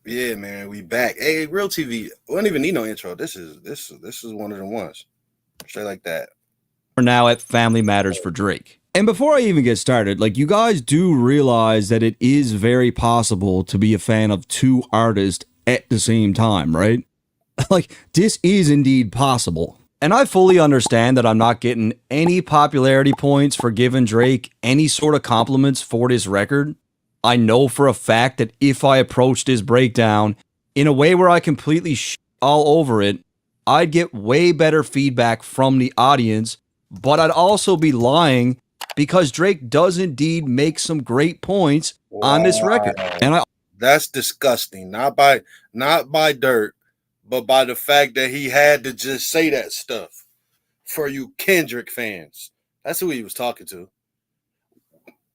Yeah, man, we back. Hey, Real TV. We don't even need no intro. This is one of the ones. Straight like that. We're now at Family Matters for Drake. And before I even get started, like, you guys do realize that it is very possible to be a fan of two artists at the same time, right? Like, this is indeed possible. And I fully understand that I'm not getting any popularity points for giving Drake any sort of compliments for this record. I know for a fact that if I approached this breakdown in a way where I completely all over it, I'd get way better feedback from the audience, but I'd also be lying because Drake does indeed make some great points on this record. And that's disgusting. Not by dirt, but by the fact that he had to just say that stuff for you Kendrick fans. That's who he was talking to.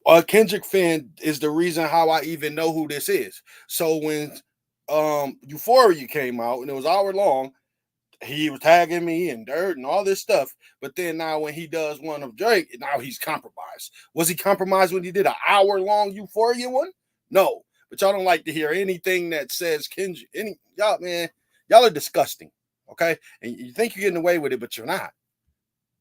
A Kendrick fan is the reason how I even know who this is. So when Euphoria came out and it was hour long, he was tagging me and dirt and all this stuff. But then now when he does one of Drake, now he's compromised. Was he compromised when he did an hour-long Euphoria one? No. But y'all don't like to hear anything that says Kendrick. Y'all, man, y'all are disgusting. Okay? And you think you're getting away with it, but you're not.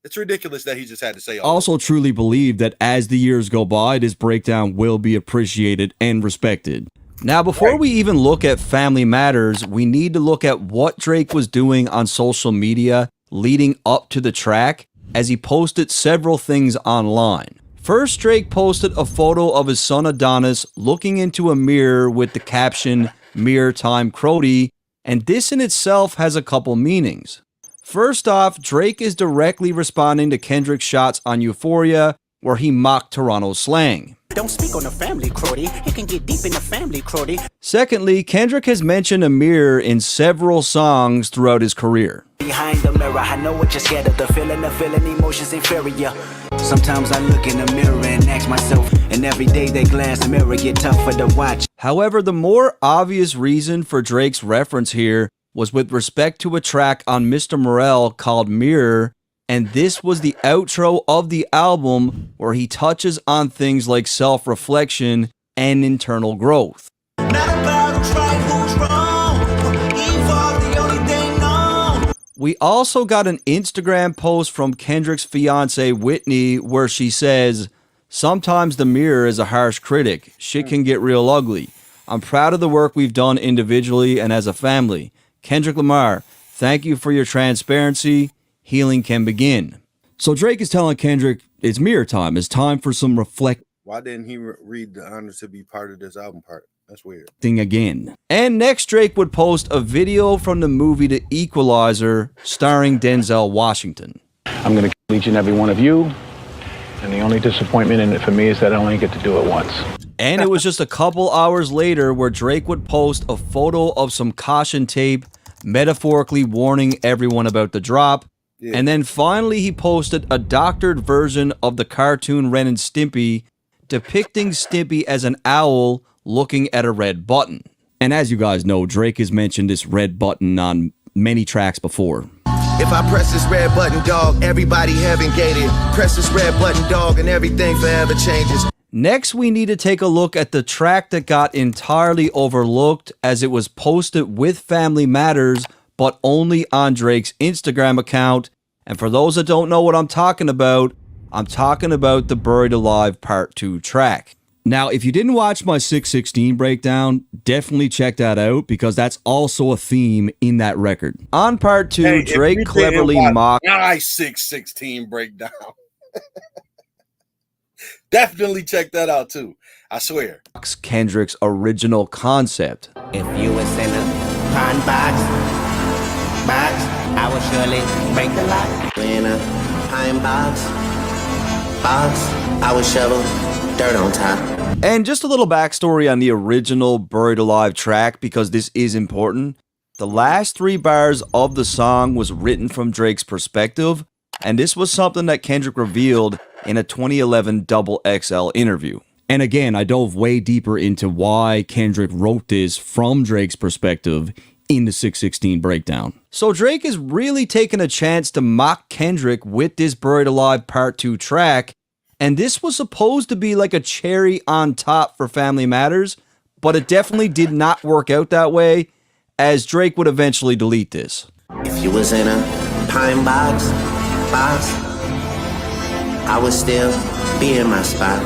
It's ridiculous that he just had to say all also truly believe that as the years go by, this breakdown will be appreciated and respected. Now, before we even look at Family Matters, we need to look at what Drake was doing on social media leading up to the track, as he posted several things online. First, Drake posted a photo of his son Adonis looking into a mirror with the caption, "Mirror Time Crody," and this in itself has a couple meanings. First off, Drake is directly responding to Kendrick's shots on Euphoria, where he mocked Toronto slang. Don't speak on the family, Crody. You can get deep in the family, Crody. Secondly, Kendrick has mentioned a mirror in several songs throughout his career. Behind the mirror, I know what you're scared of. The feeling emotions inferior. Sometimes I look in the mirror and ask myself, and every day that glass mirror get tougher to watch. However, the more obvious reason for Drake's reference here was with respect to a track on Mr. Morale called Mirror, and this was the outro of the album where he touches on things like self-reflection and internal growth. Not about who's right, who's wrong. Evolve, the only thing known. We also got an Instagram post from Kendrick's fiance Whitney where she says, "Sometimes the mirror is a harsh critic. Shit can get real ugly. I'm proud of the work we've done individually and as a family. Kendrick Lamar, thank you for your transparency. Healing can begin." So Drake is telling Kendrick, it's mirror time. It's time for some reflect. Why didn't he read the honor to be part of this album part? That's weird. Thing again. And next, Drake would post a video from the movie The Equalizer starring Denzel Washington. "I'm going to kill each and every one of you. And the only disappointment in it for me is that I only get to do it once." And it was just a couple hours later where Drake would post a photo of some caution tape, metaphorically warning everyone about the drop. Yeah. And then finally he posted a doctored version of the cartoon Ren and Stimpy, depicting Stimpy as an owl looking at a red button. And as you guys know, Drake has mentioned this red button on many tracks before. If I press this red button, dog, everybody heaven gated. Press this red button, dog, and everything forever changes. Next, we need to take a look at the track that got entirely overlooked as it was posted with Family Matters, but only on Drake's Instagram account. And for those that don't know what I'm talking about the Buried Alive Part 2 track. Now, if you didn't watch my 616 breakdown, definitely check that out because that's also a theme in that record. On Part 2, Drake cleverly mocked my 616 breakdown. Definitely check that out too. I swear. Kendrick's original concept. If you was in a pine box, I would surely break the lock. In a pine box, I would shovel dirt on top. And just a little backstory on the original Buried Alive track because this is important. The last 3 bars of the song was written from Drake's perspective, and this was something that Kendrick revealed in a 2011 XXL interview. And again, I dove way deeper into why Kendrick wrote this from Drake's perspective in the 616 breakdown. So Drake is really taking a chance to mock Kendrick with this Buried Alive Part 2 track, and this was supposed to be like a cherry on top for Family Matters, but it definitely did not work out that way, as Drake would eventually delete this. If you was in a pine box, I would still be in my spot.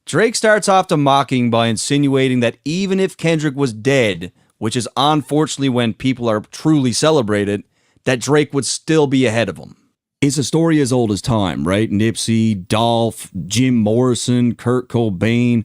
Drake starts off the mocking by insinuating that even if Kendrick was dead, which is unfortunately when people are truly celebrated, that Drake would still be ahead of him. It's a story as old as time, right? Nipsey, Dolph, Jim Morrison, Kurt Cobain,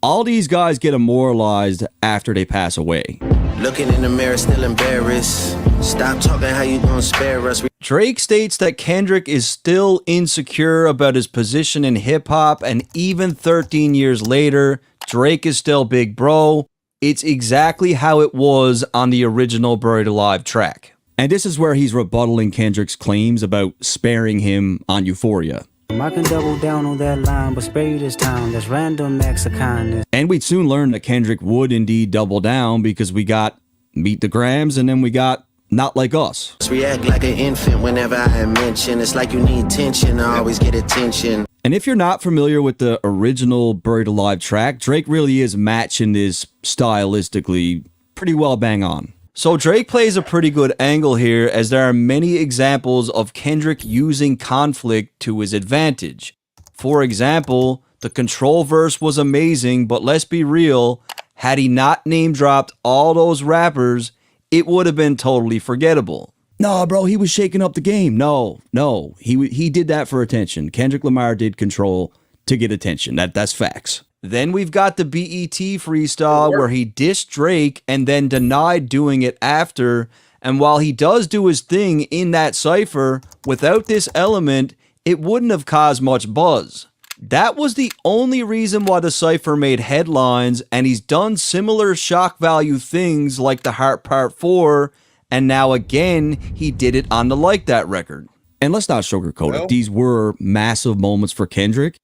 all these guys get immortalized after they pass away. Looking in the mirror, still embarrassed. Stop talking, how you gonna spare us? Drake states that Kendrick is still insecure about his position in hip-hop, and even 13 years later, Drake is still big bro. It's exactly how it was on the original Buried Alive track. And this is where he's rebuttaling Kendrick's claims about sparing him on Euphoria. I can double down on that line, but spare you this time. That's random acts of kindness. And we'd soon learn that Kendrick would indeed double down, because we got Meet the Grams and then we got Not Like Us. React like an infant whenever I mention. It's like you need tension, I always get attention. And if you're not familiar with the original Buried Alive track, Drake really is matching this stylistically pretty well bang on. So Drake plays a pretty good angle here, as there are many examples of Kendrick using conflict to his advantage. For example, the Control verse was amazing, but let's be real, had he not name dropped all those rappers, it would have been totally forgettable. No, bro, he was shaking up the game. No, he did that for attention. Kendrick Lamar did Control to get attention. That's facts. Then we've got the BET freestyle where he dissed Drake and then denied doing it after. And while he does do his thing in that cypher, without this element, it wouldn't have caused much buzz. That was the only reason why the cypher made headlines, and he's done similar shock value things like the Heart Part 4, and now again, he did it on the Like That record. And let's not sugarcoat it. These were massive moments for Kendrick.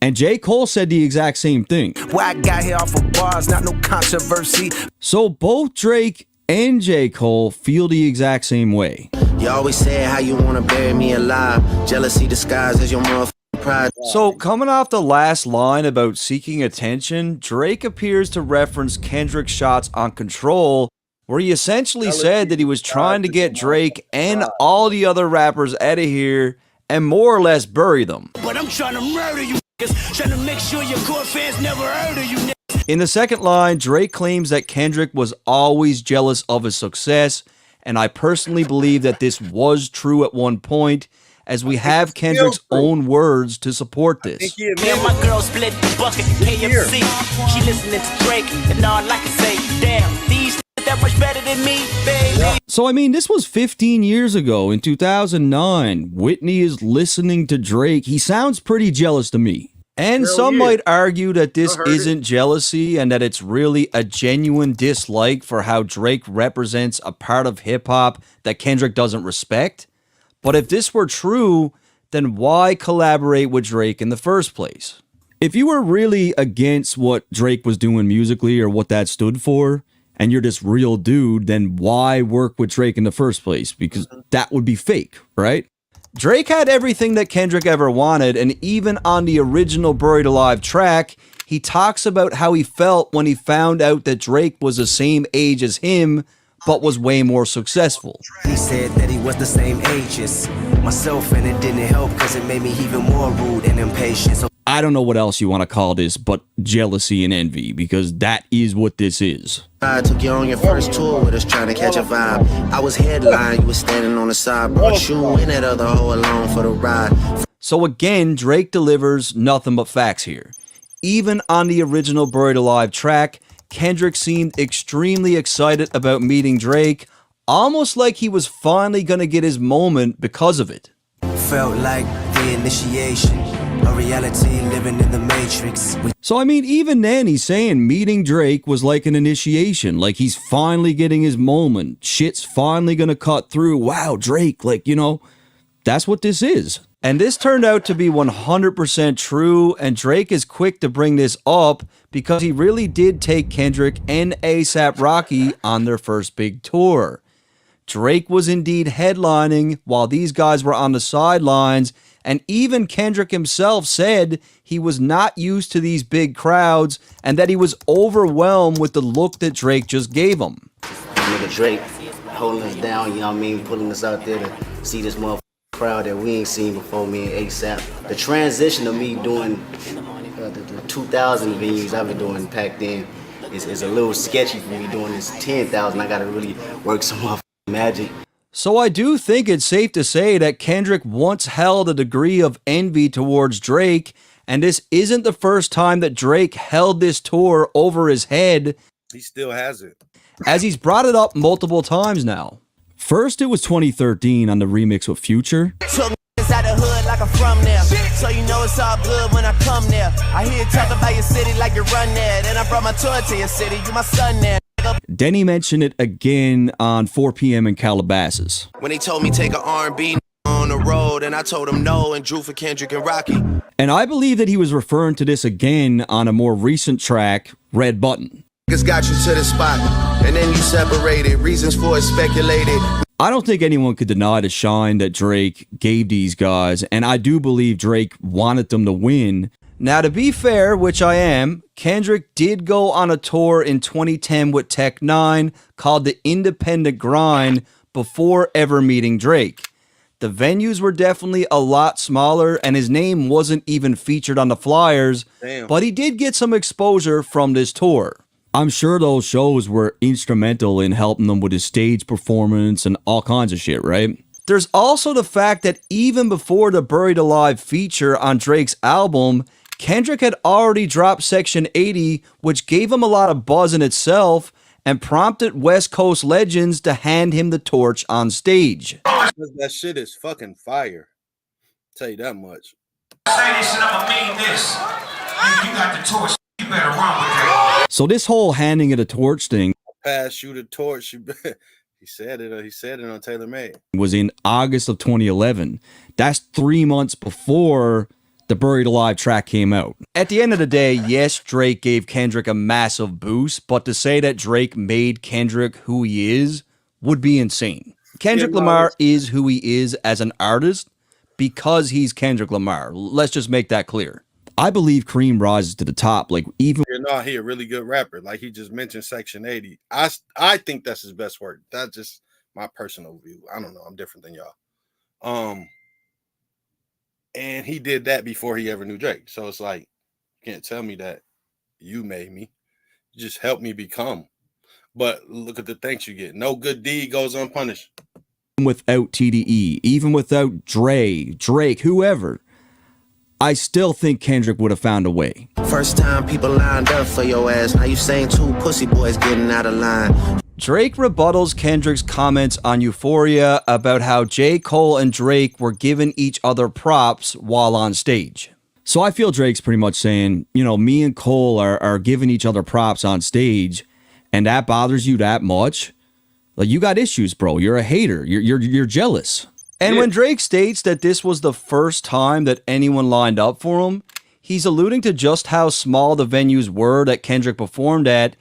And J. Cole said the exact same thing. Why I got here off of bars, not no controversy. So both Drake and J. Cole feel the exact same way. You always say how you wanna bury me alive. Jealousy disguised as your motherfucking pride. So coming off the last line about seeking attention, Drake appears to reference Kendrick's shots on Control, where he essentially said that he was trying to get Drake and all the other rappers out of here and more or less bury them. But I'm trying to murder you, trying to make sure your core fans never heard of you. In the second line, Drake claims that Kendrick was always jealous of his success, and I personally believe that this was true at one point, as we have Kendrick's own words to support this. Me and my girl split the bucket, KFC. She listening to Drake, and all I can say, damn, these that much better than me, baby. So, I mean, this was 15 years ago in 2009. Whitney is listening to Drake. He sounds pretty jealous to me. And some might argue that this isn't jealousy and that it's really a genuine dislike for how Drake represents a part of hip-hop that Kendrick doesn't respect. But if this were true, then why collaborate with Drake in the first place? If you were really against what Drake was doing musically or what that stood for, and you're this real dude, then why work with Drake in the first place? Because that would be fake, right? Drake had everything that Kendrick ever wanted, and even on the original Buried Alive track, he talks about how he felt when he found out that Drake was the same age as him, but was way more successful. He said that he was the same age as myself, and it didn't help because it made me even more rude and impatient. So I don't know what else you want to call this, but jealousy and envy, because that is what this is. I took you on your first tour with us trying to catch a vibe. I was headline, you was standing on the side. Brought you and that other hoe along for the ride. So again, Drake delivers nothing but facts here. Even on the original Buried Alive track, Kendrick seemed extremely excited about meeting Drake, almost like he was finally gonna get his moment because of it. felt like the initiation, a reality living in the matrix. So I mean, even then he's saying meeting Drake was like an initiation, like he's finally getting his moment. Shit's finally gonna cut through. Wow, Drake, like, you know, that's what this is. And this turned out to be 100% true, and Drake is quick to bring this up because he really did take Kendrick and A$AP Rocky on their first big tour. Drake was indeed headlining while these guys were on the sidelines, And even Kendrick himself said he was not used to these big crowds and that he was overwhelmed with the look that Drake just gave him. Nigga Drake holding us down, you know what I mean, pulling us out there to see this motherfucking crowd that we ain't seen before, me and ASAP. The transition of me doing the 2,000 venues I've been doing packed in is a little sketchy for me doing this 10,000. I gotta really work some motherfucking magic. So I do think it's safe to say that Kendrick once held a degree of envy towards Drake, and this isn't the first time that Drake held this tour over his head. He still has it, as he's brought it up multiple times now. First, it was 2013 on the remix with Future. Took inside the hood like I'm from there, so you know it's all good when I come there. I hear you talk about your city like you run there, then I brought my tour to your city, you my son there. Then he mentioned it again on 4 p.m. in Calabasas. When they told me take an R&B on the road, and I told them no and drew for Kendrick and Rocky. And I believe that he was referring to this again on a more recent track, Red Button. Niggas got you to the spot, and then you separated. Reasons for it speculated. I don't think anyone could deny the shine that Drake gave these guys, and I do believe Drake wanted them to win. Now, to be fair, which I am, Kendrick did go on a tour in 2010 with Tech 9 called The Independent Grind before ever meeting Drake. The venues were definitely a lot smaller, and his name wasn't even featured on the flyers, but he did get some exposure from this tour. I'm sure those shows were instrumental in helping them with his stage performance and all kinds of shit, right? There's also the fact that even before the Buried Alive feature on Drake's album, Kendrick had already dropped Section 80, which gave him a lot of buzz in itself and prompted West Coast legends to hand him the torch on stage. That shit is fucking fire. Tell you that much. Say this and I'ma mean this. You got the torch. You better run with it. So this whole handing of the torch thing, pass you the torch. He said it. He said it on Taylor Made. Was in August of 2011. That's 3 months before the Buried Alive track came out. At the end of the day, yes, Drake gave Kendrick a massive boost, but to say that Drake made Kendrick who he is would be insane. Kendrick Lamar is who he is as an artist because he's Kendrick Lamar. Let's just make that clear. I believe Cream rises to the top. Like, even he a really good rapper. Like he just mentioned Section 80. I think that's his best work. That's just my personal view. I don't know. I'm different than y'all. And he did that before he ever knew Drake. So it's like, you can't tell me that you made me. You just helped me become. But look at the thanks you get. No good deed goes unpunished. Without TDE, even without Drake, whoever, I still think Kendrick would have found a way. First time people lined up for your ass. Now you saying two pussy boys getting out of line. Drake rebuttals Kendrick's comments on Euphoria about how J. Cole and Drake were giving each other props while on stage. So I feel Drake's pretty much saying, you know, me and Cole are giving each other props on stage, and that bothers you that much? Like, you got issues, bro. You're a hater. You're jealous. And when Drake states that this was the first time that anyone lined up for him, he's alluding to just how small the venues were that Kendrick performed at,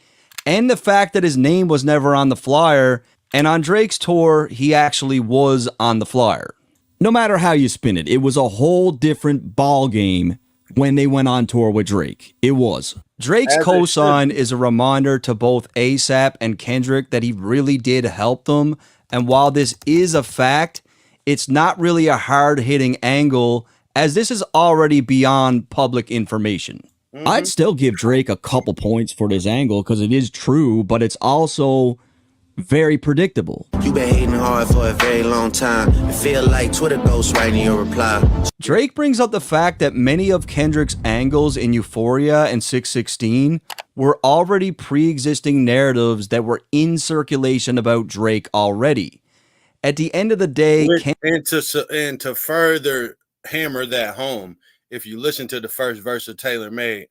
and the fact that his name was never on the flyer, and on Drake's tour, he actually was on the flyer. No matter how you spin it, it was a whole different ball game when they went on tour with Drake. It was. Drake's cosign is a reminder to both ASAP and Kendrick that he really did help them, and while this is a fact, it's not really a hard-hitting angle, as this is already beyond public information. I'd still give Drake a couple points for this angle because it is true, but it's also very predictable. You been hating hard for a very long time. It feel like Twitter ghost writing your reply. Drake brings up the fact that many of Kendrick's angles in Euphoria and 616 were already pre-existing narratives that were in circulation about Drake already. At the end of the day, and to further hammer that home, if you listen to the first verse of Taylor Made,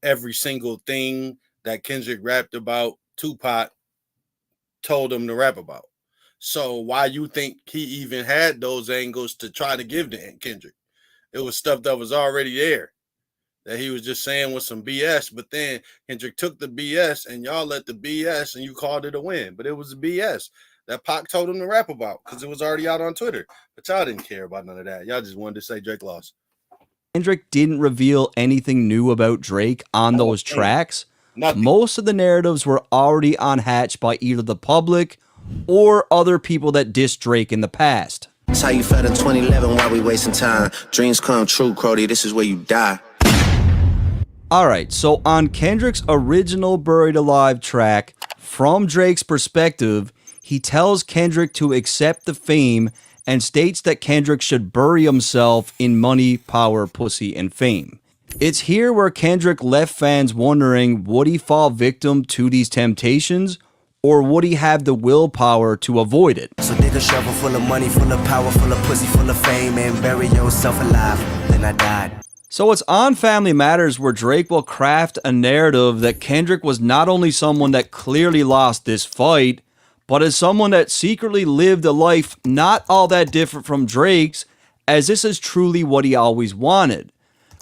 every single thing that Kendrick rapped about, Tupac told him to rap about. So why you think he even had those angles to try to give to Kendrick? It was stuff that was already there that he was just saying was some BS, but then Kendrick took the BS and y'all let the BS and you called it a win, but it was BS. that Pac told him to rap about because it was already out on Twitter. But y'all didn't care about none of that. Y'all just wanted to say Drake lost. Kendrick didn't reveal anything new about Drake on those tracks. Nothing. Most of the narratives were already unhatched by either the public or other people that dissed Drake in the past. That's how you felt in 2011 while we wasting time. Dreams come true, Crody. This is where you die. Alright, so on Kendrick's original Buried Alive track, from Drake's perspective, he tells Kendrick to accept the fame and states that Kendrick should bury himself in money, power, pussy, and fame. It's here where Kendrick left fans wondering, would he fall victim to these temptations, or would he have the willpower to avoid it? So dig a shovel full of money, full of power, full of pussy, full of fame, and bury yourself alive. Then I died. So it's on Family Matters where Drake will craft a narrative that Kendrick was not only someone that clearly lost this fight, but as someone that secretly lived a life not all that different from Drake's, as this is truly what he always wanted.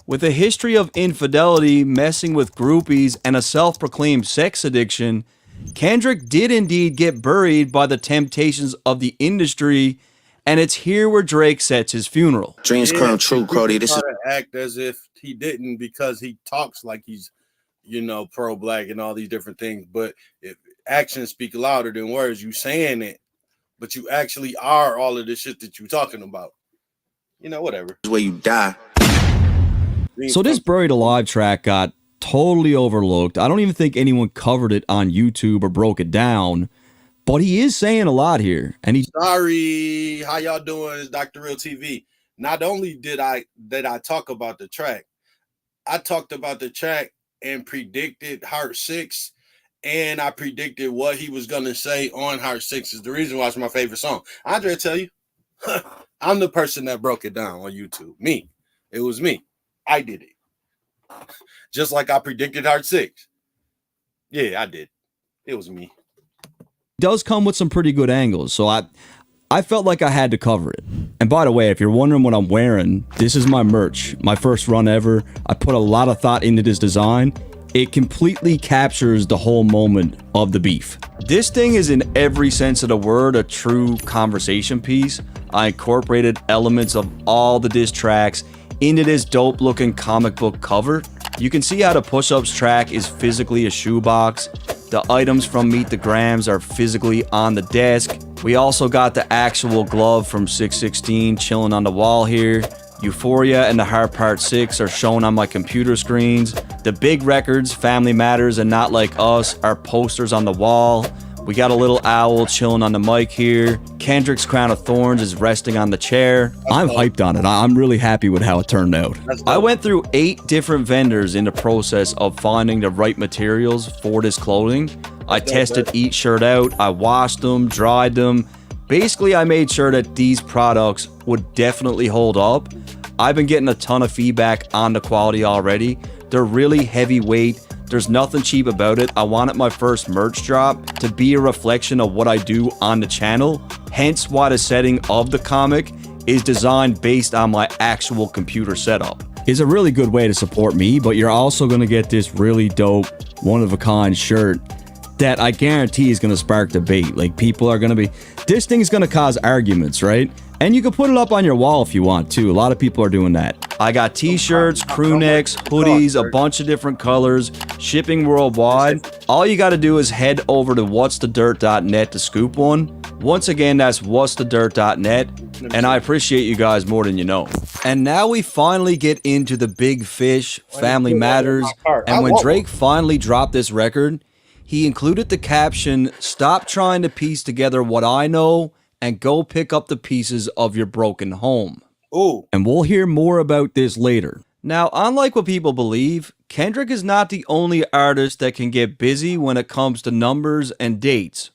With a history of infidelity, messing with groupies, and a self-proclaimed sex addiction, Kendrick did indeed get buried by the temptations of the industry, and it's here where Drake sets his funeral. Dreams come true, Crody. This is act as if he didn't because he talks like he's, pro-black and all these different things. But if actions speak louder than words, you saying it, but you actually are all of the shit that you're talking about. Whatever. where you die. So this Buried Alive track got totally overlooked. I don't even think anyone covered it on YouTube or broke it down. But he is saying a lot here. And he's sorry, how y'all doing? It's DRRHILTV. Not only did I talk about the track, I talked about the track and predicted Heart 6, and I predicted what he was gonna say on Heart 6 is the reason why it's my favorite song. Andre, tell you, I'm the person that broke it down on YouTube. Me. It was me. I did it. Just like I predicted Heart 6. Yeah, I did. It was me. Does come with some pretty good angles, so I felt like I had to cover it. And by the way, if you're wondering what I'm wearing, this is my merch, my first run ever. I put a lot of thought into this design. It completely captures the whole moment of the beef. This thing is in every sense of the word a true conversation piece. I incorporated elements of all the diss tracks into this dope looking comic book cover. You can see how the push-ups track is physically a shoebox. The items from Meet the Grams are physically on the desk. We also got the actual glove from 616 chilling on the wall here. Euphoria and the Heart Part 6 are shown on my computer screens. The big records, Family Matters and Not Like Us, are posters on the wall. We got a little owl chilling on the mic here. Kendrick's Crown of Thorns is resting on the chair. I'm hyped on it. I'm really happy with how it turned out. I went through 8 different vendors in the process of finding the right materials for this clothing. I tested each shirt out. I washed them, dried them. Basically, I made sure that these products would definitely hold up. I've been getting a ton of feedback on the quality already. They're really heavyweight. There's nothing cheap about it. I wanted my first merch drop to be a reflection of what I do on the channel, hence why the setting of the comic is designed based on my actual computer setup. It's a really good way to support me, but you're also going to get this really dope, one-of-a-kind shirt that I guarantee is going to spark debate. Like, people are going to be... This thing is going to cause arguments, right? And you can put it up on your wall if you want to. A lot of people are doing that. I got t-shirts, crew necks, hoodies, a bunch of different colors, shipping worldwide. All you got to do is head over to whatsthedirt.net to scoop one. Once again, that's whatsthedirt.net. And I appreciate you guys more than you know. And now we finally get into the big fish, Family Matters. And when Drake finally dropped this record, he included the caption, "Stop trying to piece together what I know and go pick up the pieces of your broken home." Ooh. And we'll hear more about this later. Now, unlike what people believe, Kendrick is not the only artist that can get busy when it comes to numbers and dates.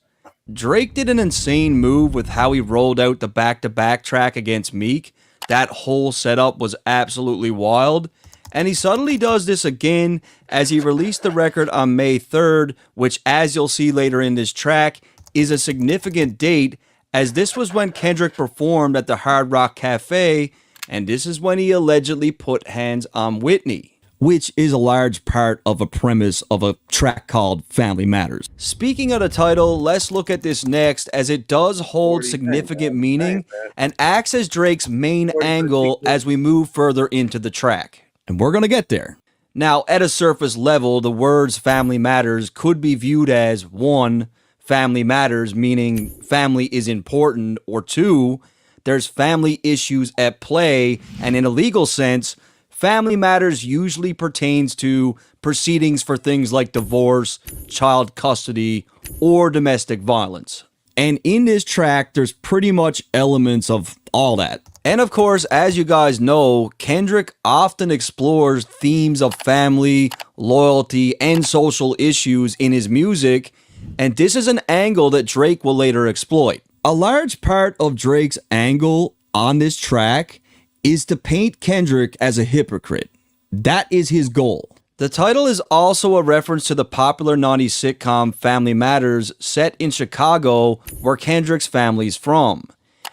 Drake did an insane move with how he rolled out the back-to-back track against Meek. That whole setup was absolutely wild. And he suddenly does this again as he released the record on May 3rd, which, as you'll see later in this track, is a significant date, as this was when Kendrick performed at the Hard Rock Cafe, and this is when he allegedly put hands on Whitney. which is a large part of a premise of a track called Family Matters. Speaking of the title, let's look at this next, as it does hold significant meaning and acts as Drake's main angle as we move further into the track. And we're going to get there. Now, at a surface level, the words Family Matters could be viewed as 1, family matters, meaning family is important, or 2, there's family issues at play, and in a legal sense, family matters usually pertains to proceedings for things like divorce, child custody, or domestic violence. And in this track, there's pretty much elements of all that. And of course, as you guys know, Kendrick often explores themes of family, loyalty, and social issues in his music, and this is an angle that Drake will later exploit. A large part of Drake's angle on this track is to paint Kendrick as a hypocrite. That is his goal. The title is also a reference to the popular 90s sitcom Family Matters, set in Chicago, where Kendrick's family's from.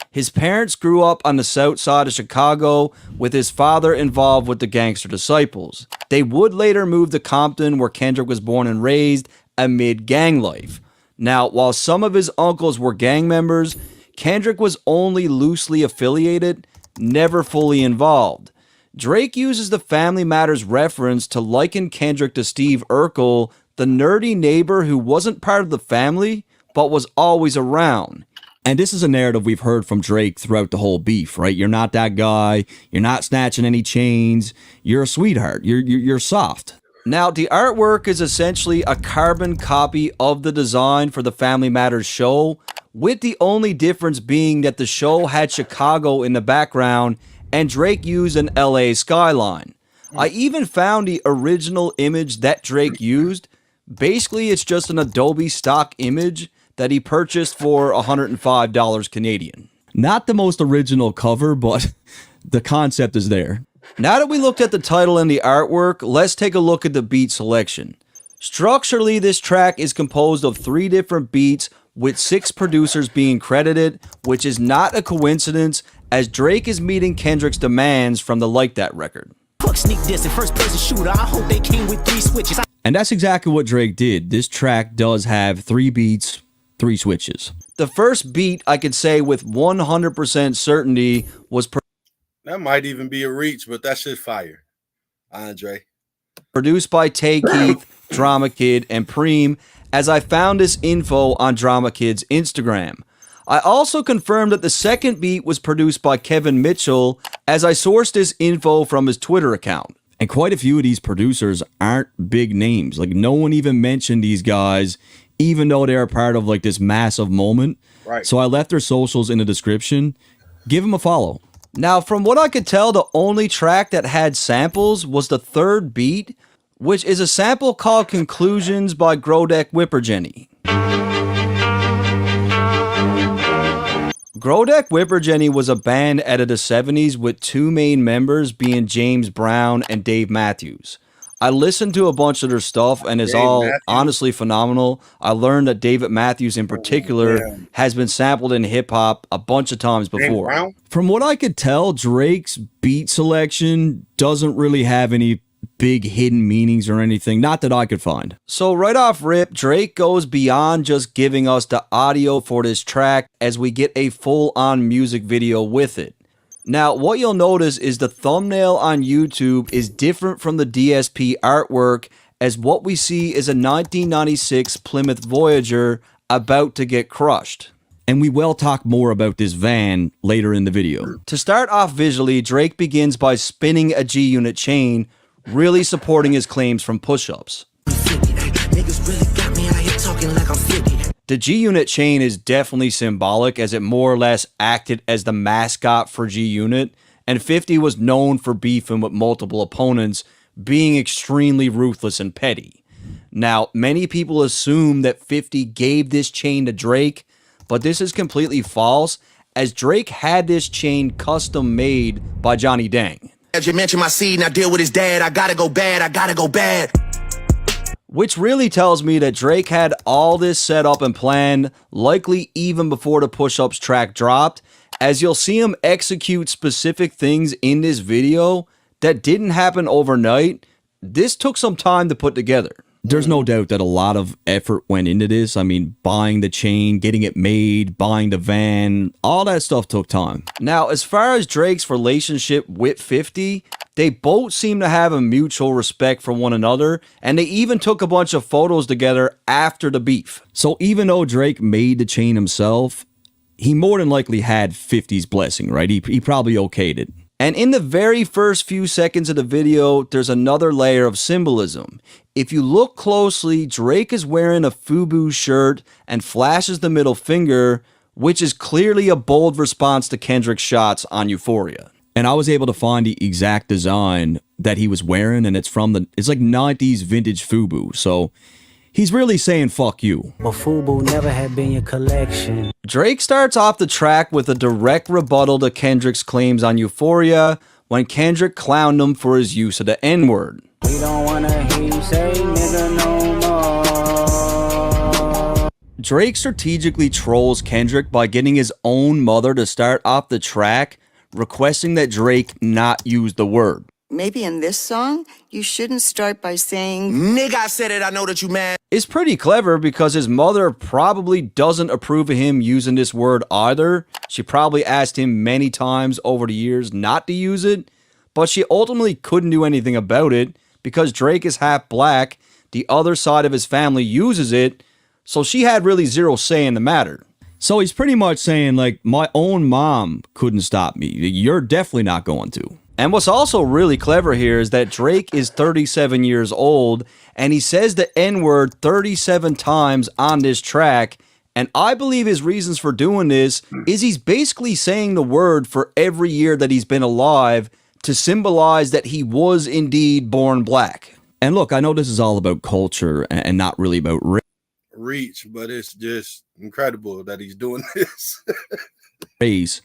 His parents grew up on the south side of Chicago, with his father involved with the Gangster Disciples. They would later move to Compton, where Kendrick was born and raised, amid gang life. Now, while some of his uncles were gang members, Kendrick was only loosely affiliated, never fully involved. Drake uses the Family Matters reference to liken Kendrick to Steve Urkel, the nerdy neighbor who wasn't part of the family, but was always around. And this is a narrative we've heard from Drake throughout the whole beef, right? You're not that guy. You're not snatching any chains. You're a sweetheart. You're soft. Now, the artwork is essentially a carbon copy of the design for the Family Matters show, with the only difference being that the show had Chicago in the background and Drake used an LA skyline. I even found the original image that Drake used. Basically, it's just an Adobe stock image that he purchased for $105 Canadian. Not the most original cover, but the concept is there. Now that we looked at the title and the artwork, let's take a look at the beat selection. Structurally, this track is composed of 3 different beats, with 6 producers being credited, which is not a coincidence, as Drake is meeting Kendrick's demands from the Like That record. And that's exactly what Drake did. This track does have 3 beats, 3 switches. The first beat, I could say with 100% certainty, was that might even be a reach, but that shit fire. Andre. Produced by Tay Keith, Drama Kid, and Preem, as I found this info on Drama Kid's Instagram. I also confirmed that the second beat was produced by Kevin Mitchell, as I sourced this info from his Twitter account. And quite a few of these producers aren't big names. Like, no one even mentioned these guys, even though they're part of like this massive moment. Right. So I left their socials in the description. Give them a follow. Now, from what I could tell, the only track that had samples was the third beat, which is a sample called Conclusions by Grodek Whipperjenny. Grodek Whipperjenny was a band out of the 70s with 2 main members being James Brown and Dave Matthews. I listened to a bunch of their stuff and it's all honestly phenomenal. I learned that David Matthews in particular has been sampled in hip-hop a bunch of times before. From what I could tell, Drake's beat selection doesn't really have any big hidden meanings or anything, not that I could find. So right off rip, Drake goes beyond just giving us the audio for this track as we get a full-on music video with it. Now, what you'll notice is the thumbnail on YouTube is different from the DSP artwork, as what we see is a 1996 Plymouth Voyager about to get crushed. And we will talk more about this van later in the video. To start off visually, Drake begins by spinning a G-Unit chain, really supporting his claims from push-ups. The G-Unit chain is definitely symbolic, as it more or less acted as the mascot for G-Unit, and 50 was known for beefing with multiple opponents, being extremely ruthless and petty. Now, many people assume that 50 gave this chain to Drake, but this is completely false, as Drake had this chain custom made by Johnny Dang. As you mentioned my seed, now deal with his dad. I gotta go bad, I gotta go bad. Which really tells me that Drake had all this set up and planned, likely even before the push-ups track dropped, as you'll see him execute specific things in this video that didn't happen overnight. This took some time to put together. There's no doubt that a lot of effort went into this. I mean, buying the chain, getting it made, buying the van, all that stuff took time. Now, as far as Drake's relationship with 50, they both seem to have a mutual respect for one another, and they even took a bunch of photos together after the beef. So even though Drake made the chain himself, he more than likely had 50's blessing, right? He probably okayed it. And in the very first few seconds of the video, there's another layer of symbolism. If you look closely, Drake is wearing a FUBU shirt and flashes the middle finger, which is clearly a bold response to Kendrick's shots on Euphoria. And I was able to find the exact design that he was wearing, and it's like 90s vintage FUBU. So he's really saying fuck you. But FUBU never had been your collection. Drake starts off the track with a direct rebuttal to Kendrick's claims on Euphoria when Kendrick clowned him for his use of the N-word. We don't wanna hear you say nigga no more. Drake strategically trolls Kendrick by getting his own mother to start off the track, requesting that Drake not use the word. Maybe in this song, you shouldn't start by saying, Nigga, I said it, I know that you mad. It's pretty clever because his mother probably doesn't approve of him using this word either. She probably asked him many times over the years not to use it, but she ultimately couldn't do anything about it because Drake is half black, the other side of his family uses it, so she had really zero say in the matter. So he's pretty much saying, like, my own mom couldn't stop me. You're definitely not going to. And what's also really clever here is that Drake is 37 years old, and he says the N-word 37 times on this track, and I believe his reasons for doing this is he's basically saying the word for every year that he's been alive to symbolize that he was indeed born black. And look, I know this is all about culture and not really about reach, but it's just incredible that he's doing this. race.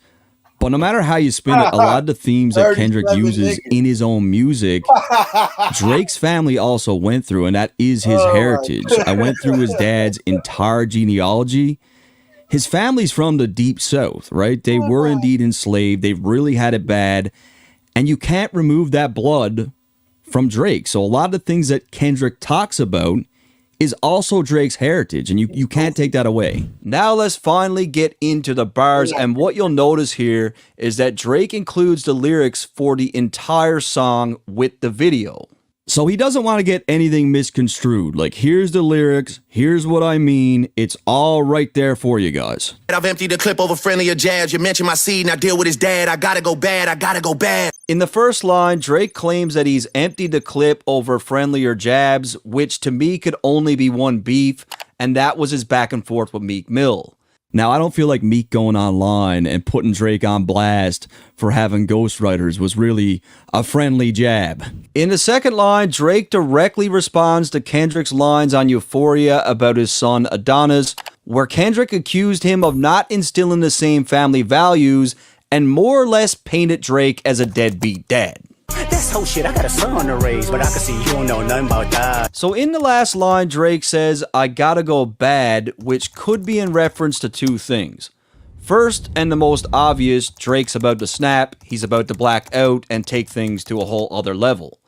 But no matter how you spin it, a lot of the themes that Kendrick uses in his own music, Drake's family also went through, and that is his heritage. I went through his dad's entire genealogy. His family's from the deep south, right? They were indeed enslaved. They really had it bad. And you can't remove that blood from Drake. So a lot of the things that Kendrick talks about is also Drake's heritage, and you can't take that away. Now let's finally get into the bars, and what you'll notice here is that Drake includes the lyrics for the entire song with the video. So he doesn't want to get anything misconstrued. Like, here's the lyrics, here's what I mean, it's all right there for you guys. I've emptied the clip over friendlier jabs. You mentioned my seed and I deal with his dad. I gotta go bad, I gotta go bad. In the first line, Drake claims that he's emptied the clip over friendlier jabs, which to me could only be one beef, and that was his back and forth with Meek Mill. Now, I don't feel like Meek going online and putting Drake on blast for having ghostwriters was really a friendly jab. In the second line, Drake directly responds to Kendrick's lines on Euphoria about his son Adonis, where Kendrick accused him of not instilling the same family values and more or less painted Drake as a deadbeat dad. That's whole shit. I got a son to raise, but I can see you don't know nothing about that. So in the last line, Drake says, I gotta go bad, which could be in reference to two things. First, and the most obvious, Drake's about to snap, he's about to black out and take things to a whole other level.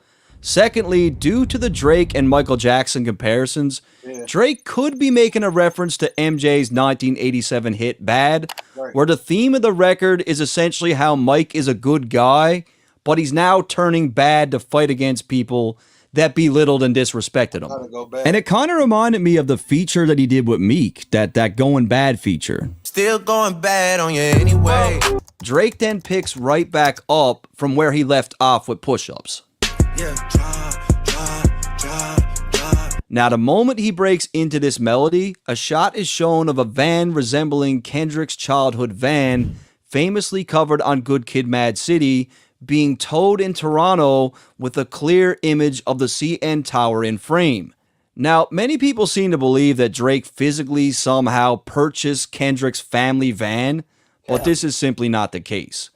Secondly, due to the Drake and Michael Jackson comparisons, Drake could be making a reference to MJ's 1987 hit Bad, where the theme of the record is essentially how Mike is a good guy, but he's now turning bad to fight against people that belittled and disrespected him. And it kind of reminded me of the feature that he did with Meek, that Going Bad feature. Still going bad on you anyway. Drake then picks right back up from where he left off with push-ups. Now, the moment he breaks into this melody, a shot is shown of a van resembling Kendrick's childhood van, famously covered on Good Kid, Mad City, being towed in Toronto with a clear image of the CN Tower in frame. Now, many people seem to believe that Drake physically somehow purchased Kendrick's family van, but this is simply not the case.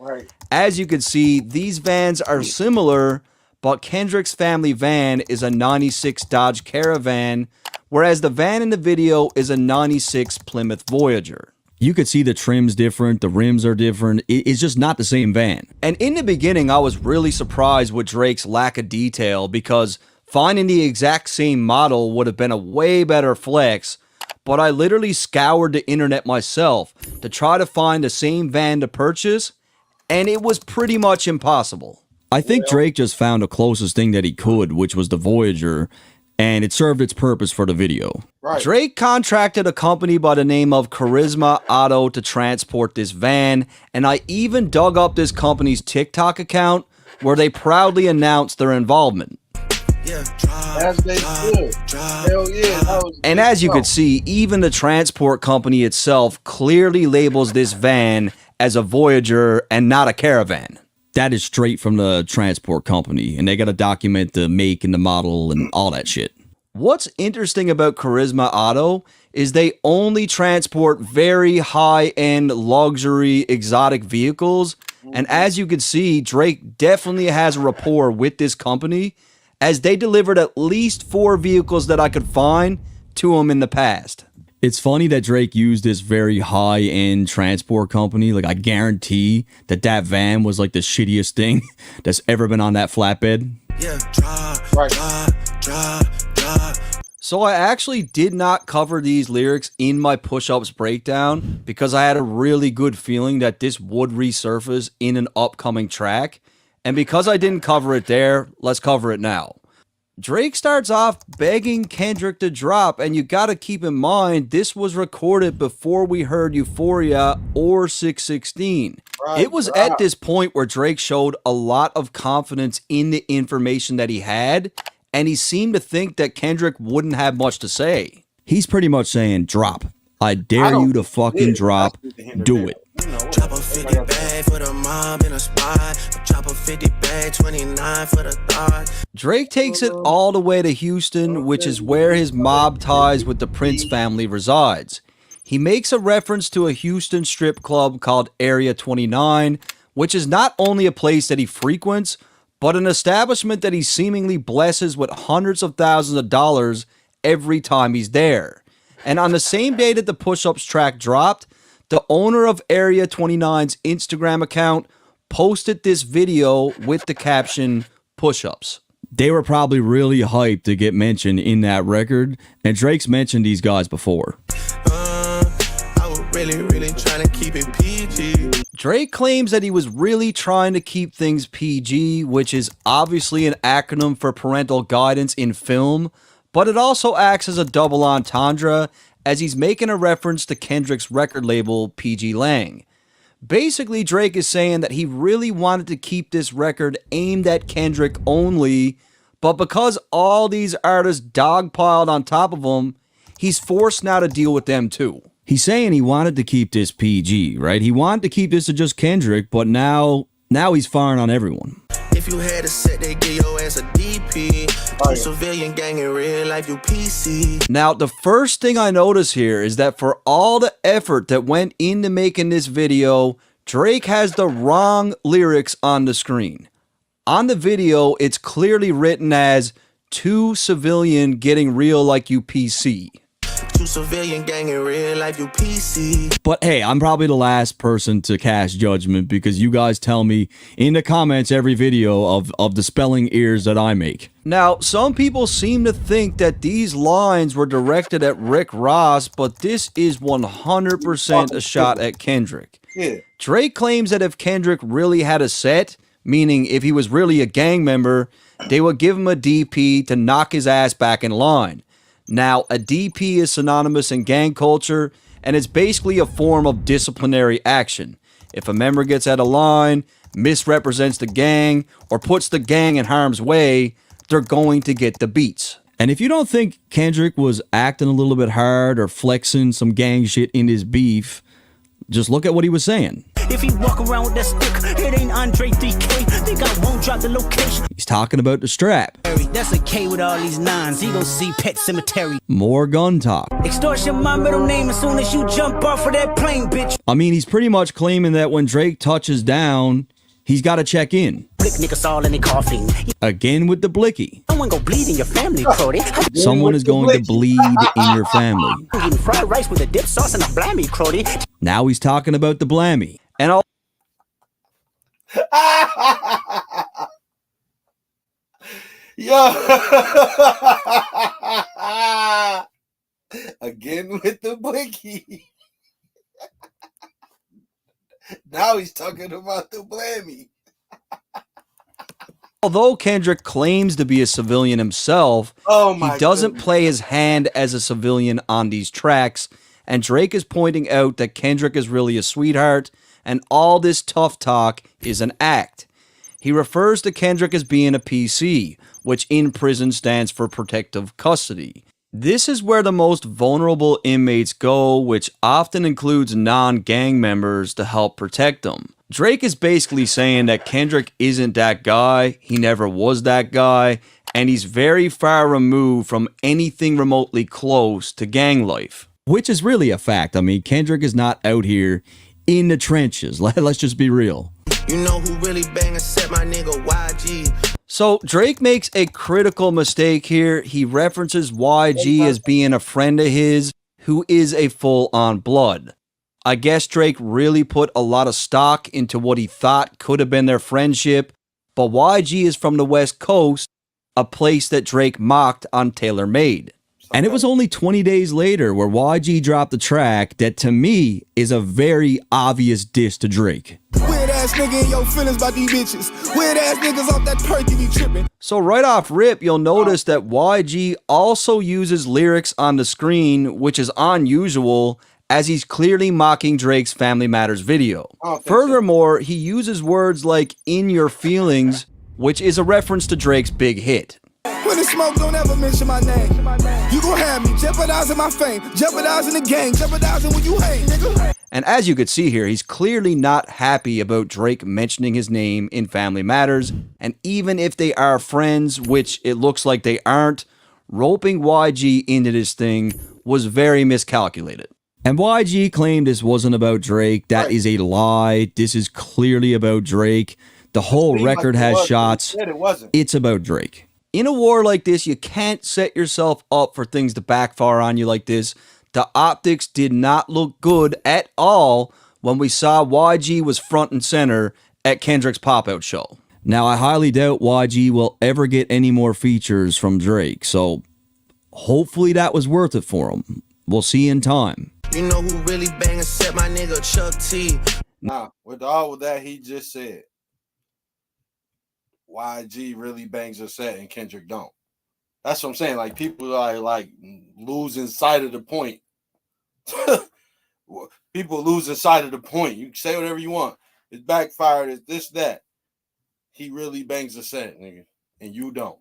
As you can see, these vans are similar, but Kendrick's family van is a 96 Dodge Caravan, whereas the van in the video is a 96 Plymouth Voyager. You could see the trim's different, the rims are different, it's just not the same van. And in the beginning, I was really surprised with Drake's lack of detail because Finding the exact same model would have been a way better flex, but I literally scoured the internet myself to try to find the same van to purchase, and it was pretty much impossible. I think Drake just found the closest thing that he could, which was the Voyager, and it served its purpose for the video. Right. Drake contracted a company by the name of Charisma Auto to transport this van, and I even dug up this company's TikTok account where they proudly announced their involvement. As they should. Hell yeah. And as you could see, even the transport company itself clearly labels this van as a Voyager and not a Caravan. That is straight from the transport company, and they got to document the make and the model and all that shit. What's interesting about Charisma Auto is they only transport very high-end luxury exotic vehicles, and as you can see, Drake definitely has a rapport with this company, as they delivered at least 4 vehicles that I could find to him in the past. It's funny that Drake used this very high-end transport company. Like, I guarantee that that van was like the shittiest thing that's ever been on that flatbed. So I actually did not cover these lyrics in my push-ups breakdown because I had a really good feeling that this would resurface in an upcoming track. And because I didn't cover it there, let's cover it now. Drake starts off begging Kendrick to drop, and you gotta keep in mind, this was recorded before we heard Euphoria or 616. It was at this point where Drake showed a lot of confidence in the information that he had, and he seemed to think that Kendrick wouldn't have much to say. He's pretty much saying, drop. I dare you to fucking drop. Do it. Drop a 50 bag for the mob in a spot. Drop a 50 bag, 29 for the thought. Drake takes it all the way to Houston, which is where his mob ties with the Prince family resides. He makes a reference to a Houston strip club called Area 29, which is not only a place that he frequents, but an establishment that he seemingly blesses with hundreds of thousands of dollars every time he's there. And on the same day that the Push-Ups track dropped, the owner of Area 29's Instagram account posted this video with the caption, Push-Ups. They were probably really hyped to get mentioned in that record, and Drake's mentioned these guys before. I was really trying to keep it PG. Drake claims that he was really trying to keep things PG, which is obviously an acronym for parental guidance in film, but it also acts as a double entendre, as he's making a reference to Kendrick's record label, PG Lang. Basically, Drake is saying that he really wanted to keep this record aimed at Kendrick only, but because all these artists dogpiled on top of him, he's forced now to deal with them too. He's saying he wanted to keep this PG, right? He wanted to keep this to just Kendrick, but now he's firing on everyone. If you had a set, they give your ass a DP. You civilian gang in real life, you PC. Now, the first thing I notice here is that for all the effort that went into making this video, Drake has the wrong lyrics on the screen. On the video, it's clearly written as, "2 civilian getting real like you PC." You civilian gang in real life, you PC. But hey, I'm probably the last person to cast judgment because you guys tell me in the comments every video of the spelling errors that I make. Now, some people seem to think that these lines were directed at Rick Ross, but this is 100% a shot at Kendrick. Yeah. Drake claims that if Kendrick really had a set, meaning if he was really a gang member, they would give him a DP to knock his ass back in line. Now, a DP is synonymous in gang culture, and it's basically a form of disciplinary action. If a member gets out of line, misrepresents the gang, or puts the gang in harm's way, they're going to get the beats. And if you don't think Kendrick was acting a little bit hard or flexing some gang shit in his beef, just look at what he was saying. If he walk around with that stick, it ain't Andre 3K. Think I won't drop the location. He's talking about the strap. That's a K with all these nines. He gon' see Pet Cemetery. More gun talk. Extortion my middle name as soon as you jump off of that plane, bitch. I mean, he's pretty much claiming that when Drake touches down, he's got to check in. Blick niggas all in the coffin. Again with the blicky. Someone go bleed in your family, Crody. Someone is going to bleed in your family. I'm eating fried rice with a dip sauce and a blammy, Crody. Now he's talking about the blammy. And all Yo. Again with the bookie. Now he's talking about the blammy. Although Kendrick claims to be a civilian himself, he doesn't play his hand as a civilian on these tracks, and Drake is pointing out that Kendrick is really a sweetheart, and all this tough talk is an act. He refers to Kendrick as being a PC, which in prison stands for protective custody. This is where the most vulnerable inmates go, which often includes non-gang members to help protect them. Drake is basically saying that Kendrick isn't that guy, he never was that guy, and he's very far removed from anything remotely close to gang life. Which is really a fact. I mean, Kendrick is not out here in the trenches. Let's just be real. You know who really bang and set my nigga YG. So Drake makes a critical mistake here. He references YG as being a friend of his who is a full-on blood. I guess Drake really put a lot of stock into what he thought could have been their friendship, but YG is from the West Coast, a place that Drake mocked on Taylor Made. And it was only 20 days later where YG dropped the track that to me is a very obvious diss to Drake. Weird ass nigga in your feelings about these bitches. Weird ass niggas off that perk you be tripping. So right off rip, you'll notice that YG also uses lyrics on the screen, which is unusual, as he's clearly mocking Drake's Family Matters video. Furthermore, he uses words like "in your feelings," which is a reference to Drake's big hit. When it's smoke, don't ever mention my name. You gon' have me jeopardizing my fame, jeopardizing the game, jeopardizing when you hate, nigga. And as you could see here, he's clearly not happy about Drake mentioning his name in Family Matters, and even if they are friends, which it looks like they aren't, roping YG into this thing was very miscalculated. And YG claimed this wasn't about Drake. That is a lie. This is clearly about Drake. The whole record has shots. It's about Drake. In a war like this, you can't set yourself up for things to backfire on you like this. The optics did not look good at all when we saw YG was front and center at Kendrick's pop-out show. Now, I highly doubt YG will ever get any more features from Drake, so hopefully that was worth it for him. We'll see in time. You know who really bang and set my nigga Chuck T. Nah, with all of that he just said, YG really bangs a set and Kendrick don't. That's what I'm saying. Like, people are like losing sight of the point. People losing sight of the point. You can say whatever you want. It's backfired. It's this, that. He really bangs a set, nigga, and you don't.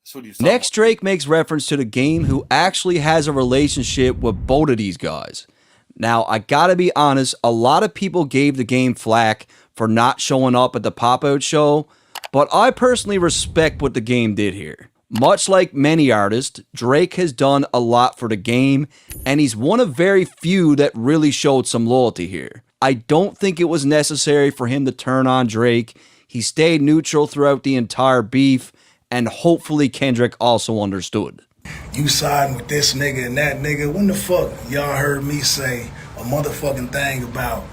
That's what he's saying. Next, Drake makes reference to the game who actually has a relationship with both of these guys. Now, I gotta be honest, a lot of people gave the game flack for not showing up at the pop-out show, but I personally respect what the game did here. Much like many artists, Drake has done a lot for the game, and he's one of very few that really showed some loyalty here. I don't think it was necessary for him to turn on Drake. He stayed neutral throughout the entire beef, and hopefully Kendrick also understood. You siding with this nigga and that nigga? When the fuck y'all heard me say a motherfucking thing about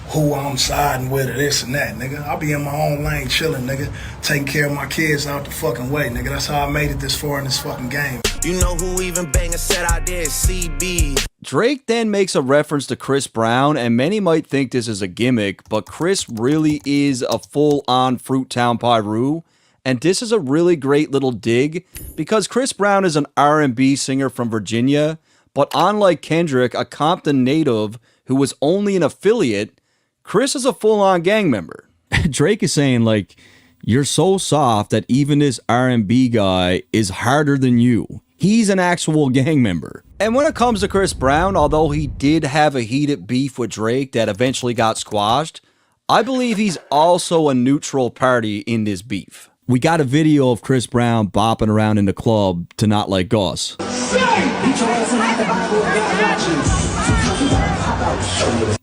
who I'm siding with or this and that, nigga? I'll be in my own lane chilling, nigga, taking care of my kids out the fucking way, nigga. That's how I made it this far in this fucking game. You know who even bang and set out there? CB. Drake then makes a reference to Chris Brown, and many might think this is a gimmick, but Chris really is a full-on Fruittown Pyru, and this is a really great little dig, because Chris Brown is an R&B singer from Virginia, but unlike Kendrick, a Compton native who was only an affiliate, Chris is a full-on gang member. Drake is saying, like, you're so soft that even this R&B guy is harder than you. He's an actual gang member. And when it comes to Chris Brown, although he did have a heated beef with Drake that eventually got squashed, I believe he's also a neutral party in this beef. We got a video of Chris Brown bopping around in the club to Not Like Us.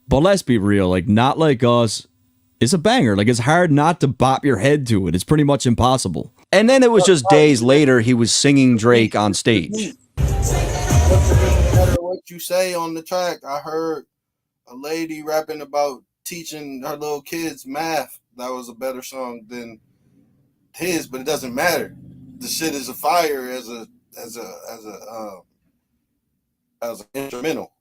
But let's be real, like, Not Like Us is a banger. Like, it's hard not to bop your head to it. It's pretty much impossible. And then it was just days later, he was singing Drake on stage. No matter what you say on the track, I heard a lady rapping about teaching her little kids math. That was a better song than his, but it doesn't matter. the shit is a fire as an instrumental.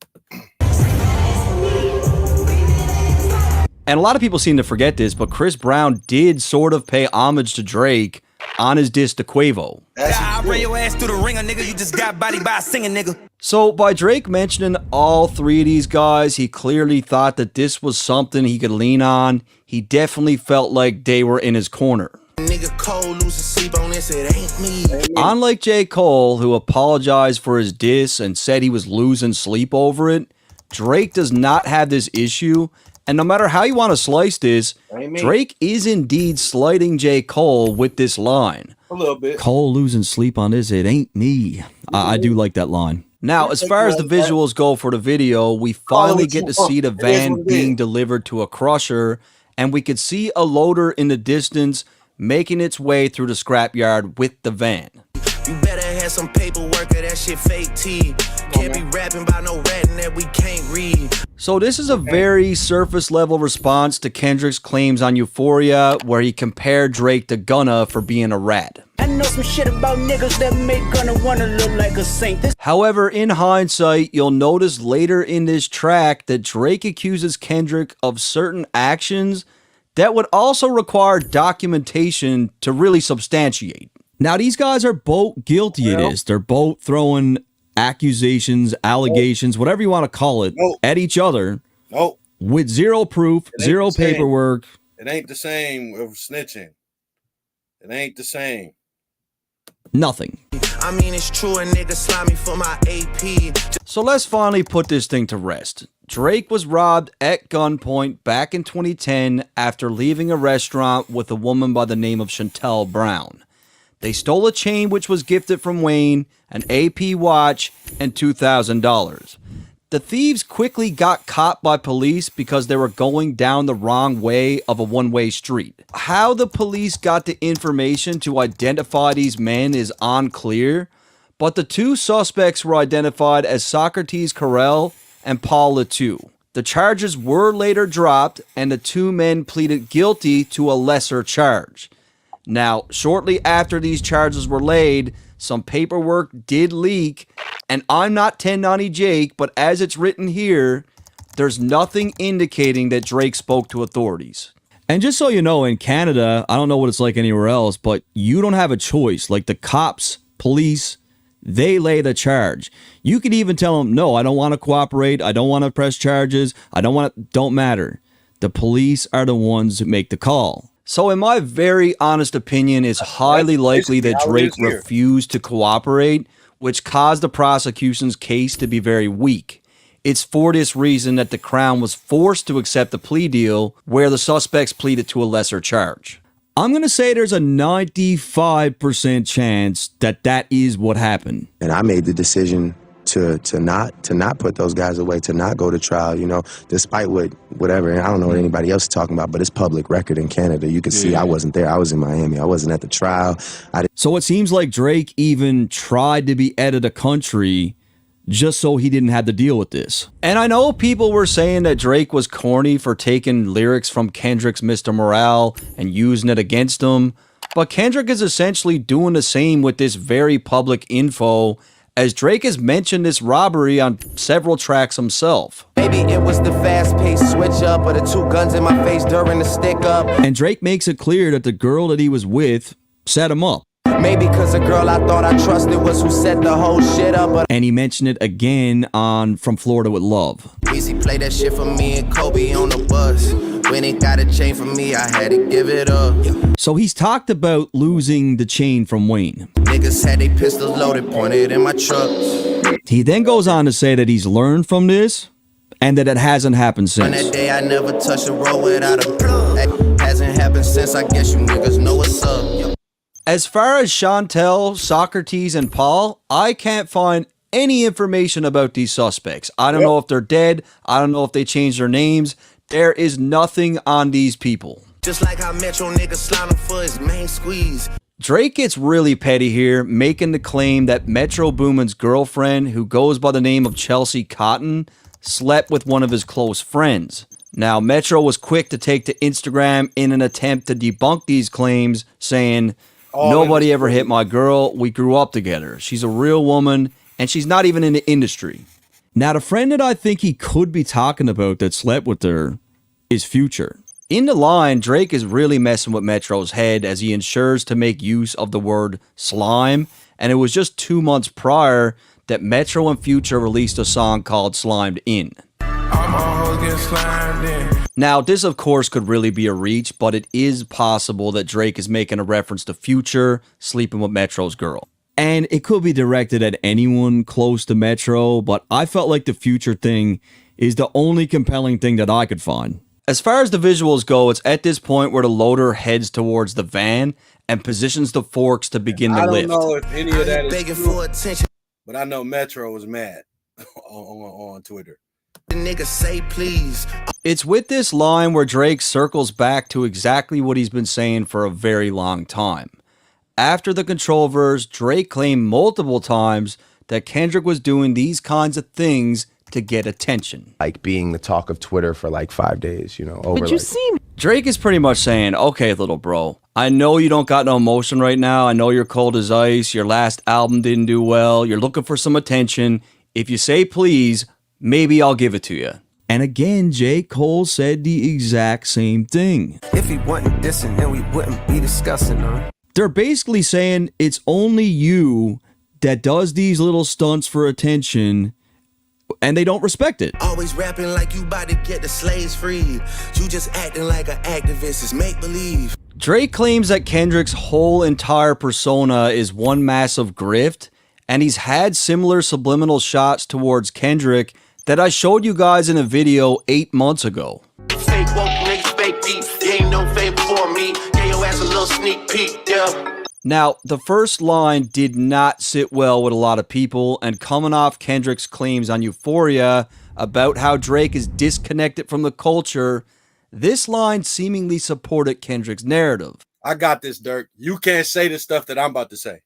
And a lot of people seem to forget this, but Chris Brown did sort of pay homage to Drake on his diss to Quavo. I ran your ass through the ringer, nigga. You just got body by a singing, nigga. So by Drake mentioning all three of these guys, he clearly thought that this was something he could lean on. He definitely felt like they were in his corner. Nigga Cole losing sleep on this, it ain't me. Unlike J. Cole, who apologized for his diss and said he was losing sleep over it, Drake does not have this issue. And no matter how you want to slice this, Drake is indeed slighting J. Cole with this line. A little bit. Cole losing sleep on this, it ain't me. I do like that line. Now, as far as the visuals go for the video, we finally get to see the van being delivered to a crusher, and we could see a loader in the distance making its way through the scrapyard with the van. You better have some paperwork or that shit fake tea. Can't be rapping about no ratting that we can't read. So this is a very surface level response to Kendrick's claims on Euphoria, where he compared Drake to Gunna for being a rat. I know some shit about niggas that make Gunna wanna look like a saint. However, in hindsight, you'll notice later in this track that Drake accuses Kendrick of certain actions that would also require documentation to really substantiate. Now, these guys are both guilty of this. They're both throwing accusations, allegations, whatever you want to call it, at each other with zero proof, zero paperwork. It ain't the same with snitching. It ain't the same. Nothing. I mean, it's true, a nigga slimy for my AP. So let's finally put this thing to rest. Drake was robbed at gunpoint back in 2010 after leaving a restaurant with a woman by the name of Chantel Brown. They stole a chain which was gifted from Wayne, an AP watch, and $2,000. The thieves quickly got caught by police because they were going down the wrong way of a one-way street. How the police got the information to identify these men is unclear, but the two suspects were identified as Socrates Carell and Paul Letou. The charges were later dropped, and the two men pleaded guilty to a lesser charge. Now, shortly after these charges were laid, some paperwork did leak, and I'm not 1090 Jake, but as it's written here, there's nothing indicating that Drake spoke to authorities. And just so you know, in Canada, I don't know what it's like anywhere else, but you don't have a choice. Like the cops, police, they lay the charge. You could even tell them, no, I don't want to cooperate. I don't want to press charges. Don't matter. The police are the ones who make the call. So in my very honest opinion, it's highly likely that Drake refused to cooperate, which caused the prosecution's case to be very weak. It's for this reason that the Crown was forced to accept the plea deal where the suspects pleaded to a lesser charge. I'm going to say there's a 95% chance that that is what happened. And I made the decision to not put those guys away, to not go to trial, you know, despite whatever, and I don't know what anybody else is talking about, but it's public record in Canada. You can see I wasn't there. I was in Miami. I wasn't at the trial. So it seems like Drake even tried to be out of the country just so he didn't have to deal with this. And I know people were saying that Drake was corny for taking lyrics from Kendrick's Mr. Morale and using it against him, but Kendrick is essentially doing the same with this very public info, as Drake has mentioned this robbery on several tracks himself. Maybe it was the fast-paced switch up or the two guns in my face during the stick up. And Drake makes it clear that the girl that he was with set him up. Maybe cause a girl I thought I trusted was who set the whole shit up. And he mentioned it again on From Florida with Love. Easy play that shit for me and Kobe on the bus. When it got a chain for me, I had to give it up. So he's talked about losing the chain from Wayne. Niggas had they pistols loaded, pointed in my truck. He then goes on to say that he's learned from this and that it hasn't happened since. On that day I never touched a road without a plug. Hasn't happened since, I guess you niggas know what's up. As far as Chantel, Socrates, and Paul, I can't find any information about these suspects. I don't know if they're dead. I don't know if they changed their names. There is nothing on these people. Just like how Metro niggas slime for his main squeeze. Drake gets really petty here, making the claim that Metro Boomin's girlfriend, who goes by the name of Chelsea Cotton, slept with one of his close friends. Now, Metro was quick to take to Instagram in an attempt to debunk these claims, saying, Nobody ever hit my girl. We grew up together. She's a real woman, and she's not even in the industry. Now, the friend that I think he could be talking about that slept with her is Future. In the line, Drake is really messing with Metro's head as he ensures to make use of the word slime, and it was just 2 months prior that Metro and Future released a song called Slimed In. Now, this of course could really be a reach, but it is possible that Drake is making a reference to Future sleeping with Metro's girl. And it could be directed at anyone close to Metro, but I felt like the Future thing is the only compelling thing that I could find. As far as the visuals go, it's at this point where the loader heads towards the van and positions the forks to begin the lift. I don't know if any of that is true, but I know Metro was mad on Twitter. The nigga say please. It's with this line where Drake circles back to exactly what he's been saying for a very long time. After the Control verse, Drake claimed multiple times that Kendrick was doing these kinds of things to get attention. Like being the talk of Twitter for like 5 days, you know, over But you seem... Drake is pretty much saying, okay, little bro, I know you don't got no emotion right now. I know you're cold as ice. Your last album didn't do well. You're looking for some attention. If you say please, maybe I'll give it to you. And again, J. Cole said the exact same thing. If he wasn't dissing, then we wouldn't be discussing her. They're basically saying it's only you that does these little stunts for attention, and they don't respect it. Always rapping like you about to get the slaves freed. You just acting like an activist. It's make believe. Drake claims that Kendrick's whole entire persona is one massive grift, and he's had similar subliminal shots towards Kendrick that I showed you guys in a video 8 months ago. Fake woke niggas, fake deep. You ain't no favor for me. Gave your ass a little sneak peek, yeah. Now, the first line did not sit well with a lot of people, and coming off Kendrick's claims on Euphoria about how Drake is disconnected from the culture, this line seemingly supported Kendrick's narrative. I got this, Dirk. You can't say the stuff that I'm about to say.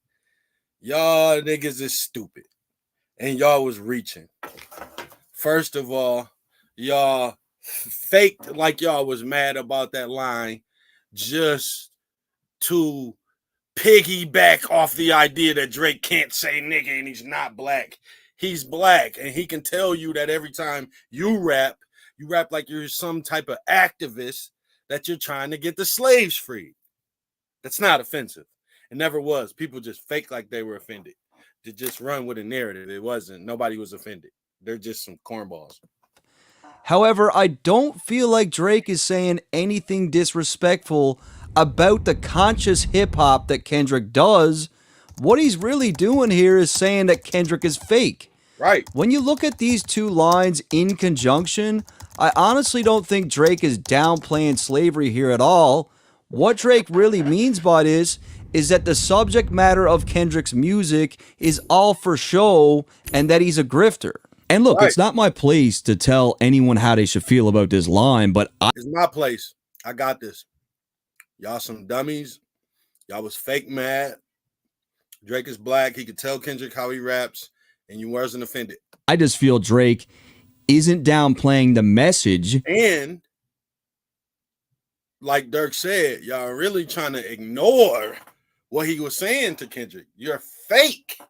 Y'all niggas is stupid. And y'all was reaching. First of all, y'all faked like y'all was mad about that line just to piggyback off the idea that Drake can't say nigga and he's not black. He's black, and he can tell you that every time you rap like you're some type of activist that you're trying to get the slaves freed. That's not offensive. It never was. People just fake like they were offended to just run with a narrative. It wasn't. Nobody was offended. They're just some cornballs. However, I don't feel like Drake is saying anything disrespectful about the conscious hip-hop that Kendrick does. What he's really doing here is saying that Kendrick is fake. Right. When you look at these two lines in conjunction, I honestly don't think Drake is downplaying slavery here at all. What Drake really means by this is that the subject matter of Kendrick's music is all for show and that he's a grifter. And look, It's not my place to tell anyone how they should feel about this line, but it's my place. I got this. Y'all some dummies. Y'all was fake mad. Drake is black. He could tell Kendrick how he raps, and you wasn't offended. I just feel Drake isn't downplaying the message. And like Dirk said, y'all really trying to ignore what he was saying to Kendrick. You're fake.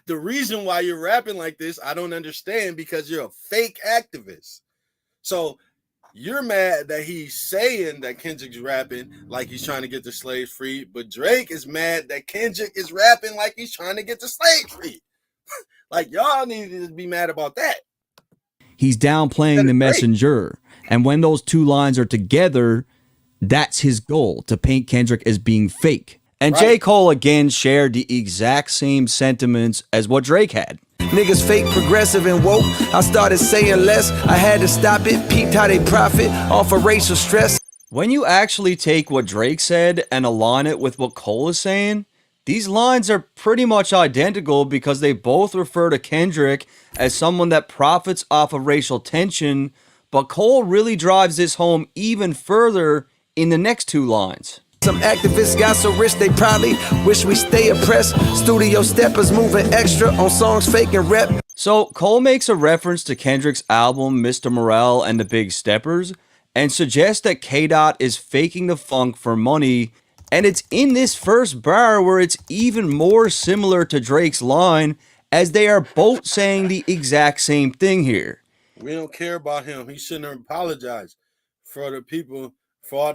The reason why you're rapping like this, I don't understand, because you're a fake activist. So you're mad that he's saying that Kendrick's rapping like he's trying to get the slaves free, but Drake is mad that Kendrick is rapping like he's trying to get the slaves free. Like, y'all need to be mad about that. He's downplaying the messenger. And when those two lines are together, that's his goal, to paint Kendrick as being fake. And J. Cole again shared the exact same sentiments as what Drake had. Niggas fake, progressive, and woke. I started saying less. I had to stop it. Peeped how they profit off of racial stress. When you actually take what Drake said and align it with what Cole is saying, these lines are pretty much identical because they both refer to Kendrick as someone that profits off of racial tension, but Cole really drives this home even further in the next two lines. Some activists got so rich they probably wish we stay oppressed. Studio steppers moving extra on songs fake and rep. So Cole makes a reference to Kendrick's album Mr. Morale and the Big Steppers and suggests that K-Dot is faking the funk for money, And it's in this first bar where it's even more similar to Drake's line, as they are both saying the exact same thing here. We don't care about him. He shouldn't have apologized for all the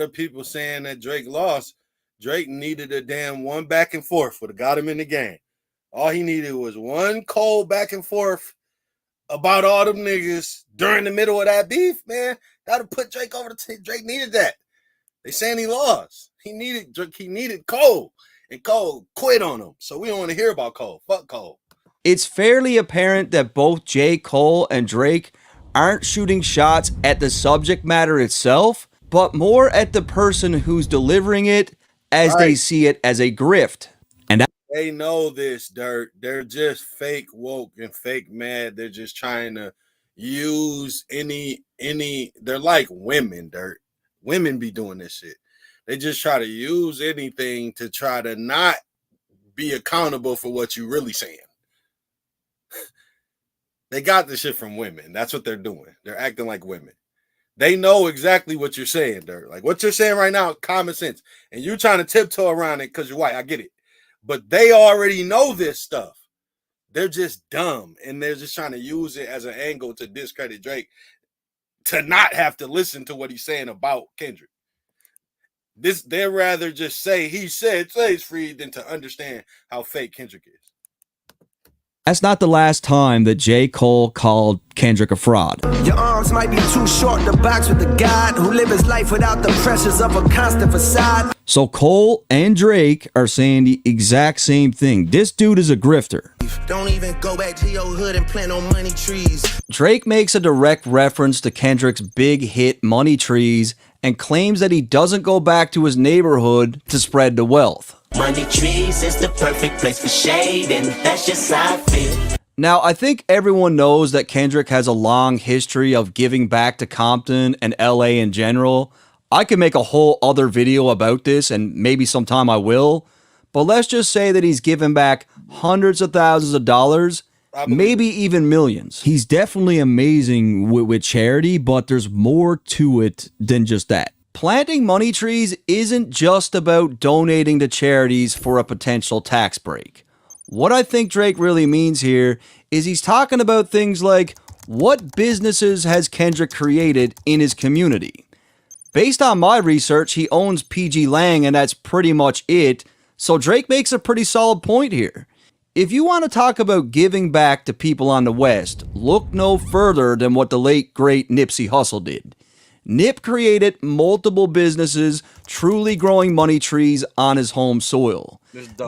people saying that Drake lost. Drake needed a damn one back and forth would have got him in the game. All he needed was one cold back and forth about all them niggas during the middle of that beef, man. That'll put Drake over the team. Drake needed that. They saying he lost. He needed Cole, and Cole quit on him. So we don't want to hear about Cole. Fuck Cole. It's fairly apparent that both J. Cole and Drake aren't shooting shots at the subject matter itself, but more at the person who's delivering it, as they see it as a grift. And they know this, Dirt. They're just fake woke and fake mad. They're just trying to use any. They're like women, Dirt. Women be doing this shit. They just try to use anything to try to not be accountable for what you really saying. They got this shit from women. That's what they're doing. They're acting like women. They know exactly what you're saying, Dirt. Like what you're saying right now, common sense. And you're trying to tiptoe around it because you're white. I get it. But they already know this stuff. They're just dumb. And they're just trying to use it as an angle to discredit Drake, to not have to listen to what he's saying about Kendrick. They'd rather just say he said slaves free than to understand how fake Kendrick is. That's not the last time that J. Cole called Kendrick a fraud. Your arms might be too short to box with the God who live his life without the pressures of a constant facade. So Cole and Drake are saying the exact same thing. This dude is a grifter. Don't even go back to your hood and plant no money trees. Drake makes a direct reference to Kendrick's big hit Money Trees and claims that he doesn't go back to his neighborhood to spread the wealth. Money Trees is the perfect place for shade, and that's just how I feel. Now, I think everyone knows that Kendrick has a long history of giving back to Compton and LA in general. I could make a whole other video about this, and maybe sometime I will. But let's just say that he's given back hundreds of thousands of dollars, maybe even millions. He's definitely amazing with charity, but there's more to it than just that. Planting money trees isn't just about donating to charities for a potential tax break. What I think Drake really means here is he's talking about things like, what businesses has Kendrick created in his community? Based on my research, he owns PG Lang, and that's pretty much it. So Drake makes a pretty solid point here. If you want to talk about giving back to people on the West, look no further than what the late, great Nipsey Hussle did. Nip created multiple businesses, truly growing money trees on his home soil.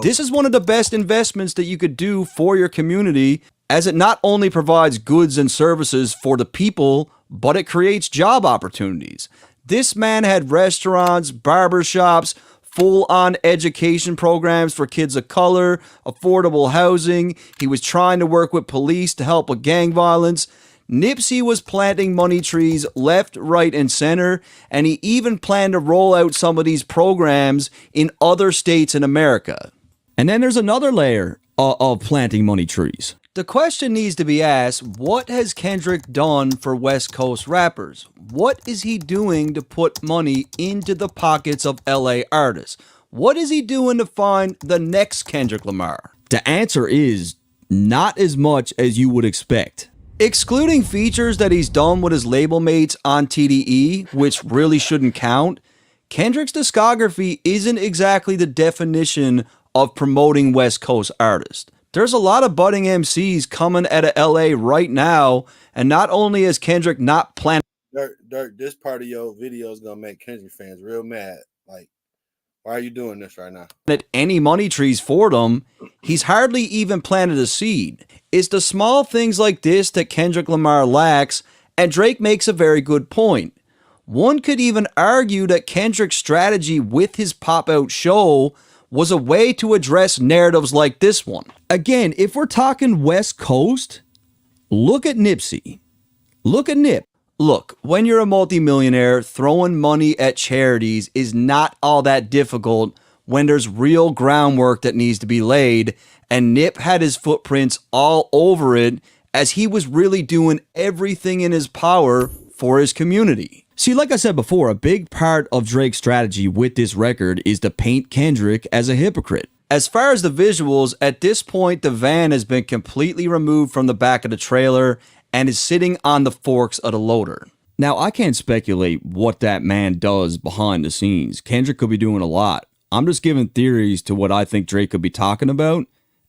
This is one of the best investments that you could do for your community, as it not only provides goods and services for the people, but it creates job opportunities. This man had restaurants, barbershops, full-on education programs for kids of color, affordable housing. He was trying to work with police to help with gang violence. Nipsey was planting money trees left, right, and center, and he even planned to roll out some of these programs in other states in America. And then there's another layer of planting money trees. The question needs to be asked, what has Kendrick done for West Coast rappers? What is he doing to put money into the pockets of LA artists? What is he doing to find the next Kendrick Lamar? The answer is not as much as you would expect. Excluding features that he's done with his label mates on TDE, which really shouldn't count, Kendrick's discography isn't exactly the definition of promoting West Coast artists. There's a lot of budding MCs coming out of LA right now, and not only is Kendrick not planning... Dirt, this part of your video is going to make Kendrick fans real mad. Like, why are you doing this right now? ...that any money trees for them, he's hardly even planted a seed. It's the small things like this that Kendrick Lamar lacks, and Drake makes a very good point. One could even argue that Kendrick's strategy with his pop-out show was a way to address narratives like this one. Again, if we're talking West Coast, look at Nipsey. Look at Nip. Look, when you're a multimillionaire, throwing money at charities is not all that difficult when there's real groundwork that needs to be laid, and Nip had his footprints all over it, as he was really doing everything in his power for his community. See, like I said before, a big part of Drake's strategy with this record is to paint Kendrick as a hypocrite. As far as the visuals, at this point, the van has been completely removed from the back of the trailer and is sitting on the forks of the loader. Now, I can't speculate what that man does behind the scenes. Kendrick could be doing a lot. I'm just giving theories to what I think Drake could be talking about,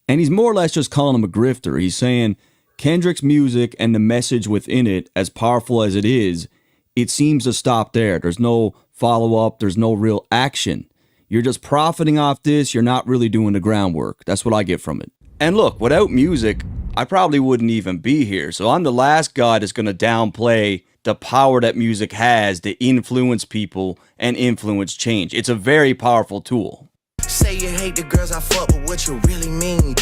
and he's more or less just calling him a grifter. He's saying Kendrick's music and the message within it, as powerful as it is, it seems to stop there. There's no follow-up. There's no real action. You're just profiting off this. You're not really doing the groundwork. That's what I get from it. And look, without music, I probably wouldn't even be here. So I'm the last guy that's going to downplay the power that music has to influence people and influence change. It's a very powerful tool. Say you hate the girls I fuck, but what you really mean?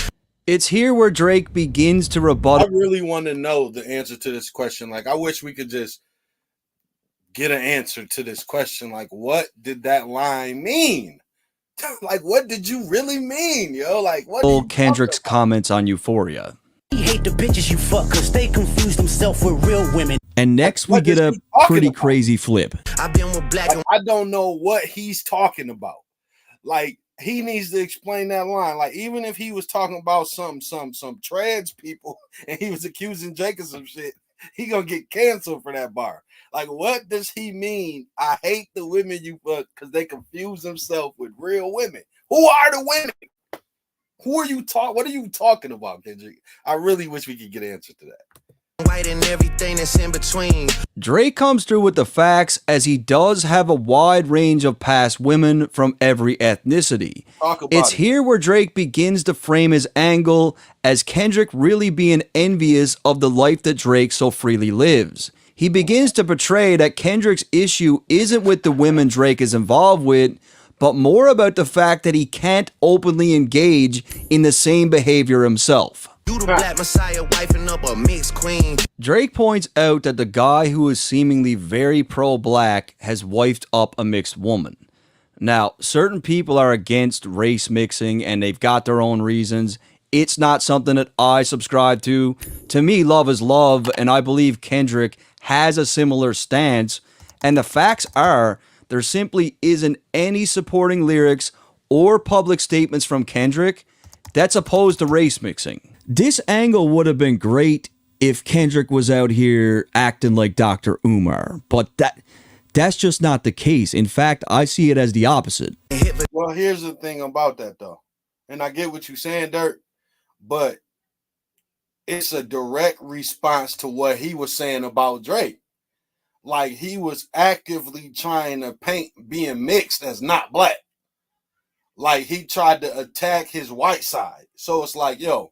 It's here where Drake begins to rebut. I really want to know the answer to this question. Like, I wish we could just get an answer to this question. Like, what did that line mean? Like, what did you really mean, yo? Like, what? Kendrick's comments on Euphoria. He hate the bitches you fuck cause they confuse themselves with real women. And next we get a pretty crazy flip. I've been with black. Like, I don't know what he's talking about. Like, he needs to explain that line. Like, even if he was talking about some trans people and he was accusing Jake of some shit, he gonna get canceled for that bar. Like, what does he mean? I hate the women you fuck because they confuse themselves with real women. Who are the women? Who are you talking? What are you talking about, Kendrick? I really wish we could get an answer to that. White and everything that's in between. Drake comes through with the facts, as he does have a wide range of past women from every ethnicity. It's here where Drake begins to frame his angle as Kendrick really being envious of the life that Drake so freely lives. He begins to portray that Kendrick's issue isn't with the women Drake is involved with, but more about the fact that he can't openly engage in the same behavior himself. You the black messiah wifing up a mixed queen. Drake points out that the guy who is seemingly very pro-black has wifed up a mixed woman. Now, certain people are against race mixing and they've got their own reasons. It's not something that I subscribe to. To me, love is love, and I believe Kendrick has a similar stance. And the facts are, there simply isn't any supporting lyrics or public statements from Kendrick that's opposed to race mixing. This angle would have been great if Kendrick was out here acting like Dr. Umar, but that's just not the case. In fact, I see it as the opposite. Well, here's the thing about that, though. And I get what you're saying, Dirt, but it's a direct response to what he was saying about Drake. Like, he was actively trying to paint being mixed as not black. Like, he tried to attack his white side. So it's like, yo,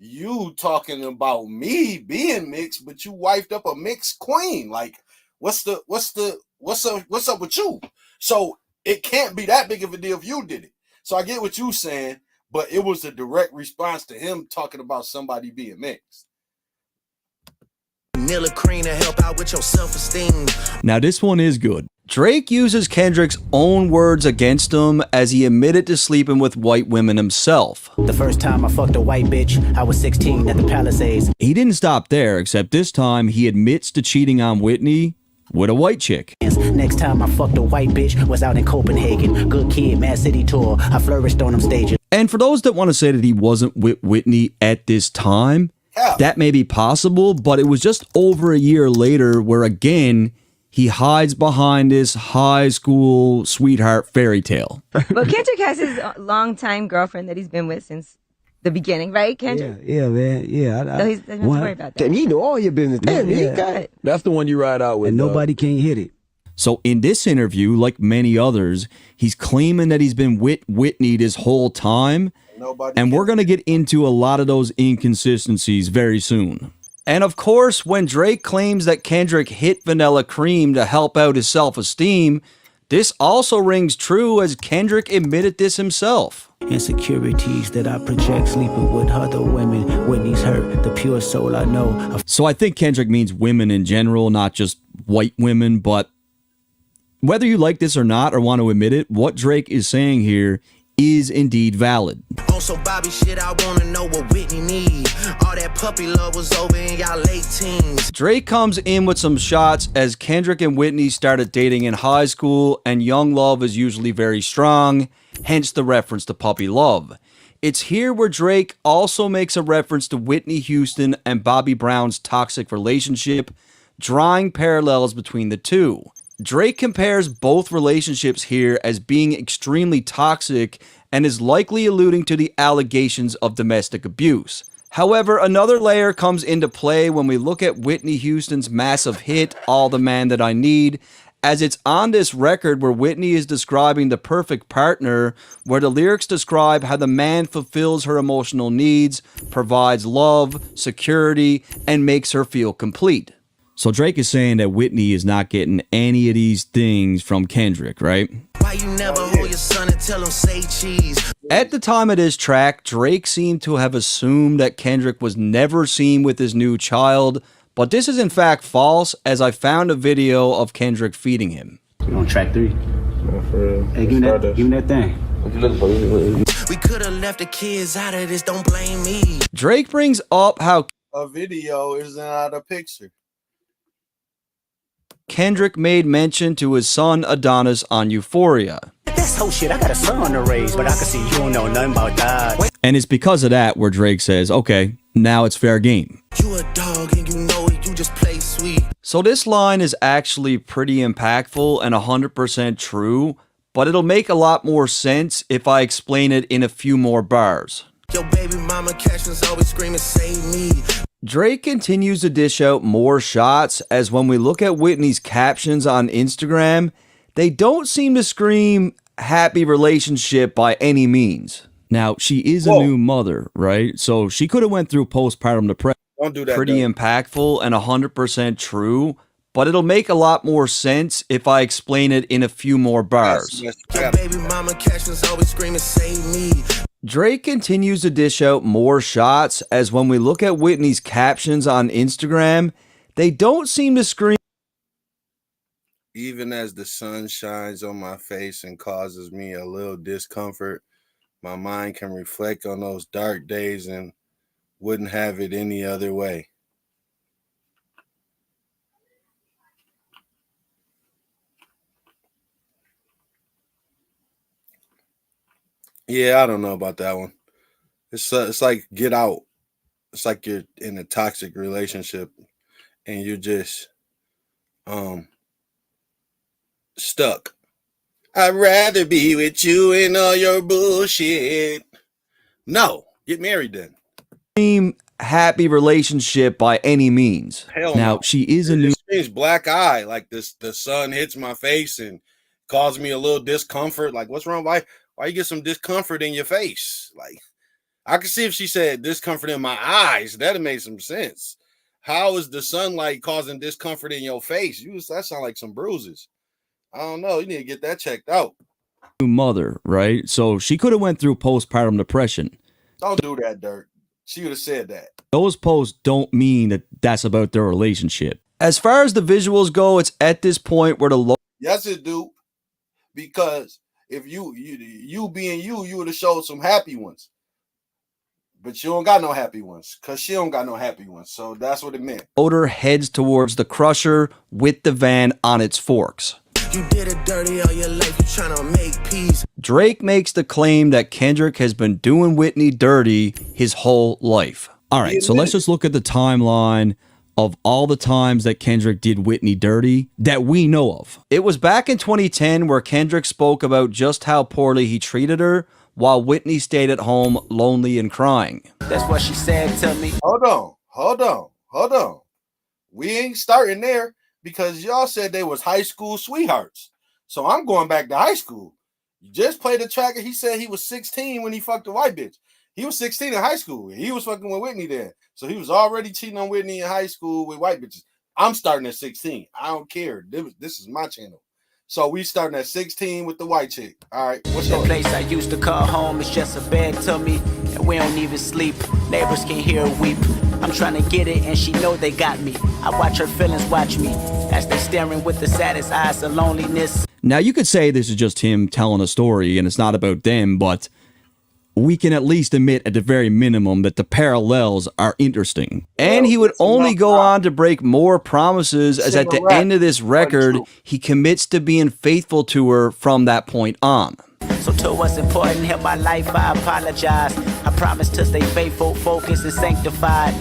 you talking about me being mixed, but you wifed up a mixed queen. Like, what's up with you? So it can't be that big of a deal if you did it. So I get what you're saying, but it was a direct response to him talking about somebody being mixed. Vanilla cream to help out with your self-esteem. Now this one is good. Drake uses Kendrick's own words against him as he admitted to sleeping with white women himself. The first time I fucked a white bitch, I was 16 at the Palisades. He didn't stop there, except this time he admits to cheating on Whitney with a white chick. Next time I fucked a white bitch was out in Copenhagen. Good kid, Mad City tour. I flourished on them stages. And for those that want to say that he wasn't with Whitney at this time, that may be possible, but it was just over a year later where, again, he hides behind this high school sweetheart fairy tale. But Kendrick has his longtime girlfriend that he's been with since the beginning, right, Kendrick? Yeah, man. Yeah. So he doesn't have to worry about that. Damn, you know all your business. Damn, he got it. That's the one you ride out with. And nobody can hit it. So in this interview, like many others, he's claiming that he's been with Whitney this whole time. And we're going to get into a lot of those inconsistencies very soon. And of course, when Drake claims that Kendrick hit Vanilla Cream to help out his self-esteem, this also rings true as Kendrick admitted this himself. Insecurities that I project sleeping with other women. Whitney's hurt, the pure soul I know. So I think Kendrick means women in general, not just white women. But whether you like this or not or want to admit it, what Drake is saying here is indeed valid. Also, Bobby shit, I wanna know what Whitney need. All that puppy love was over in y'all late teens. Drake comes in with some shots as Kendrick and Whitney started dating in high school, and young love is usually very strong, hence the reference to puppy love. It's here where Drake also makes a reference to Whitney Houston and Bobby Brown's toxic relationship, drawing parallels between the two. Drake compares both relationships here as being extremely toxic and is likely alluding to the allegations of domestic abuse. However, another layer comes into play when we look at Whitney Houston's massive hit, All the Man That I Need, as it's on this record where Whitney is describing the perfect partner, where the lyrics describe how the man fulfills her emotional needs, provides love, security, and makes her feel complete. So Drake is saying that Whitney is not getting any of these things from Kendrick, right? Why you never hold your son and tell him say cheese? At the time of this track, Drake seemed to have assumed that Kendrick was never seen with his new child, but this is in fact false, as I found a video of Kendrick feeding him. You on track 3? Yeah, for real. Hey, give me that thing. We could have left the kids out of this, don't blame me. Drake brings up how a video is not a picture. Kendrick made mention to his son Adonis on Euphoria. That's whole shit. I got a son to raise, but I can see you don't know nothing about that. And it's because of that where Drake says, okay, now it's fair game. You a dog and you know it, you just play sweet. So this line is actually pretty impactful and 100% true, but it'll make a lot more sense if I explain it in a few more bars. Your baby mama captions always screaming, save me. Drake continues to dish out more shots, as when we look at Whitney's captions on Instagram, they don't seem to scream happy relationship by any means. Now, she is a new mother, right? So she could have went through postpartum depression. Don't do that. Pretty impactful and 100% true, but it'll make a lot more sense if I explain it in a few more bars. Your baby mama captions always screaming, save me. Drake continues to dish out more shots, as when we look at Whitney's captions on Instagram, they don't seem to scream. Even as the sun shines on my face and causes me a little discomfort, my mind can reflect on those dark days and wouldn't have it any other way. Yeah, I don't know about that one. It's like Get Out. It's like you're in a toxic relationship and you're just stuck. I'd rather be with you in all your bullshit. No, get married then. Happy relationship by any means. Hell now no. She is a new black eye, like this. The sun hits my face and causes me a little discomfort. Like, what's wrong? Why you get some discomfort in your face? Like, I could see if she said discomfort in my eyes, that'd make some sense. How is the sunlight causing discomfort in your face? That sound like some bruises. I don't know. You need to get that checked out. Mother, right? So she could have went through postpartum depression. Don't do that, Dirk. She would have said that. Those posts don't mean that that's about their relationship. As far as the visuals go, it's at this point where the yes, it do. Because if you being you would have showed some happy ones. But you don't got no happy ones, because she don't got no happy ones. So that's what it meant. loader heads towards the crusher with the van on its forks. You did it dirty all your life, you trying to make peace. Drake makes the claim that Kendrick has been doing Whitney dirty his whole life. All right, so let's just look at the timeline of all the times that Kendrick did Whitney dirty that we know of. It was back in 2010 where Kendrick spoke about just how poorly he treated her, while Whitney stayed at home lonely and crying. That's what she said to me. Hold on. We ain't starting there, because y'all said they was high school sweethearts. So I'm going back to high school. You just played the track and he said he was 16 when he fucked a white bitch. He was 16 in high school. He was fucking with Whitney then. So he was already cheating on Whitney in high school with white bitches. I'm starting at 16. I don't care. This is my channel. So we starting at 16 with the white chick. All right. What's The your place I used to call home is just a bed to me, and we don't even sleep. Neighbors can hear her weep. I'm trying to get it, and she know they got me. I watch her feelings watch me as they staring with the saddest eyes of loneliness. Now, you could say this is just him telling a story and it's not about them, but we can at least admit at the very minimum that the parallels are interesting. And he would only go on to break more promises as at the end of this record, he commits to being faithful to her from that point on. So to what's important in my life, I apologize. I promise to stay faithful, focused, and sanctified.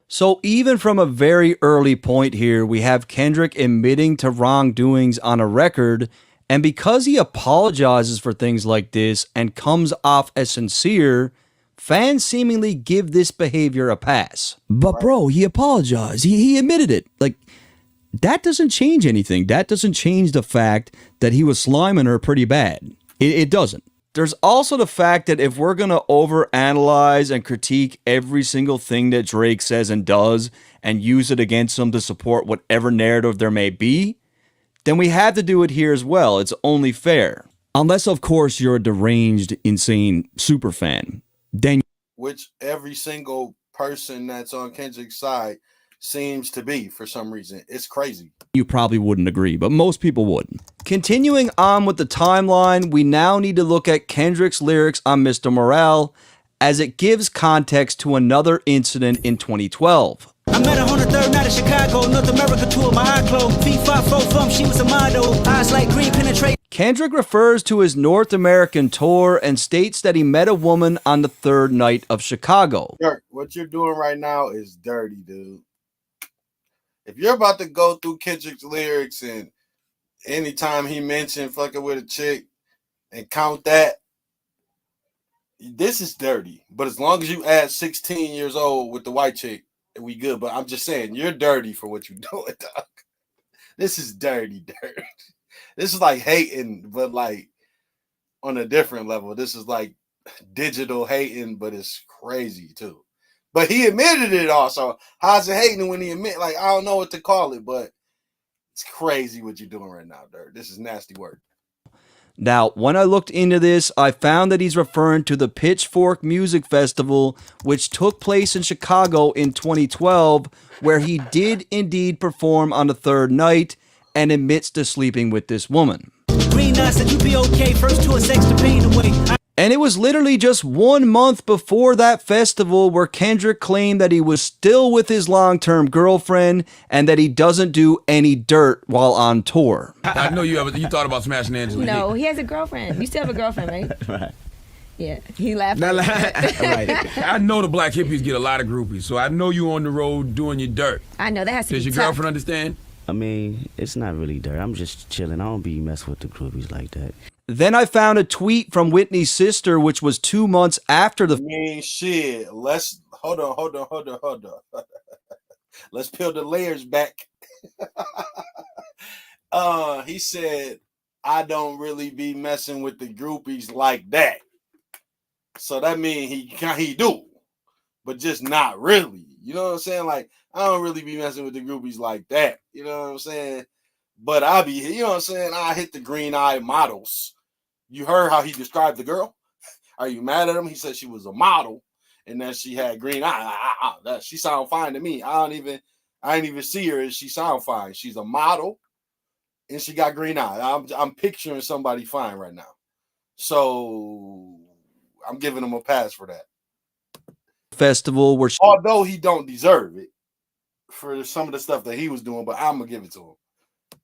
So even from a very early point here, we have Kendrick admitting to wrongdoings on a record, and because he apologizes for things like this and comes off as sincere, fans seemingly give this behavior a pass. But bro, he apologized. He admitted it. Like, that doesn't change anything. That doesn't change the fact that he was sliming her pretty bad. It doesn't. There's also the fact that if we're going to overanalyze and critique every single thing that Drake says and does and use it against him to support whatever narrative there may be, then we have to do it here as well. It's only fair. Unless, of course, you're a deranged, insane superfan. Then, which every single person that's on Kendrick's side seems to be for some reason. It's crazy. You probably wouldn't agree, but most people would. Continuing on with the timeline, we now need to look at Kendrick's lyrics on Mr. Morale as it gives context to another incident in 2012. I met her on the third night of Chicago, North America tour, my eye closed. Feet 5'4" from, she was a model. Eyes like green penetrate. Kendrick refers to his North American tour and states that he met a woman on the third night of Chicago. Dirk, what you're doing right now is dirty, dude. If you're about to go through Kendrick's lyrics and anytime he mentioned fucking with a chick and count that, this is dirty. But as long as you add 16 years old with the white chick, we good. But I'm just saying, you're dirty for what you're doing, dog. This is dirty dirt. This is like hating, but like on a different level. This is like digital hating, but it's crazy too. But he admitted it also. How's it hating when he admit? Like, I don't know what to call it, but it's crazy what you're doing right now, Dirt. This is nasty work. Now, when I looked into this, I found that he's referring to the Pitchfork Music Festival, which took place in Chicago in 2012, where he did indeed perform on the third night and admits to sleeping with this woman. Green Knight said you be okay, first to a sex to pain away. And it was literally just 1 month before that festival where Kendrick claimed that he was still with his long-term girlfriend and that he doesn't do any dirt while on tour. I know you thought about smashing Angela. No, he has a girlfriend. You still have a girlfriend, right? Right. Yeah, he laughed. Right. I know the black hippies get a lot of groupies, so I know you on the road doing your dirt. I know that has to be Does your tough. girlfriend understand? I mean, it's not really dirt. I'm just chilling. I don't be messing with the groupies like that. Then I found a tweet from Whitney's sister, which was 2 months after the... I mean, shit. Let's... Hold on. Let's peel the layers back. He said, I don't really be messing with the groupies like that. So that means he do, but just not really. You know what I'm saying? Like, I don't really be messing with the groupies like that. You know what I'm saying? But I be, you know what I'm saying? I hit the green eye models. You heard how he described the girl? Are you mad at him? He said she was a model and that she had green eye. That she sound fine to me. I ain't even see her and she sound fine. She's a model and she got green eye. I'm picturing somebody fine right now. So I'm giving him a pass for that. Festival where although he don't deserve it for some of the stuff that he was doing, but I'm gonna give it to him.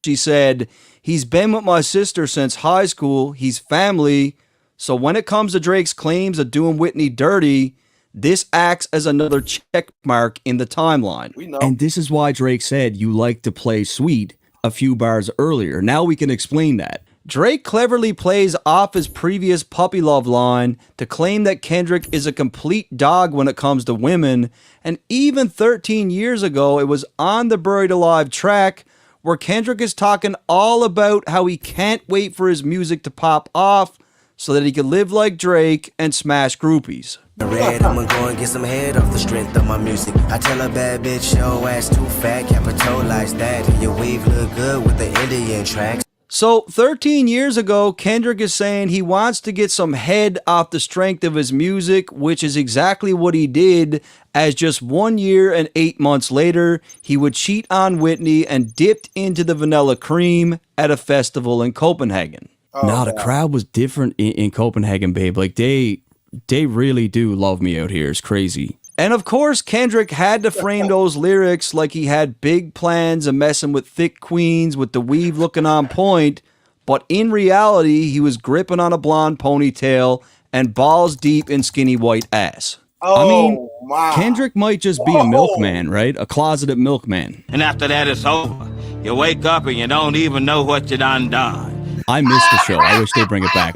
She said, he's been with my sister since high school. He's family. So when it comes to Drake's claims of doing Whitney dirty, this acts as another check mark in the timeline. We know. And this is why Drake said you like to play sweet a few bars earlier. Now we can explain that. Drake cleverly plays off his previous puppy love line to claim that Kendrick is a complete dog when it comes to women. And even 13 years ago, it was on the Buried Alive track where Kendrick is talking all about how he can't wait for his music to pop off so that he can live like Drake and smash groupies. Red, I'ma go and get some head off the strength of my music. I tell a bad bitch, your ass too fat, capitalize that. And your weave look good with the Indian tracks. So 13 years ago, Kendrick is saying he wants to get some head off the strength of his music, which is exactly what he did, as just 1 year and 8 months later, he would cheat on Whitney and dipped into the vanilla cream at a festival in Copenhagen. Oh, now, the crowd was different in Copenhagen, babe. Like, they They really do love me out here. It's crazy. And of course, Kendrick had to frame those lyrics like he had big plans of messing with thick queens with the weave looking on point, but in reality, he was gripping on a blonde ponytail and balls deep in skinny white ass. I mean, Kendrick might just be a milkman, right? A closeted milkman. And after that, it's over. You wake up and you don't even know what you done done. I missed the show. I wish they'd bring it back.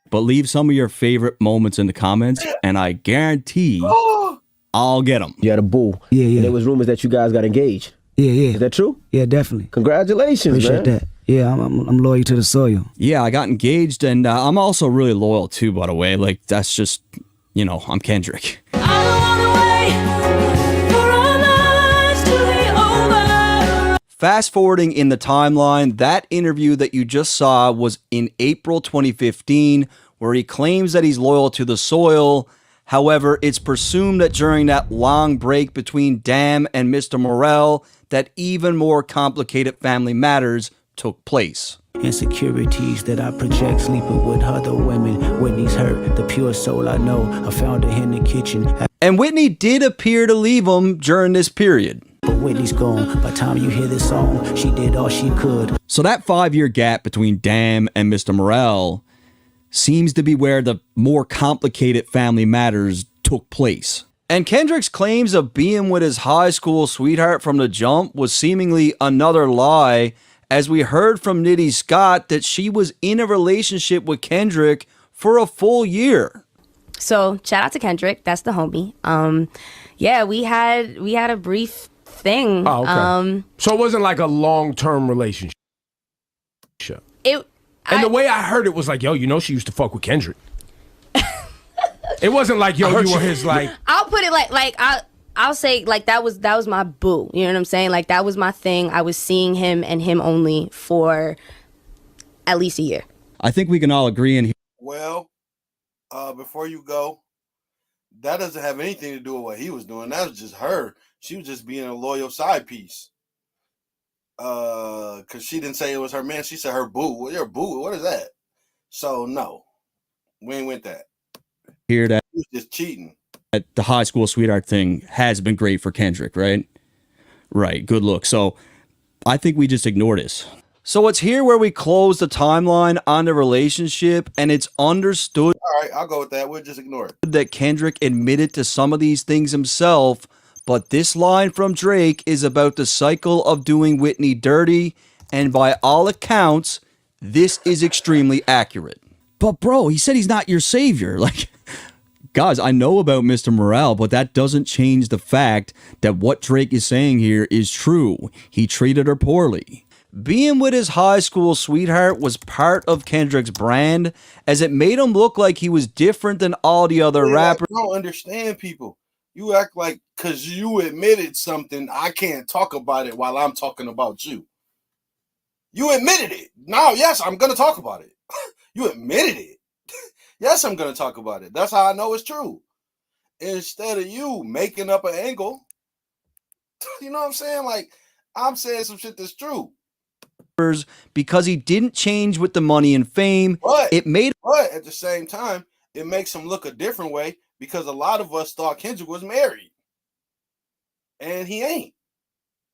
But leave some of your favorite moments in the comments, and I guarantee I'll get them. You had a boo. Yeah, yeah. And there was rumors that you guys got engaged. Yeah, yeah. Is that true? Yeah, definitely. Congratulations, Appreciate man. that. Yeah, I'm loyal to the soil. Yeah, I got engaged, and I'm also really loyal too, by the way. Like, that's just, you know, I'm Kendrick. Fast forwarding in the timeline, that interview that you just saw was in April 2015, where he claims that he's loyal to the soil. However, it's presumed that during that long break between Damn and Mr. Morel, that even more complicated family matters took place. Insecurities that I project sleeping with other women. Whitney's hurt, the pure soul I know. I found her in the kitchen. And Whitney did appear to leave him during this period. But Whitney's gone. By the time you hear this song, she did all she could. So that 5-year gap between Damn and Mr. Morel seems to be where the more complicated family matters took place. And Kendrick's claims of being with his high school sweetheart from the jump was seemingly another lie, as we heard from Nitty Scott that she was in a relationship with Kendrick for a full year. So shout out to Kendrick, that's the homie. Yeah, we had a brief thing. Oh, okay. So it wasn't like a long-term relationship. The way I heard it was like, yo, you know she used to fuck with Kendrick. It wasn't like, yo, you were his like. I'll put it like I'll say like that was my boo. You know what I'm saying? Like that was my thing. I was seeing him and him only for at least a year. I think we can all agree in here. Well, before you go, that doesn't have anything to do with what he was doing. That was just her. She was just being a loyal side piece. Because she didn't say it was her man. She said her boo. Well, your boo. What is that? So, no. We ain't with that. Hear that? He was just cheating. The high school sweetheart thing has been great for Kendrick, right? Right. Good look. So, I think we just ignore this. So, it's here where we close the timeline on the relationship, and it's understood. All right, I'll go with that. We'll just ignore it. That Kendrick admitted to some of these things himself. But this line from Drake is about the cycle of doing Whitney dirty, and by all accounts, this is extremely accurate. But bro, he said he's not your savior. Like, guys, I know about Mr. Morel, but that doesn't change the fact that what Drake is saying here is true. He treated her poorly. Being with his high school sweetheart was part of Kendrick's brand, as it made him look like he was different than all the other rappers. I don't understand people. You act like because you admitted something, I can't talk about it while I'm talking about you. You admitted it. Now, yes, I'm going to talk about it. You admitted it. Yes, I'm going to talk about it. That's how I know it's true. Instead of you making up an angle, you know what I'm saying? Like, I'm saying some shit that's true. Because he didn't change with the money and fame. But at the same time, it makes him look a different way. Because a lot of us thought Kendrick was married. And he ain't.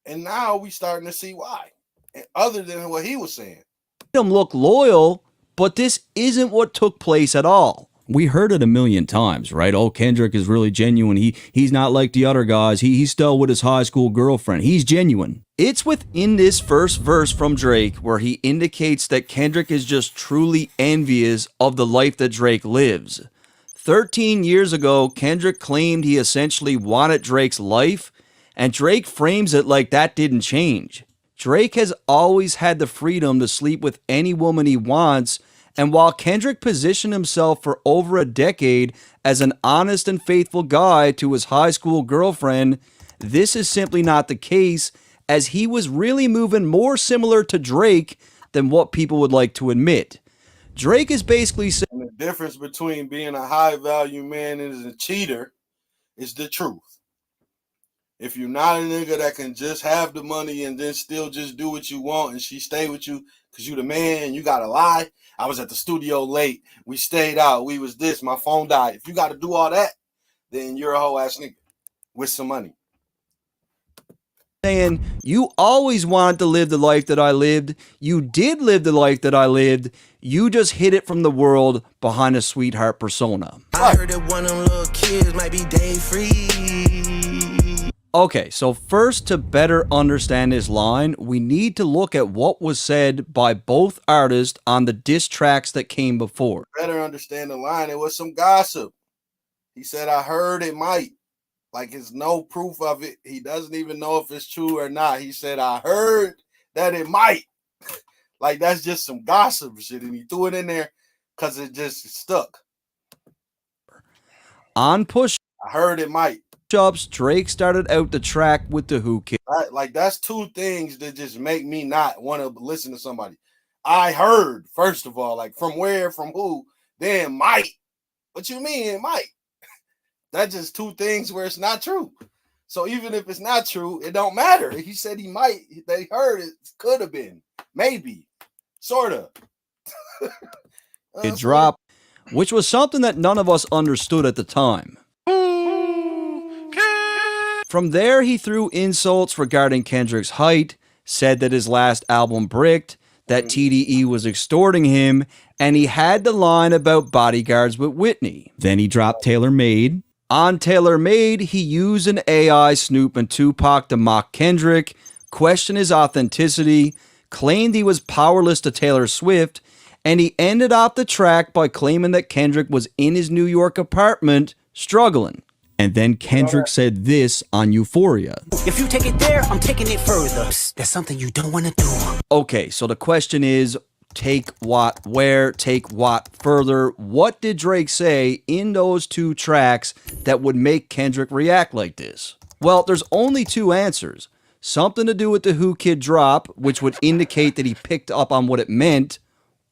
And now we starting to see why. And other than what he was saying. Him look loyal, but this isn't what took place at all. We heard it a million times, right? Oh, Kendrick is really genuine. He's not like the other guys. He's still with his high school girlfriend. He's genuine. It's within this first verse from Drake where he indicates that Kendrick is just truly envious of the life that Drake lives. 13 years ago, Kendrick claimed he essentially wanted Drake's life, and Drake frames it like that didn't change. Drake has always had the freedom to sleep with any woman he wants, and while Kendrick positioned himself for over a decade as an honest and faithful guy to his high school girlfriend, this is simply not the case, as he was really moving more similar to Drake than what people would like to admit. Drake is basically saying the difference between being a high value man and a cheater is the truth. If you're not a nigga that can just have the money and then still just do what you want, and she stay with you because you the man and you gotta lie. I was at the studio late. We stayed out. We was this. My phone died. If you got to do all that, then you're a whole ass nigga with some money. Saying, you always wanted to live the life that I lived. You did live the life that I lived. You just hid it from the world behind a sweetheart persona. I heard that one of them little kids might be day free. Okay, so first, to better understand this line, we need to look at what was said by both artists on the diss tracks that came before. Better understand the line. It was some gossip. He said, I heard it might. Like, there's no proof of it. He doesn't even know if it's true or not. He said, I heard that it might. Like, that's just some gossip shit. And he threw it in there because it just stuck. On Push I heard it might. Ups, Drake started out the track with the Who Kid. Right? Like, that's two things that just make me not want to listen to somebody. I heard, first of all, like, from where, from who, then might. What you mean it might? That's just two things where it's not true. So even if it's not true, it don't matter. He said he might. They heard it could have been. Maybe. Sort of. It dropped, which was something that none of us understood at the time. From there, he threw insults regarding Kendrick's height, said that his last album bricked, that TDE was extorting him, and he had the line about bodyguards with Whitney. Then he dropped Tailor Made. On Tailor Made, he used an AI Snoop and Tupac to mock Kendrick, question his authenticity, claimed he was powerless to Taylor Swift, and he ended off the track by claiming that Kendrick was in his New York apartment struggling. And then Kendrick said this on Euphoria. If you take it there, I'm taking it further. That's something you don't want to do. Okay, so the question is, take what where, take what further? What did Drake say in those two tracks that would make Kendrick react like this? Well, there's only two answers. Something to do with the Who Kid drop, which would indicate that he picked up on what it meant,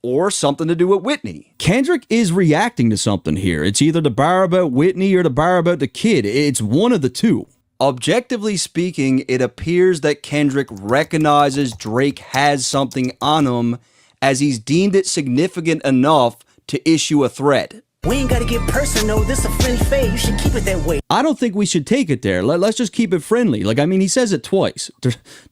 or something to do with Whitney. Kendrick is reacting to something here. It's either the bar about Whitney or the bar about the kid. It's one of the two. Objectively speaking, it appears that Kendrick recognizes Drake has something on him, as he's deemed it significant enough to issue a threat. We ain't gotta get personal, this a friendly fade, you should keep it that way. I don't think we should take it there. Let's just keep it friendly. Like, I mean, he says it twice.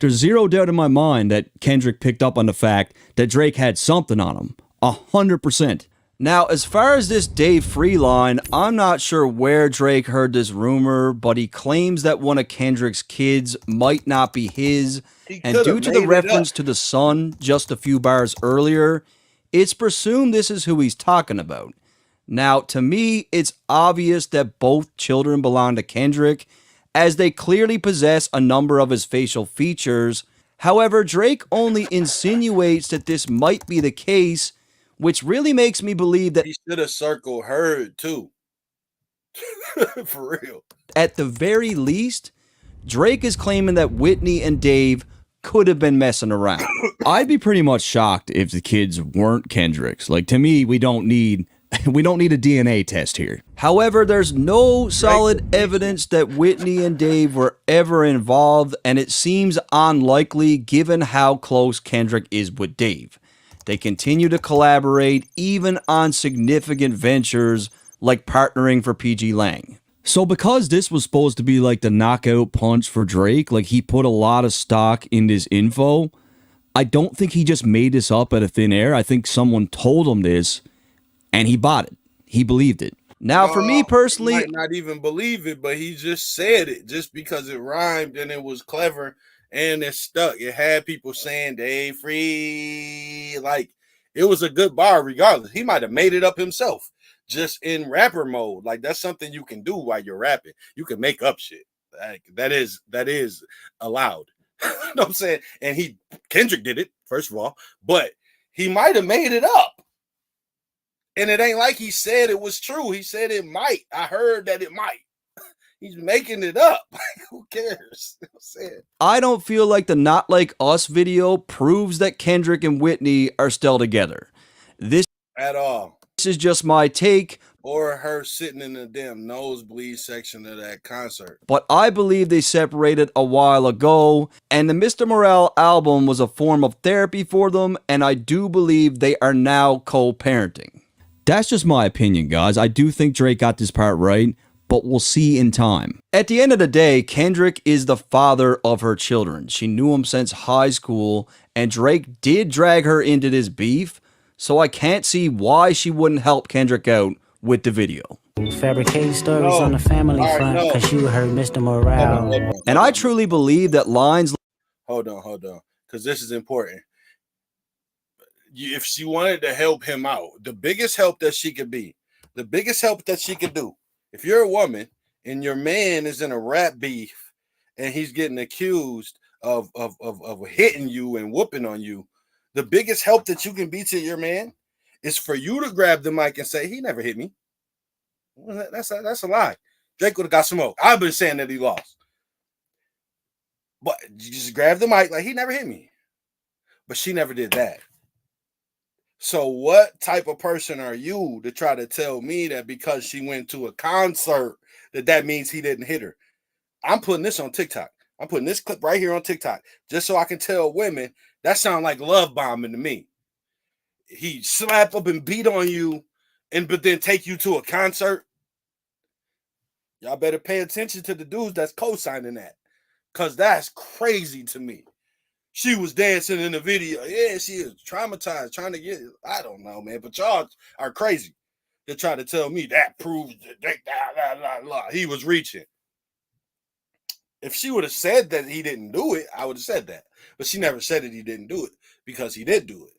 There's zero doubt in my mind that Kendrick picked up on the fact that Drake had something on him. 100%. Now, as far as this Dave Free line, I'm not sure where Drake heard this rumor, but he claims that one of Kendrick's kids might not be his. And due to the reference to the son just a few bars earlier, it's presumed this is who he's talking about. Now, to me, it's obvious that both children belong to Kendrick, as they clearly possess a number of his facial features. However, Drake only insinuates that this might be the case, which really makes me believe that he should have circled Heard too. For real. At the very least, Drake is claiming that Whitney and Dave could have been messing around. I'd be pretty much shocked if the kids weren't Kendrick's. Like, to me, we don't need a DNA test here. However, there's no solid evidence that Whitney and Dave were ever involved, and it seems unlikely given how close Kendrick is with Dave. They continue to collaborate even on significant ventures like partnering for PG Lang. So because this was supposed to be like the knockout punch for Drake, like he put a lot of stock in this info, I don't think he just made this up out of thin air. I think someone told him this and he bought it. He believed it. Now, for me personally, he might not even believe it, but he just said it just because it rhymed and it was clever and it stuck. It had people saying "Day Free," like it was a good bar regardless. He might have made it up himself, just in rapper mode. Like that's something you can do while you're rapping. You can make up shit. Like, that is allowed. You know what I'm saying? And Kendrick did it, first of all, but he might have made it up. And it ain't like he said it was true. He said it might. I heard that it might. He's making it up. Who cares? You know what I'm saying? I don't feel like the Not Like Us video proves that Kendrick and Whitney are still together. This at all. This is just my take, or her sitting in the damn nosebleed section of that concert. But I believe they separated a while ago, and the Mr. Morale album was a form of therapy for them, and I do believe they are now co-parenting. That's just my opinion, guys. I do think Drake got this part right, but we'll see in time. At the end of the day, Kendrick is the father of her children. She knew him since high school, and Drake did drag her into this beef, so I can't see why she wouldn't help Kendrick out with the video. Fabricate stories on the family front because you heard Mr. Morale. And I truly believe that lines... Hold on, because this is important. If she wanted to help him out, the biggest help that she could do, if you're a woman and your man is in a rap beef and he's getting accused of hitting you and whooping on you, the biggest help that you can be to your man is for you to grab the mic and say, he never hit me. Well, that's a lie. Drake would have got smoked. I've been saying that he lost. But you just grab the mic like, he never hit me. But she never did that. So what type of person are you to try to tell me that because she went to a concert that means he didn't hit her? I'm putting this on TikTok. I'm putting this clip right here on TikTok just so I can tell women that sounds like love bombing to me. He slap up and beat on you but then take you to a concert. Y'all better pay attention to the dudes that's co-signing that, because that's crazy to me. She was dancing in the video. Yeah, she is traumatized, trying to get it. I don't know, man. But y'all are crazy to try to tell me that proves that he was reaching. If she would have said that he didn't do it, I would have said that. But she never said that he didn't do it because he did do it.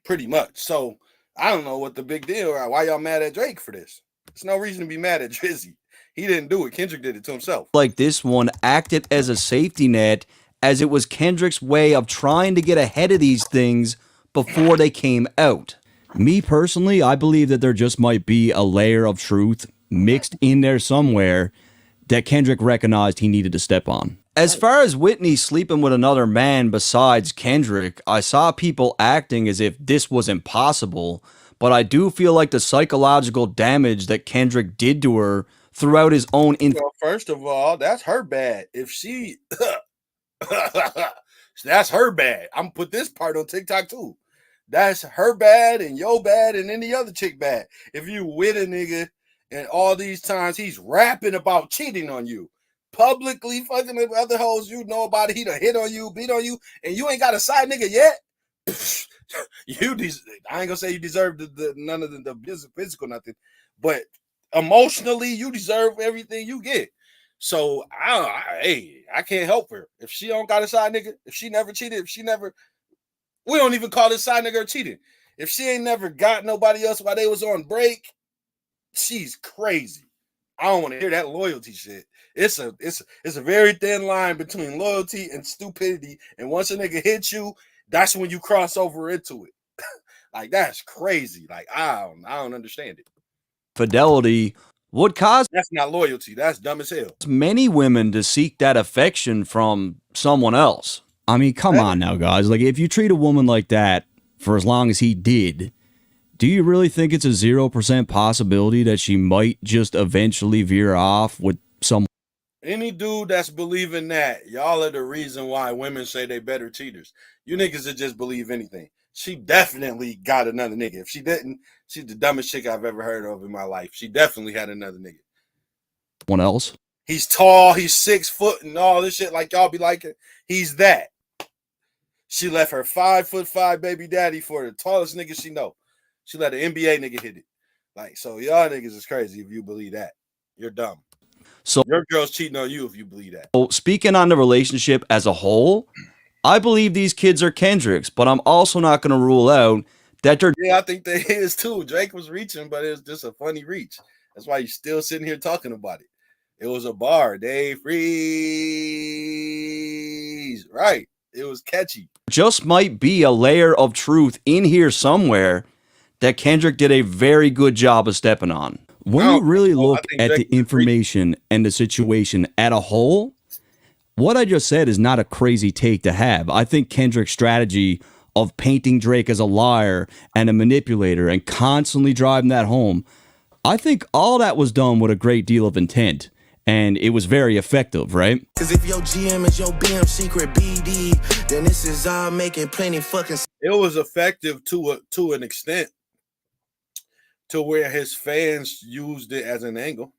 Pretty much. So I don't know what the big deal is. Why y'all mad at Drake for this? There's no reason to be mad at Drizzy. He didn't do it. Kendrick did it to himself. Like this one acted as a safety net, as it was Kendrick's way of trying to get ahead of these things before they came out. Me personally, I believe that there just might be a layer of truth mixed in there somewhere that Kendrick recognized he needed to step on. As far as Whitney sleeping with another man besides Kendrick, I saw people acting as if this was impossible, but I do feel like the psychological damage that Kendrick did to her throughout his own... Well, first of all, that's her bad. If she... that's her bad. I'm going to put this part on TikTok too. That's her bad and your bad and any other chick bad. If you with a nigga and all these times he's rapping about cheating on you, publicly fucking with other hoes you know about it, he done hit on you, beat on you, and you ain't got a side nigga yet, I ain't gonna say you deserve none of the physical nothing, but emotionally you deserve everything you get. So I can't help her. If she don't got a side nigga, if she never cheated, we don't even call this side nigga cheating. If she ain't never got nobody else while they was on break, she's crazy. I don't want to hear that loyalty shit. It's a very thin line between loyalty and stupidity. And once a nigga hits you, that's when you cross over into it. Like, that's crazy. Like, I don't understand it. Fidelity would cause... That's not loyalty. That's dumb as hell. Many women to seek that affection from someone else. I mean, come on now, guys. Like, if you treat a woman like that for as long as he did, do you really think it's a 0% possibility that she might just eventually veer off with someone? Any dude that's believing that, y'all are the reason why women say they better cheaters. You niggas that just believe anything. She definitely got another nigga. If she didn't, she's the dumbest chick I've ever heard of in my life. She definitely had another nigga. One else? He's tall, he's 6 foot and all this shit like y'all be liking. He's that. She left her 5'5" baby daddy for the tallest nigga she know. She let an NBA nigga hit it. Like, so y'all niggas is crazy if you believe that. You're dumb. So your girl's cheating on you if you believe that. So speaking on the relationship as a whole, I believe these kids are Kendrick's, but I'm also not going to rule out that they're... Yeah, I think they is too. Drake was reaching, but it was just a funny reach. That's why you're still sitting here talking about it. It was a bar. They freeze. Right. It was catchy. Just might be a layer of truth in here somewhere that Kendrick did a very good job of stepping on. When you really look at the information and the situation at a whole, what I just said is not a crazy take to have. I think Kendrick's strategy of painting Drake as a liar and a manipulator and constantly driving that home, I think all that was done with a great deal of intent. And it was very effective, right? Cause if your GM is your BM secret BD, then this is all making plenty fucking. It was effective to an extent, to where his fans used it as an angle.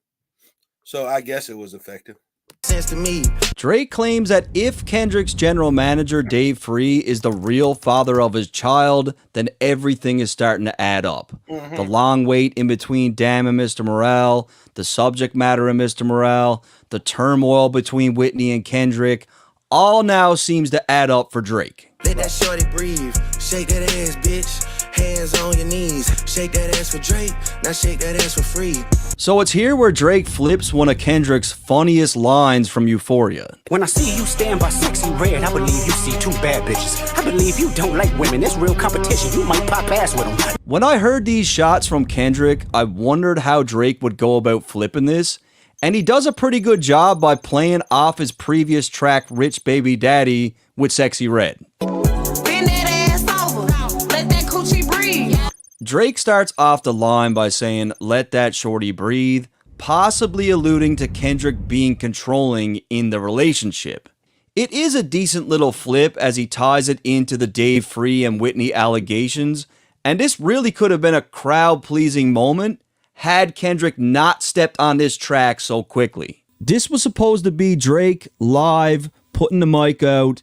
So I guess it was effective. Sense to me. Drake claims that if Kendrick's general manager, Dave Free, is the real father of his child, then everything is starting to add up. Mm-hmm. The long wait in between Damn and Mr. Morale, the subject matter of Mr. Morale, the turmoil between Whitney and Kendrick, all now seems to add up for Drake. Let that shorty breathe. Shake that ass, bitch. Hands on your knees. Shake that ass for Drake. Now shake that ass for free. So it's here where Drake flips one of Kendrick's funniest lines from Euphoria. When I see you stand by sexy red, I believe you see two bad bitches. I believe you don't like women. It's real competition. You might pop ass with them. When I heard these shots from Kendrick, I wondered how Drake would go about flipping this. And he does a pretty good job by playing off his previous track, Rich Baby Daddy, with Sexy Red. Bend that ass over. Let that coochie breathe. Drake starts off the line by saying, "Let that shorty breathe," possibly alluding to Kendrick being controlling in the relationship. It is a decent little flip as he ties it into the Dave Free and Whitney allegations, and this really could have been a crowd-pleasing moment had Kendrick not stepped on this track so quickly. This was supposed to be Drake live, putting the mic out,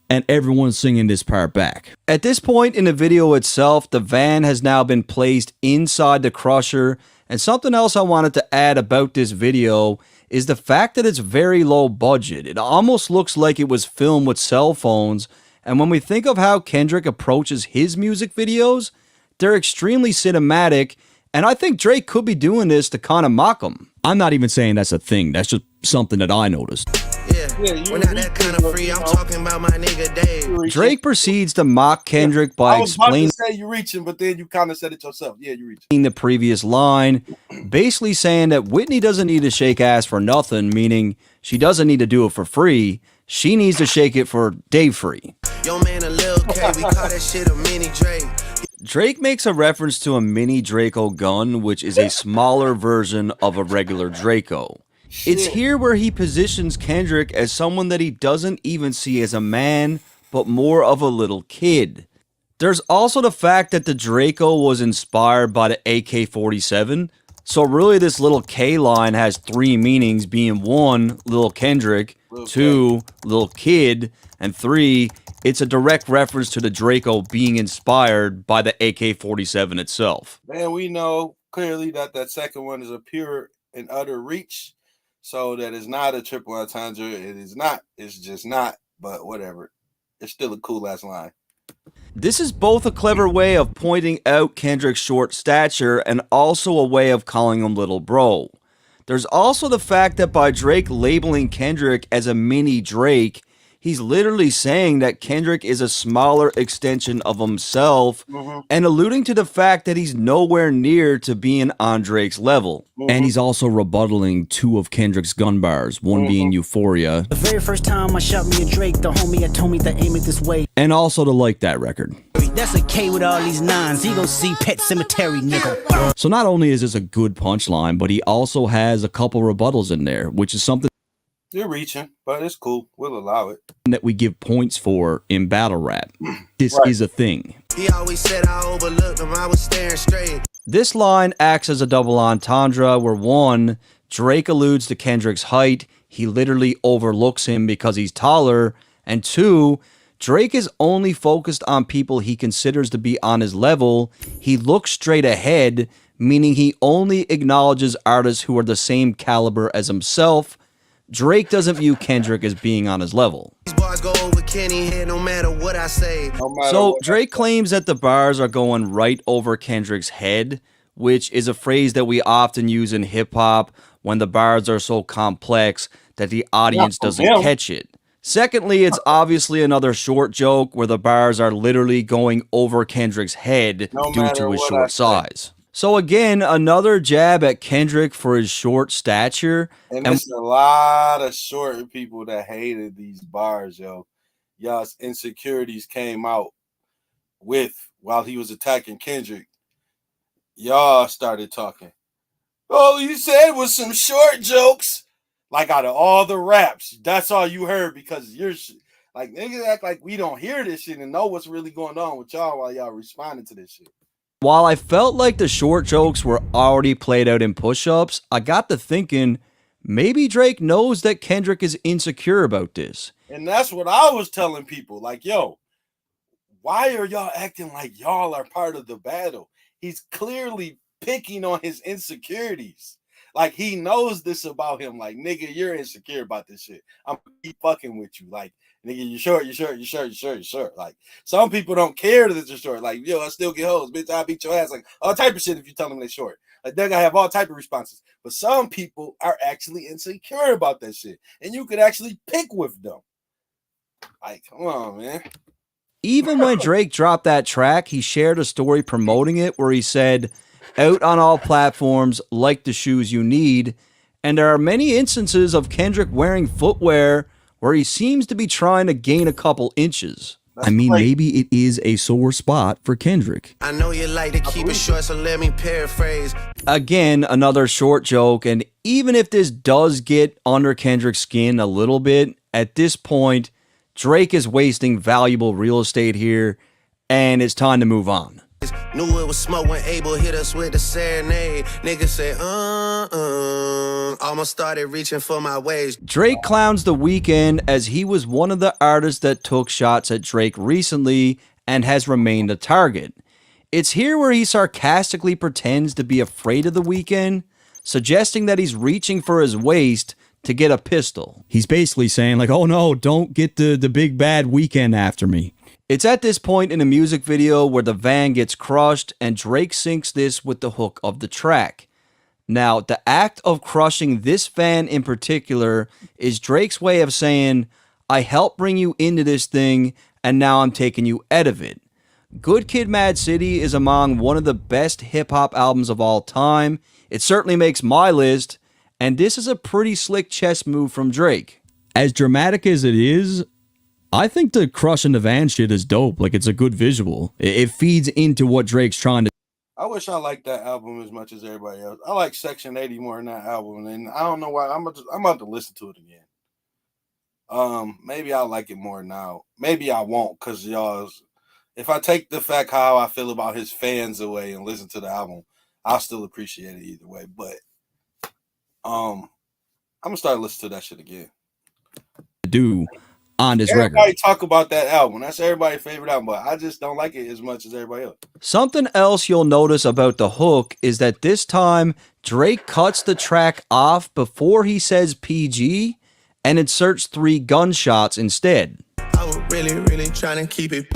and everyone singing this part back. At this point in the video itself, the van has now been placed inside the crusher, and something else I wanted to add about this video is the fact that it's very low budget. It almost looks like it was filmed with cell phones, and when we think of how Kendrick approaches his music videos, they're extremely cinematic, and I think Drake could be doing this to kind of mock him. I'm not even saying that's a thing, that's just something that I noticed. We're not that kind of free. I'm talking about my nigga Dave. Drake proceeds to mock Kendrick by I was about explaining to say you're reaching, but then you kind of said it yourself. Yeah, you're reaching. the previous line, basically saying that Whitney doesn't need to shake ass for nothing, meaning she doesn't need to do it for free. She needs to shake it for Dave Free. Yo, man, a Lil K, we call that shit a mini Drake. Drake makes a reference to a mini Draco gun, which is a smaller version of a regular Draco. It's here where he positions Kendrick as someone that he doesn't even see as a man, but more of a little kid. There's also the fact that the Draco was inspired by the AK-47, so really this little K line has three meanings, being one, Lil Kendrick, two, Lil Kid, and three, it's a direct reference to the Draco being inspired by the AK-47 itself. Man, we know clearly that that second one is a pure and utter reach. So that is not a triple entendre. It is not. It's just not. But whatever. It's still a cool ass line. This is both a clever way of pointing out Kendrick's short stature and also a way of calling him little bro. There's also the fact that by Drake labeling Kendrick as a mini Drake, he's literally saying that Kendrick is a smaller extension of himself and alluding to the fact that he's nowhere near to being on Drake's level. And he's also rebuttaling two of Kendrick's gun bars, one being Euphoria. The very first time I shot me a Drake, the homie had told me to aim it this way. And also to like that record. That's a K with all these nines. He gon' see Pet Cemetery, nigga. So not only is this a good punchline, but he also has a couple rebuttals in there, which is something You're reaching, but it's cool. We'll allow it. that we give points for in battle rap. This is a thing. He always said I overlooked him. I was staring straight. This line acts as a double entendre where one, Drake alludes to Kendrick's height, he literally overlooks him because he's taller, and two, Drake is only focused on people he considers to be on his level. He looks straight ahead, meaning he only acknowledges artists who are the same caliber as himself. Drake doesn't view Kendrick as being on his level. These bars go over Kenny head no matter what I say. So Drake claims that the bars are going right over Kendrick's head, which is a phrase that we often use in hip-hop when the bars are so complex that the audience doesn't catch it. Secondly, it's obviously another short joke where the bars are literally going over Kendrick's head due to his short size. So again, another jab at Kendrick for his short stature. And there's a lot of short people that hated these bars, yo. Y'all's insecurities came out while he was attacking Kendrick, y'all started talking. Oh, you said it was some short jokes. Like out of all the raps, that's all you heard because you're like niggas act like we don't hear this shit and know what's really going on with y'all while y'all responding to this shit. While I felt like the short jokes were already played out in push-ups, I got to thinking maybe Drake knows that Kendrick is insecure about this. And that's what I was telling people. Like, yo, why are y'all acting like y'all are part of the battle? He's clearly picking on his insecurities. Like, he knows this about him. Like, nigga, you're insecure about this shit. I'm gonna keep fucking with you. Like, nigga, you're short. Like, some people don't care that you're short. Like, yo, I still get hoes. Bitch, I'll beat your ass. Like, all type of shit if you tell them they're short. Like, they're gonna have all type of responses. But some people are actually insecure about that shit. And you could actually pick with them. Like, come on, man. Even when Drake dropped that track, he shared a story promoting it where he said, out on all platforms, like the shoes you need. And there are many instances of Kendrick wearing footwear where he seems to be trying to gain a couple inches. I mean, maybe it is a sore spot for Kendrick. I know you like to keep it short, so let me paraphrase. Again, another short joke. And even if this does get under Kendrick's skin a little bit, at this point, Drake is wasting valuable real estate here, and it's time to move on. Knew it was smoke when Abel hit us with the serenade. Niggas say, almost started reaching for my waist. Drake clowns The Weeknd as he was one of the artists that took shots at Drake recently and has remained a target. It's here where he sarcastically pretends to be afraid of The Weeknd, suggesting that he's reaching for his waist to get a pistol. He's basically saying like, oh no, don't get the big bad Weeknd after me. It's at this point in the music video where the van gets crushed and Drake syncs this with the hook of the track. Now, the act of crushing this van in particular is Drake's way of saying, I helped bring you into this thing and now I'm taking you out of it. Good Kid Mad City is among one of the best hip-hop albums of all time. It certainly makes my list, and this is a pretty slick chess move from Drake. As dramatic as it is, I think the crushing the van shit is dope. Like, it's a good visual. It feeds into what Drake's trying to. I wish I liked that album as much as everybody else. I like Section 80 more than that album, and I don't know why. I'm about to listen to it again. Maybe I'll like it more now. Maybe I won't, because y'all's. If I take the fact how I feel about his fans away and listen to the album, I'll still appreciate it either way. But I'm gonna start listening to that shit again. Do on this Everybody record. talk about that album. That's everybody's favorite album, but I just don't like it as much as everybody else. Something else you'll notice about the hook is that this time Drake cuts the track off before he says PG and inserts 3 gunshots instead. I was really trying to keep it.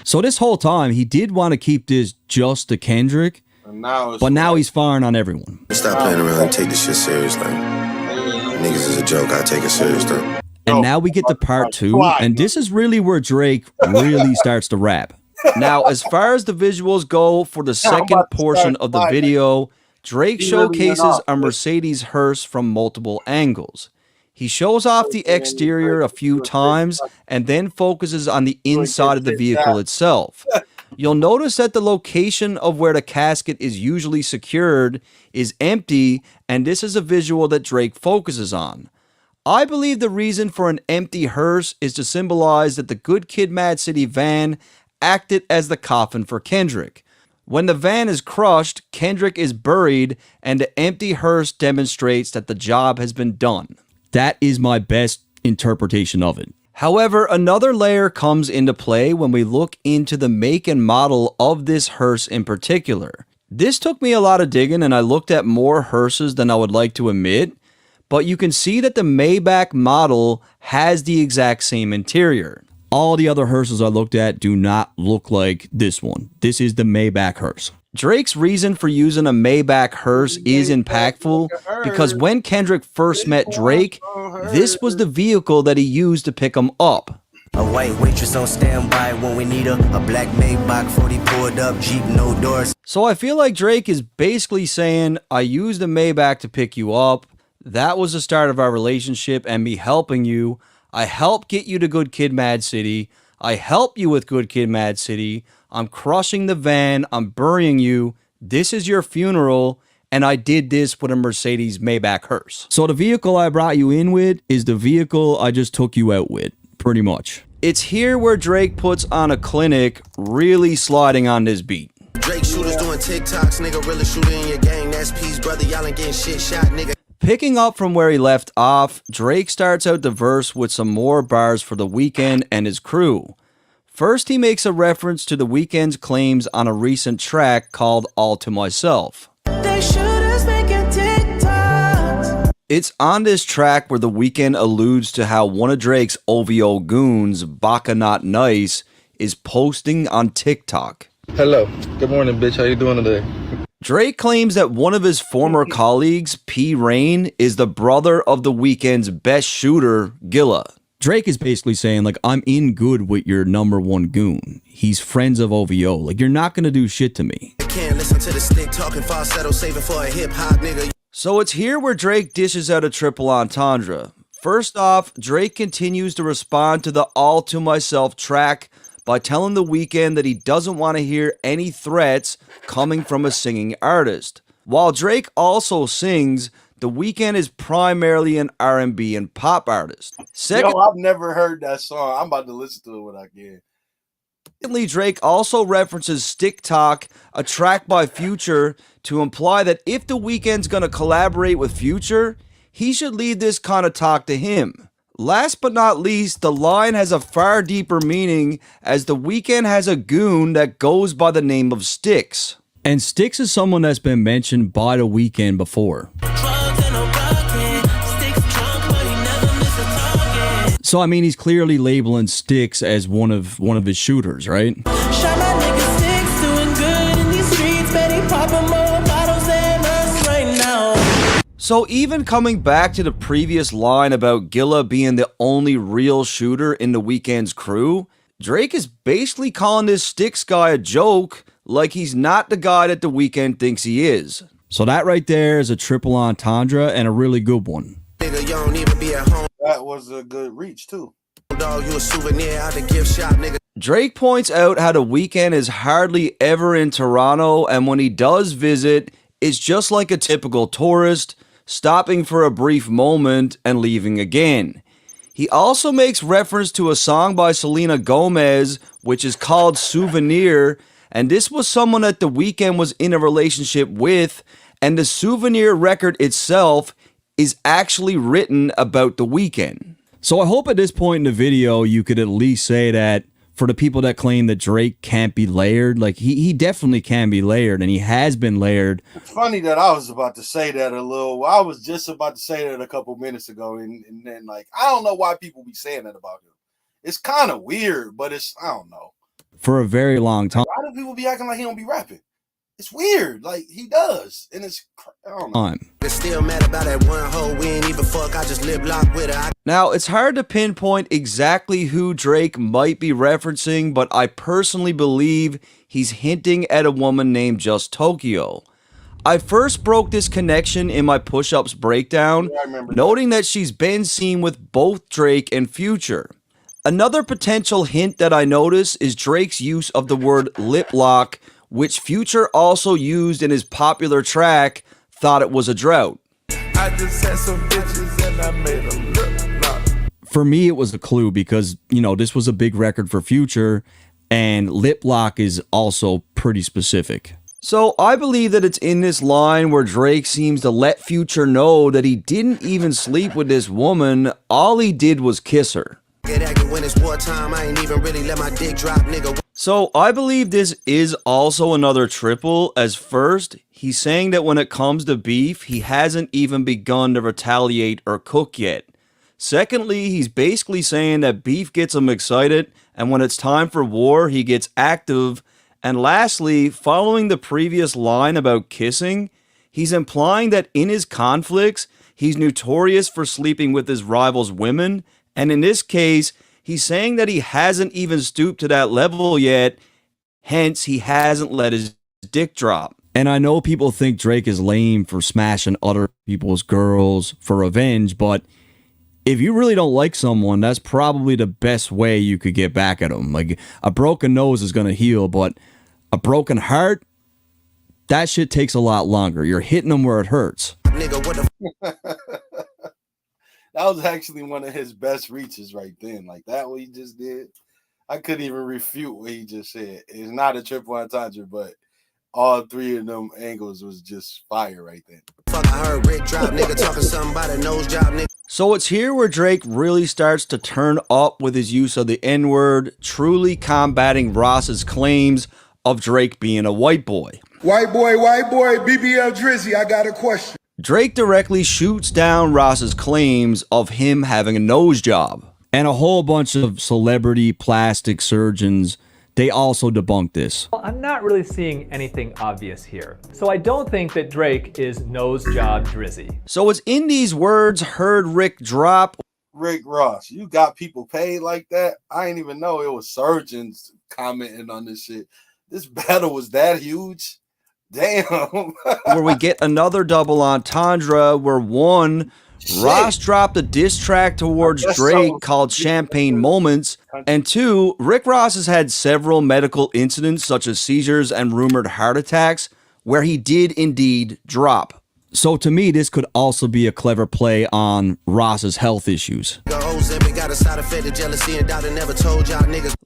So this whole time he did want to keep this just to Kendrick, but now he's firing on everyone. Stop playing around and take this shit serious. Like, niggas is a joke. I take it serious though. And now we get to part 2, and this is really where Drake really starts to rap. Now, as far as the visuals go for the second portion of the video, Drake showcases a Mercedes hearse from multiple angles. He shows off the exterior a few times and then focuses on the inside of the vehicle itself. You'll notice that the location of where the casket is usually secured is empty, and this is a visual that Drake focuses on. I believe the reason for an empty hearse is to symbolize that the Good Kid Mad City van acted as the coffin for Kendrick. When the van is crushed, Kendrick is buried, and the empty hearse demonstrates that the job has been done. That is my best interpretation of it. However, another layer comes into play when we look into the make and model of this hearse in particular. This took me a lot of digging, and I looked at more hearses than I would like to admit. But you can see that the Maybach model has the exact same interior. All the other hearses I looked at do not look like this one. This is the Maybach hearse. Drake's reason for using a Maybach hearse is impactful because when Kendrick first met Drake, this was the vehicle that he used to pick him up. A white waitress on standby when we need her. A black Maybach 40 pulled up, Jeep, no doors. So I feel like Drake is basically saying, I used a Maybach to pick you up. That was the start of our relationship and me helping you. I helped get you to Good Kid Mad City. I help you with Good Kid, Mad City. I'm crushing the van. I'm burying you. This is your funeral. And I did this with a Mercedes Maybach hearse. So the vehicle I brought you in with is the vehicle I just took you out with, pretty much. It's here where Drake puts on a clinic, really sliding on this beat. Drake shooters doing TikToks, nigga, really shooting in your gang. That's peace, brother. Y'all ain't getting shit shot, nigga. Picking up from where he left off, Drake starts out the verse with some more bars for The Weeknd and his crew. First, he makes a reference to The Weeknd's claims on a recent track called All to Myself. They shooters making TikToks. It's on this track where The Weeknd alludes to how one of Drake's OVO goons, Baka Not Nice, is posting on TikTok. Hello. Good morning, bitch. How you doing today? Drake claims that one of his former colleagues, P. Rain, is the brother of The Weeknd's best shooter, Gilla. Drake is basically saying, like, I'm in good with your number one goon. He's friends of OVO. Like, you're not going to do shit to me. I can't listen to the stick talking falsetto, saving for a hip hop nigga. So it's here where Drake dishes out a triple entendre. First off, Drake continues to respond to the All to Myself track by telling The Weeknd that he doesn't want to hear any threats coming from a singing artist. While Drake also sings, The Weeknd is primarily an R&B and pop artist. Yo, I've never heard that song. I'm about to listen to it when I can. Secondly, Drake also references Stick Talk, a track by Future, to imply that if The Weeknd's gonna collaborate with Future, he should leave this kind of talk to him. Last but not least, the line has a far deeper meaning as The Weeknd has a goon that goes by the name of Styx. And Styx is someone that's been mentioned by The Weeknd before. So I mean, he's clearly labeling Styx as one of his shooters, right? So even coming back to the previous line about Gilla being the only real shooter in The Weeknd's crew, Drake is basically calling this Styx guy a joke, like he's not the guy that The Weeknd thinks he is. So that right there is a triple entendre and a really good one. Nigga, you don't even be at home. That was a good reach too. Dog, you a souvenir out the gift shop, nigga. Drake points out how The Weeknd is hardly ever in Toronto, and when he does visit, it's just like a typical tourist, stopping for a brief moment and leaving again. He also makes reference to a song by Selena Gomez, which is called Souvenir, and this was someone that The Weeknd was in a relationship with, and the Souvenir record itself is actually written about The Weeknd. So I hope at this point in the video you could at least say that for the people that claim that Drake can't be layered, like he definitely can be layered, and he has been layered. It's funny that I was about to say that I was just about to say that a couple minutes ago, and then like I don't know why people be saying that about him. It's kind of weird, but I don't know. For a very long time. Why do people be acting like he don't be rapping? It's weird, like he does, and I don't know. It's still mad about that one hoe. We ain't even fuck. I just lip lock with her. Now, it's hard to pinpoint exactly who Drake might be referencing, but I personally believe he's hinting at a woman named Just Tokyo. I first broke this connection in my push-ups breakdown, noting that she's been seen with both Drake and Future. Another potential hint that I notice is Drake's use of the word lip lock, which Future also used in his popular track, Thought It Was a Drought. I just had some bitches and I made them lip lock. For me, it was a clue because, you know, this was a big record for Future, and lip lock is also pretty specific. So I believe that it's in this line where Drake seems to let Future know that he didn't even sleep with this woman, all he did was kiss her. When it's wartime, I ain't even really let my dick drop, nigga. So I believe this is also another triple, as first, he's saying that when it comes to beef, he hasn't even begun to retaliate or cook yet. Secondly, he's basically saying that beef gets him excited, and when it's time for war, he gets active. And lastly, following the previous line about kissing, he's implying that in his conflicts, he's notorious for sleeping with his rivals' women, and in this case, he's saying that he hasn't even stooped to that level yet, hence he hasn't let his dick drop. And I know people think Drake is lame for smashing other people's girls for revenge, but if you really don't like someone, that's probably the best way you could get back at them. Like, a broken nose is going to heal, but a broken heart, that shit takes a lot longer. You're hitting them where it hurts. Nigga, what the that was actually one of his best reaches right then. Like, that what he just did. I couldn't even refute what he just said. It's not a triple entendre, but all three of them angles was just fire right there. Fuck, I heard Rick drop, nigga talking something about a nose job, nigga. So it's here where Drake really starts to turn up with his use of the N-word, truly combating Ross's claims of Drake being a white boy. White boy, BBL Drizzy, I got a question. Drake directly shoots down Ross's claims of him having a nose job. And a whole bunch of celebrity plastic surgeons, they also debunked this. Well, I'm not really seeing anything obvious here. So I don't think that Drake is nose job Drizzy. So as Indy's words heard Rick drop, Rick Ross, you got people paid like that? I didn't even know it was surgeons commenting on this shit. This battle was that huge? Damn. where we get another double entendre where one, Ross dropped a diss track towards Drake called Champagne Moments, and two, Rick Ross has had several medical incidents such as seizures and rumored heart attacks where he did indeed drop. So to me, this could also be a clever play on Ross's health issues.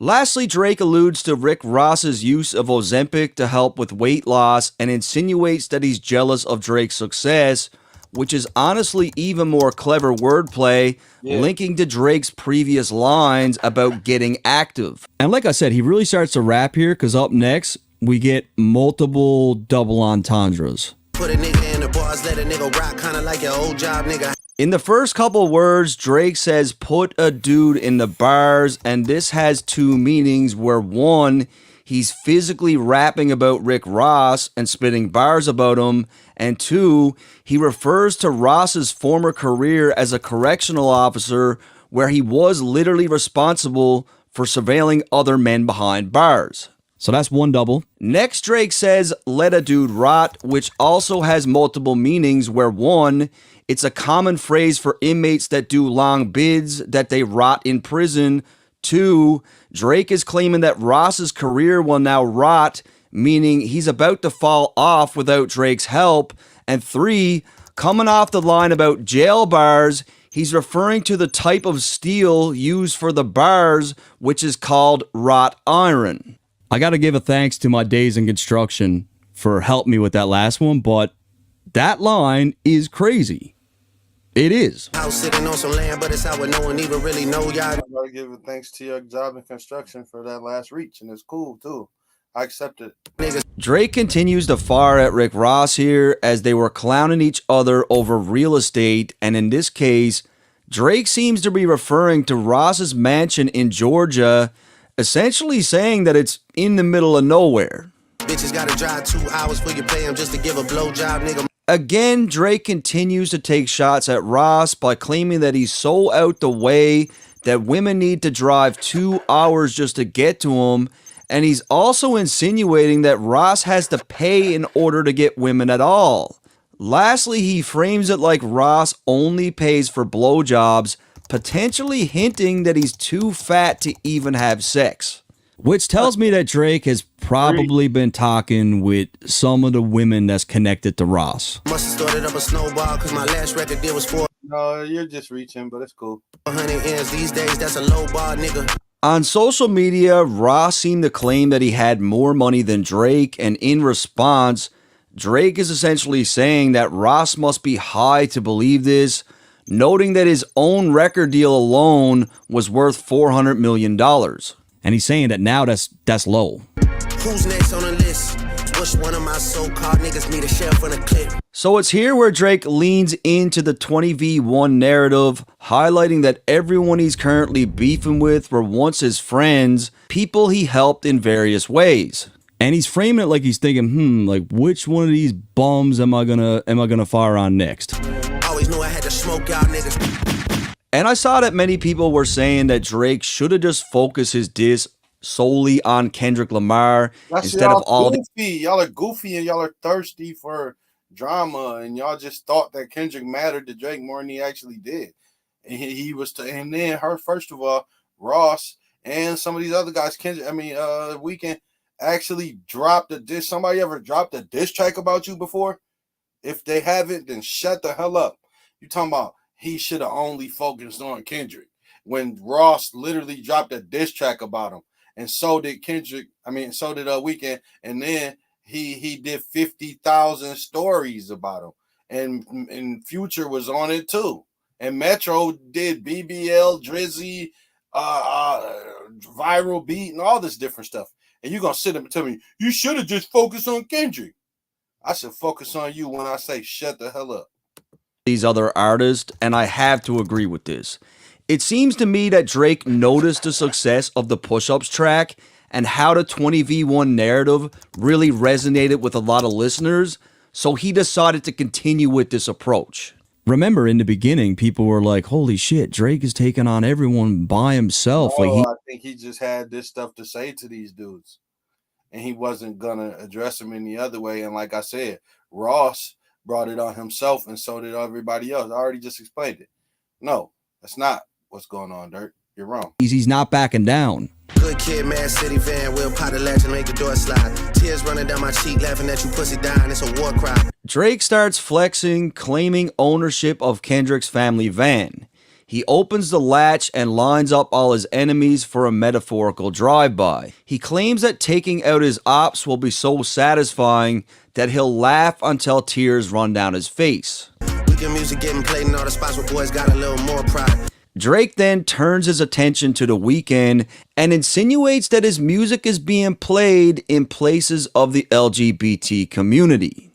Lastly, Drake alludes to Rick Ross's use of Ozempic to help with weight loss and insinuates that he's jealous of Drake's success, which is honestly even more clever wordplay, linking to Drake's previous lines about getting active. And like I said, he really starts to rap here because up next, we get multiple double entendres. Put a nigga in the bars, let a nigga rock, kinda like your old job, nigga. In the first couple words, Drake says, put a dude in the bars, and this has two meanings where one, he's physically rapping about Rick Ross and spitting bars about him, and two, he refers to Ross's former career as a correctional officer where he was literally responsible for surveilling other men behind bars. So that's one double. Next, Drake says, let a dude rot, which also has multiple meanings where one, it's a common phrase for inmates that do long bids that they rot in prison. Two, Drake is claiming that Ross's career will now rot, meaning he's about to fall off without Drake's help. And three, coming off the line about jail bars, he's referring to the type of steel used for the bars, which is called wrought iron. I got to give a thanks to my days in construction for helping me with that last one, but that line is crazy. It is. House sitting on some land, but it's out where no one even really know y'all. I gotta give a thanks to your job in construction for that last reach, and it's cool too. I accept it. Drake continues to fire at Rick Ross here as they were clowning each other over real estate, and in this case, Drake seems to be referring to Ross's mansion in Georgia, essentially saying that it's in the middle of nowhere. Bitches gotta drive 2 hours for you pay them just to give a blowjob, nigga. Again, Drake continues to take shots at Ross by claiming that he's so out the way that women need to drive 2 hours just to get to him, and he's also insinuating that Ross has to pay in order to get women at all. Lastly, he frames it like Ross only pays for blowjobs, potentially hinting that he's too fat to even have sex. Which tells me that Drake has probably been talking with some of the women that's connected to Ross. Must have started up a snowball because my last record deal was for. No, you're just reaching, but it's cool. 100 ends these days, that's a low bar, nigga. On social media, Ross seemed to claim that he had more money than Drake, and in response, Drake is essentially saying that Ross must be high to believe this, noting that his own record deal alone was worth $400 million. And he's saying that now that's low. Who's next on the list? Which one of my so-called niggas need a sheriff on a clip? So it's here where Drake leans into the 20v1 narrative, highlighting that everyone he's currently beefing with were once his friends, people he helped in various ways. And he's framing it like he's thinking, like which one of these bums am I gonna fire on next? Always knew I had to smoke y'all niggas. And I saw that many people were saying that Drake should have just focused his diss solely on Kendrick Lamar instead of all goofy. Y'all are goofy and y'all are thirsty for drama, and y'all just thought that Kendrick mattered to Drake more than he actually did. And he was, and then her, first of all, Ross and some of these other guys, Weeknd actually dropped a diss. Somebody ever dropped a diss track about you before? If they haven't, then shut the hell up. You talking about he should have only focused on Kendrick when Ross literally dropped a diss track about him, and so did Kendrick. So did Weeknd, and then he did 50,000 stories about him, and Future was on it too, and Metro did BBL, Drizzy, viral beat, and all this different stuff. And you're gonna sit up and tell me you should have just focused on Kendrick. I should focus on you when I say shut the hell up. These other artists, and I have to agree with this. It seems to me that Drake noticed the success of the Push-Ups track and how the 20v1 narrative really resonated with a lot of listeners, so he decided to continue with this approach. Remember, in the beginning, people were like, holy shit, Drake is taking on everyone by himself. I think he just had this stuff to say to these dudes, and he wasn't gonna address them any other way. And like I said, Ross brought it on himself, and so did everybody else. I already just explained it. No, that's not what's going on, Dirt. You're wrong. He's not backing down. Good kid, Mad City van, will pot a latch and make the door slide. Tears running down my cheek, laughing at you pussy dying, it's a war cry. Drake starts flexing, claiming ownership of Kendrick's family van. He opens the latch and lines up all his enemies for a metaphorical drive-by. He claims that taking out his ops will be so satisfying that he'll laugh until tears run down his face. Weekend music getting played in all the spots where boys got a little more pride. Drake then turns his attention to The Weeknd and insinuates that his music is being played in places of the LGBT community.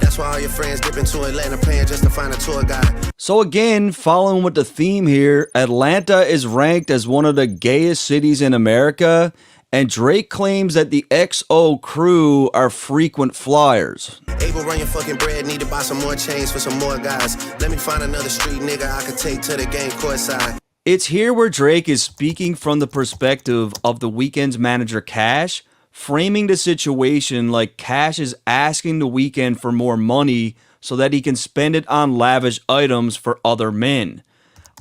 That's why all your friends dip into Atlanta paying just to find a tour guide. So again, following with the theme here, Atlanta is ranked as one of the gayest cities in America, and Drake claims that the XO crew are frequent flyers. Able run your fucking bread, need to buy some more chains for some more guys. Let me find another street nigga I could take to the game courtside. It's here where Drake is speaking from the perspective of The Weeknd's manager Cash, framing the situation like Cash is asking The Weeknd for more money so that he can spend it on lavish items for other men.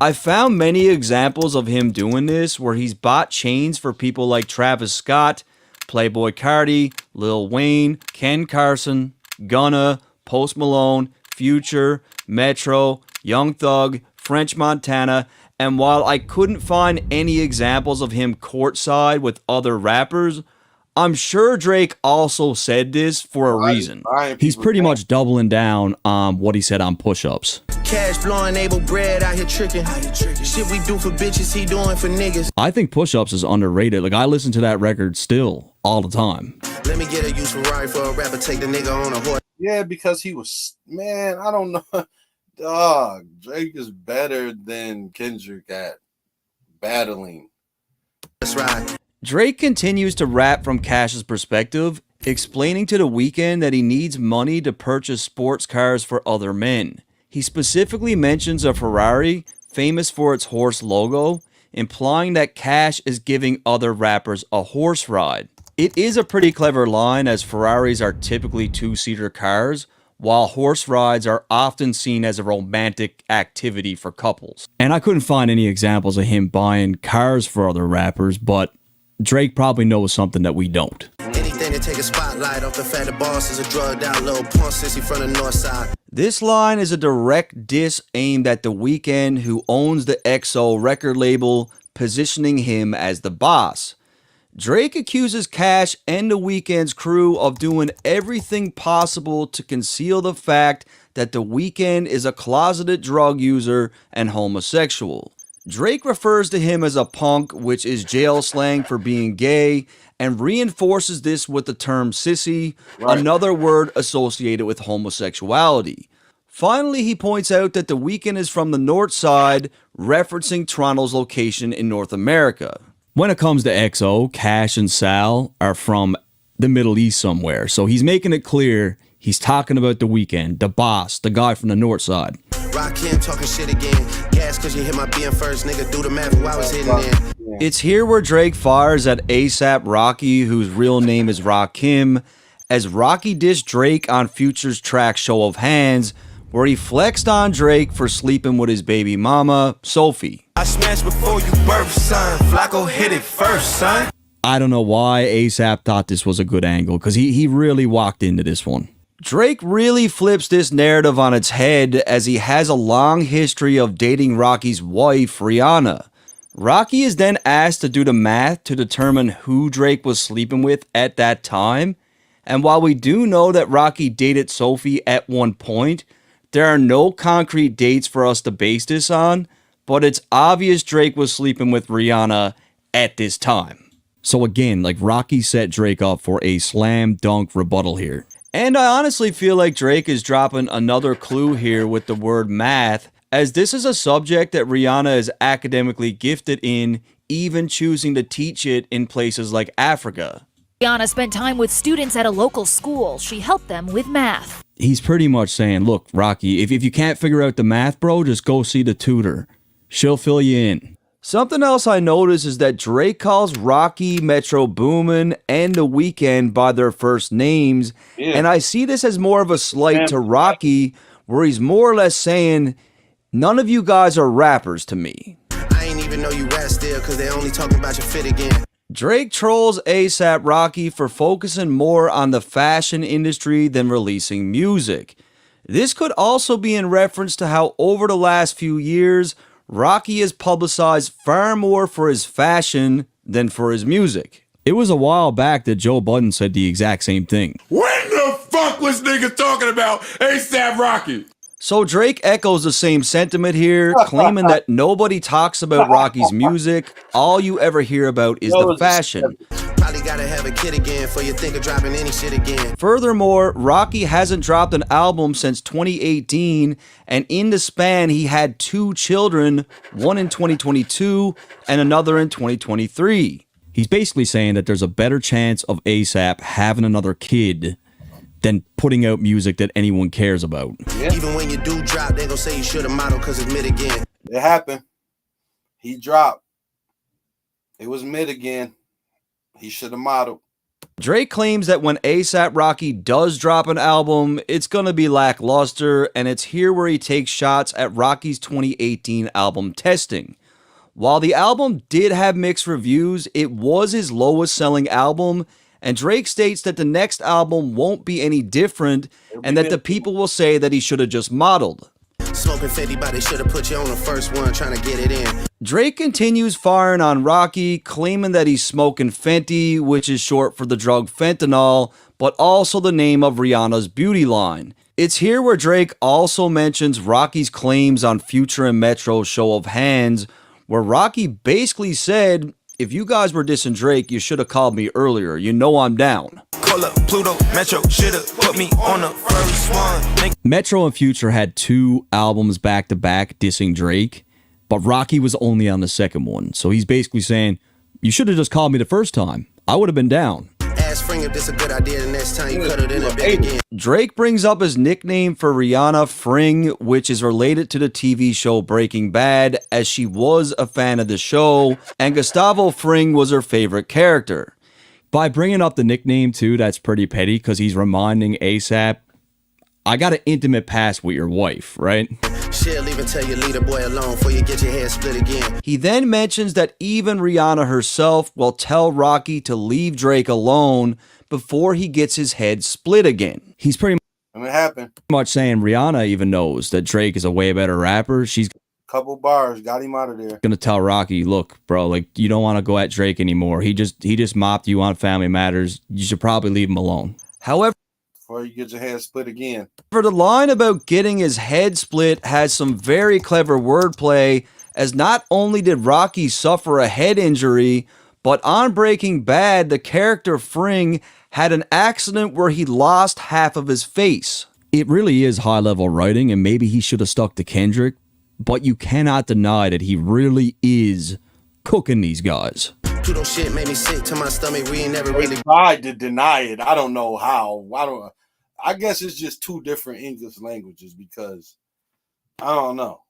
I found many examples of him doing this where he's bought chains for people like Travis Scott, Playboi Carti, Lil Wayne, Ken Carson, Gunna, Post Malone, Future, Metro, Young Thug, French Montana, and while I couldn't find any examples of him courtside with other rappers, I'm sure Drake also said this for a reason. He's pretty much doubling down on what he said on Push-Ups. Cash blowing, able bread out here tricking. Shit we do for bitches, he doing for niggas. I think Push-Ups is underrated. Like, I listen to that record still all the time. Let me get a used Ferrari for a rapper, take the nigga on a horse. Yeah, because he was, man, I don't know. Dog, Drake is better than Kendrick at battling. That's right. Drake continues to rap from Cash's perspective, explaining to The Weeknd that he needs money to purchase sports cars for other men. He specifically mentions a Ferrari, famous for its horse logo, implying that Cash is giving other rappers a horse ride. It is a pretty clever line, as Ferraris are typically two-seater cars, while horse rides are often seen as a romantic activity for couples. And I couldn't find any examples of him buying cars for other rappers, but Drake probably knows something that we don't. Anything to take a spotlight off the fact the boss is a drugged out little punk sissy from the north side. This line is a direct diss aimed at The Weeknd, who owns the XO record label, positioning him as the boss. Drake accuses Cash and The Weeknd's crew of doing everything possible to conceal the fact that The Weeknd is a closeted drug user and homosexual. Drake refers to him as a punk, which is jail slang for being gay, and reinforces this with the term sissy, another word associated with homosexuality. Finally, he points out that The Weeknd is from the North Side, referencing Toronto's location in North America. When it comes to XO, Cash and Sal are from the Middle East somewhere, so he's making it clear he's talking about The Weeknd, the boss, the guy from the North Side. Rock him talking shit again. Gas cause you hit my being first, nigga. Do the math while I was hitting in. It's here where Drake fires at ASAP Rocky, whose real name is Rakim, as Rocky dissed Drake on Future's track Show of Hands, where he flexed on Drake for sleeping with his baby mama, Sophie. I smashed before you birth, son. Flacco hit it first, son. I don't know why ASAP thought this was a good angle, because he really walked into this one. Drake really flips this narrative on its head, as he has a long history of dating Rocky's wife, Rihanna. Rocky is then asked to do the math to determine who Drake was sleeping with at that time, and while we do know that Rocky dated Sophie at one point, there are no concrete dates for us to base this on, but it's obvious Drake was sleeping with Rihanna at this time. So again, like, Rocky set Drake up for a slam dunk rebuttal here. And I honestly feel like Drake is dropping another clue here with the word math, as this is a subject that Rihanna is academically gifted in, even choosing to teach it in places like Africa. Rihanna spent time with students at a local school. She helped them with math. He's pretty much saying, look, Rocky, if you can't figure out the math, bro, just go see the tutor. She'll fill you in. Something else I noticed is that Drake calls Rocky, Metro Boomin, and The Weeknd by their first names, and I see this as more of a slight to Rocky, where he's more or less saying, none of you guys are rappers to me. I ain't even know you rap still, cause they only talking about your fit again. Drake trolls ASAP Rocky for focusing more on the fashion industry than releasing music. This could also be in reference to how over the last few years, Rocky has publicized far more for his fashion than for his music. It was a while back that Joe Budden said the exact same thing. When the fuck was niggas talking about ASAP Rocky? So Drake echoes the same sentiment here, claiming that nobody talks about Rocky's music. All you ever hear about is the fashion. Probably gotta have a kid again before you think of dropping any shit again. Furthermore, Rocky hasn't dropped an album since 2018, and in the span he had 2 children, one in 2022 and another in 2023. He's basically saying that there's a better chance of ASAP having another kid than putting out music that anyone cares about. Yeah. Even when you do drop, they gon' say you should have modeled cause it's mid again. It happened. He dropped. It was mid again. He should have modeled. Drake claims that when ASAP Rocky does drop an album, it's gonna be lackluster, and it's here where he takes shots at Rocky's 2018 album Testing. While the album did have mixed reviews, it was his lowest selling album, and Drake states that the next album won't be any different, and that the people will say that he should have just modeled. Smoking 50, but they should have put you on the first one trying to get it in. Drake continues firing on Rocky, claiming that he's smoking Fenty, which is short for the drug fentanyl, but also the name of Rihanna's beauty line. It's here where Drake also mentions Rocky's claims on Future and Metro's Show of Hands, where Rocky basically said, if you guys were dissing Drake, you should have called me earlier. You know I'm down. Call up Pluto, Metro shoulda put me on the first one. Metro and Future had 2 albums back-to-back dissing Drake, but Rocky was only on the second one. So he's basically saying, you should have just called me the first time. I would have been down. Ask Fring if this a good idea the next time you cut it in a bit again. Drake brings up his nickname for Rihanna, Fring, which is related to the TV show Breaking Bad, as she was a fan of the show, and Gustavo Fring was her favorite character. By bringing up the nickname too, that's pretty petty, because he's reminding ASAP, I got an intimate past with your wife, right? She'll even tell you leave the boy alone before you get your head split again. He then mentions that even Rihanna herself will tell Rocky to leave Drake alone before he gets his head split again. He's pretty much saying Rihanna even knows that Drake is a way better rapper. She's couple bars, got him out of there. Gonna tell Rocky, look, bro, like, you don't want to go at Drake anymore. He just mopped you on Family Matters. You should probably leave him alone. However, before you get your head split again. For the line about getting his head split has some very clever wordplay, as not only did Rocky suffer a head injury, but on Breaking Bad, the character Fring had an accident where he lost half of his face. It really is high-level writing, and maybe he should have stuck to Kendrick, but you cannot deny that he really is cooking these guys. Pluto shit made me sick to my stomach. We ain't never really tried to deny it. I don't know how. I guess it's just 2 different English languages, because I don't know.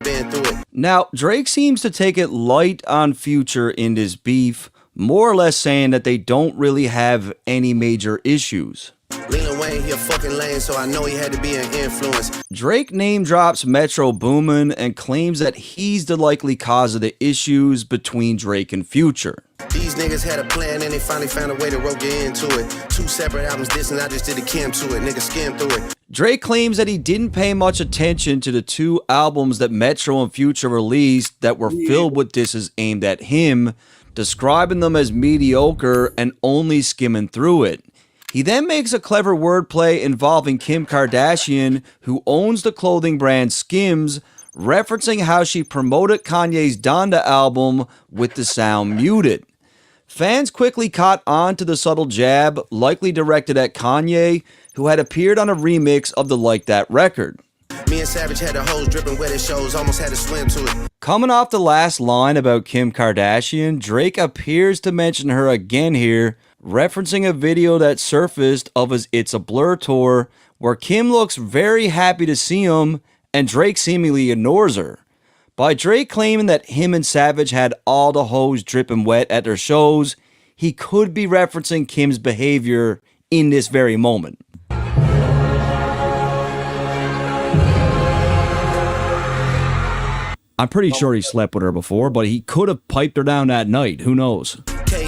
Been through it. Now, Drake seems to take it light on Future in this beef, more or less saying that they don't really have any major issues. Lil Wayne, he a fucking lame, so I know he had to be an influence. Drake name drops Metro Boomin and claims that he's the likely cause of the issues between Drake and Future. These niggas had a plan and they finally found a way to rope you into it. 2 separate albums dissing, I just did a chem to it. Nigga skimmed through it. Drake claims that he didn't pay much attention to the 2 albums that Metro and Future released that were filled with disses aimed at him, describing them as mediocre and only skimming through it. He then makes a clever wordplay involving Kim Kardashian, who owns the clothing brand Skims, referencing how she promoted Kanye's Donda album with the sound muted. Fans quickly caught on to the subtle jab, likely directed at Kanye, who had appeared on a remix of the Like That record. Me and Savage had the hose dripping wet, it shows, almost had to swim to it. Coming off the last line about Kim Kardashian, Drake appears to mention her again here, referencing a video that surfaced of his It's a Blur tour, where Kim looks very happy to see him, and Drake seemingly ignores her. By Drake claiming that him and Savage had all the hose dripping wet at their shows, he could be referencing Kim's behavior in this very moment. I'm pretty sure he slept with her before, but he could have piped her down that night. Who knows?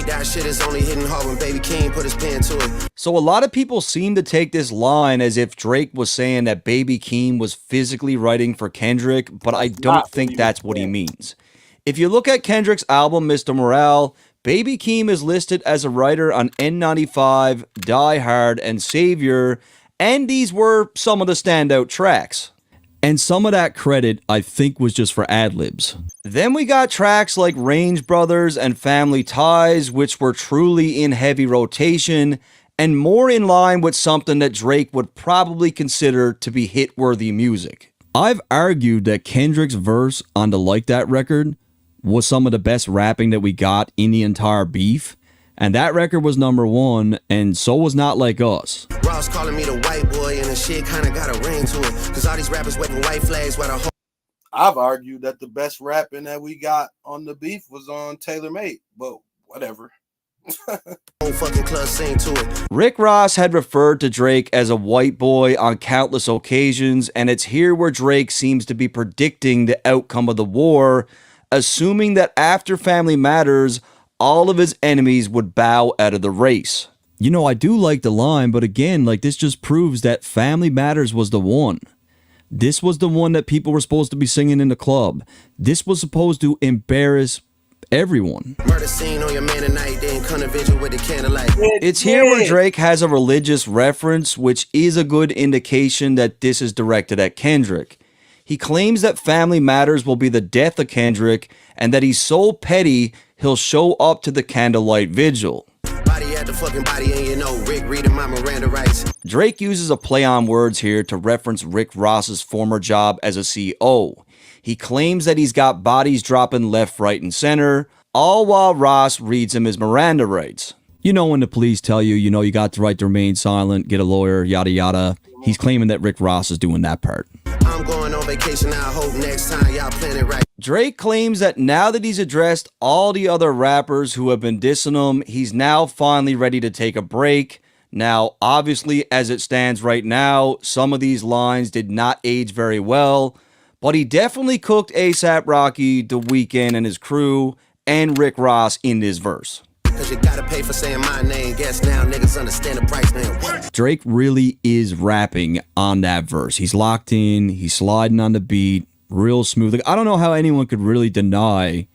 That shit is only hitting hard when Baby King put his pen to it. So a lot of people seem to take this line as if Drake was saying that Baby Keem was physically writing for Kendrick, but I don't think that's what he means. If you look at Kendrick's album, Mr. Morale, Baby Keem is listed as a writer on N95, Die Hard, and Savior, and these were some of the standout tracks. And some of that credit, I think, was just for ad-libs. Then we got tracks like Range Brothers and Family Ties, which were truly in heavy rotation, and more in line with something that Drake would probably consider to be hit-worthy music. I've argued that Kendrick's verse on the Like That record was some of the best rapping that we got in the entire beef, and that record was #1, and so was Not Like Us. Ross calling me the white boy, and the shit kinda got a ring to it. Cause all these rappers waving white flags while the whole. I've argued that the best rapping that we got on the beef was on Taylor Made, but whatever. Fucking club sing to it. Rick Ross had referred to Drake as a white boy on countless occasions, and it's here where Drake seems to be predicting the outcome of the war, assuming that after Family Matters, all of his enemies would bow out of the race. You know, I do like the line, but again, like, this just proves that Family Matters was the one. This was the one that people were supposed to be singing in the club. This was supposed to embarrass everyone. Murder scene on your man tonight, then come to vigil with the candlelight. It's here where Drake has a religious reference, which is a good indication that this is directed at Kendrick. He claims that Family Matters will be the death of Kendrick, and that he's so petty, he'll show up to the candlelight vigil. Body at the fucking body, and you know Rick reading my Miranda rights. Drake uses a play on words here to reference Rick Ross's former job as a CO. He claims that he's got bodies dropping left, right, and center, all while Ross reads him his Miranda rights. You know when the police tell you, you know you got the right to remain silent, get a lawyer, yada yada. He's claiming that Rick Ross is doing that part. I'm going on vacation, I hope next time y'all plan it right. Drake claims that now that he's addressed all the other rappers who have been dissing him, he's now finally ready to take a break. Now, obviously, as it stands right now, some of these lines did not age very well, but he definitely cooked A$AP Rocky, The Weeknd, and his crew, and Rick Ross in this verse. Cause you gotta pay for saying my name. Guess now niggas understand the price, man. What? Drake really is rapping on that verse. He's locked in, he's sliding on the beat, real smooth. Like, I don't know how anyone could really deny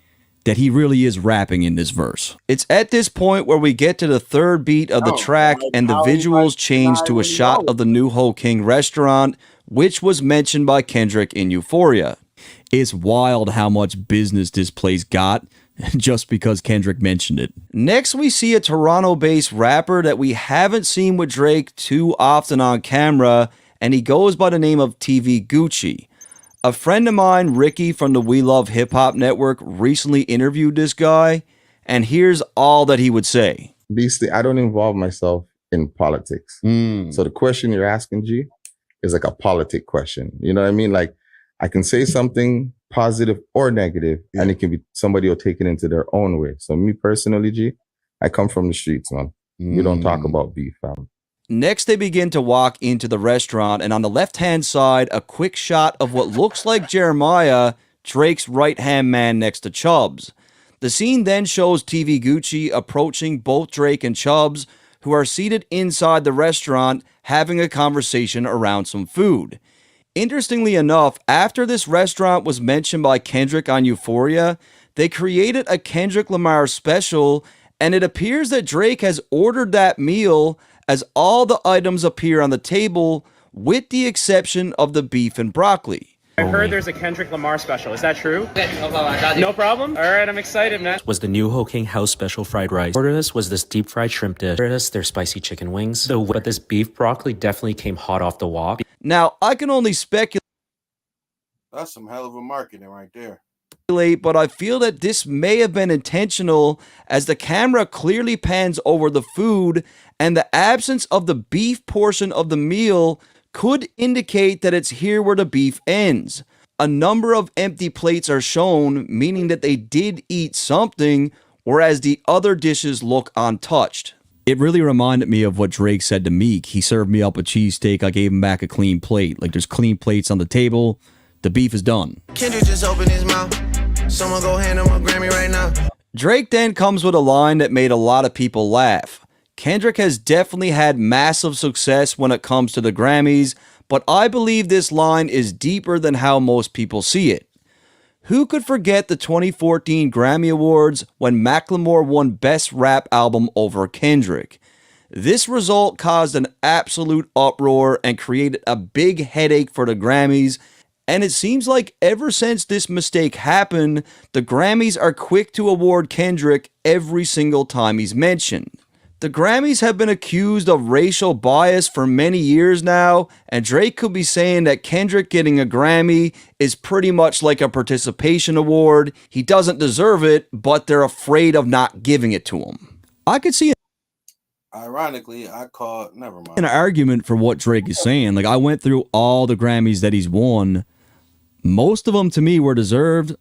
that he really is rapping in this verse. It's at this point where we get to the third beat of the track and the visuals change to a shot of the new Ho King restaurant, which was mentioned by Kendrick in Euphoria. It's wild how much business this place got just because Kendrick mentioned it. Next, we see a Toronto-based rapper that we haven't seen with Drake too often on camera, and he goes by the name of TV Gucci. A friend of mine, Ricky from the We Love Hip Hop Network, recently interviewed this guy, and here's all that he would say. Basically, I don't involve myself in politics. So the question you're asking, G, is like a politic question. You know what I mean? Like, I can say something positive or negative, and it can be somebody will take it into their own way. So me personally, G, I come from the streets, man. We don't talk about beef, fam. Next, they begin to walk into the restaurant, and on the left-hand side, a quick shot of what looks like Jeremiah, Drake's right-hand man next to Chubbs. The scene then shows TV Gucci approaching both Drake and Chubbs, who are seated inside the restaurant having a conversation around some food. Interestingly enough, after this restaurant was mentioned by Kendrick on Euphoria, they created a Kendrick Lamar special, and it appears that Drake has ordered that meal as all the items appear on the table, with the exception of the beef and broccoli. I heard there's a Kendrick Lamar special. Is that true? No problem. All right, I'm excited, man. Was the new Ho King House special fried rice. Order this was this deep fried shrimp dish. Order this their spicy chicken wings. But this beef broccoli definitely came hot off the wok. Now, I can only speculate. That's some hell of a marketing right there. But I feel that this may have been intentional, as the camera clearly pans over the food, and the absence of the beef portion of the meal could indicate that it's here where the beef ends. A number of empty plates are shown, meaning that they did eat something, whereas the other dishes look untouched. It really reminded me of what Drake said to Meek. He served me up a cheesesteak, I gave him back a clean plate. Like, there's clean plates on the table, the beef is done. Kendrick just opened his mouth. Someone go hand him a Grammy right now. Drake then comes with a line that made a lot of people laugh. Kendrick has definitely had massive success when it comes to the Grammys, but I believe this line is deeper than how most people see it. Who could forget the 2014 Grammy Awards when Macklemore won Best Rap Album over Kendrick? This result caused an absolute uproar and created a big headache for the Grammys, and it seems like ever since this mistake happened, the Grammys are quick to award Kendrick every single time he's mentioned. The Grammys have been accused of racial bias for many years now, and Drake could be saying that Kendrick getting a Grammy is pretty much like a participation award. He doesn't deserve it, but they're afraid of not giving it to him. I could see Ironically, never mind. an argument for what Drake is saying. Like, I went through all the Grammys that he's won. Most of them to me were deserved.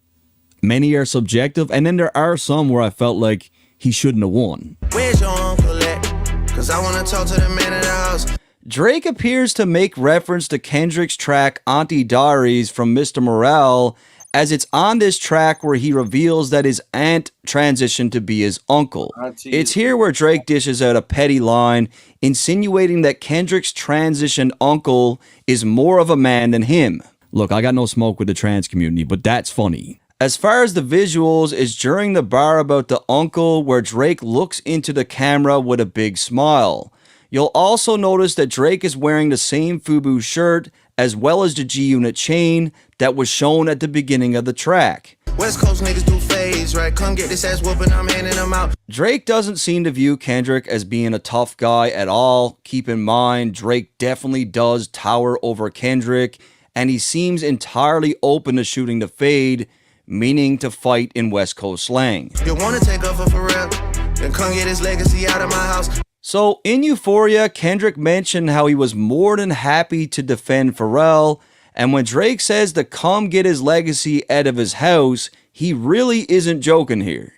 Many are subjective, and then there are some where I felt like he shouldn't have won. Where's your uncle at? 'Cause I wanna talk to the man in the house. Drake appears to make reference to Kendrick's track Auntie Diaries from Mr. Morale, as it's on this track where he reveals that his aunt transitioned to be his uncle. It's here where Drake dishes out a petty line, insinuating that Kendrick's transitioned uncle is more of a man than him. Look, I got no smoke with the trans community, but that's funny. As far as the visuals, is during the bar about the uncle where Drake looks into the camera with a big smile. You'll also notice that Drake is wearing the same FUBU shirt as well as the G-Unit chain that was shown at the beginning of the track. West Coast niggas do phase, right? Come get this ass whooping, I'm handing them out. Drake doesn't seem to view Kendrick as being a tough guy at all. Keep in mind, Drake definitely does tower over Kendrick, and he seems entirely open to shooting the fade, meaning to fight in West Coast slang. You wanna take off for Pharrell? Then come get his legacy out of my house. So in Euphoria, Kendrick mentioned how he was more than happy to defend Pharrell, and when Drake says to come get his legacy out of his house, he really isn't joking here.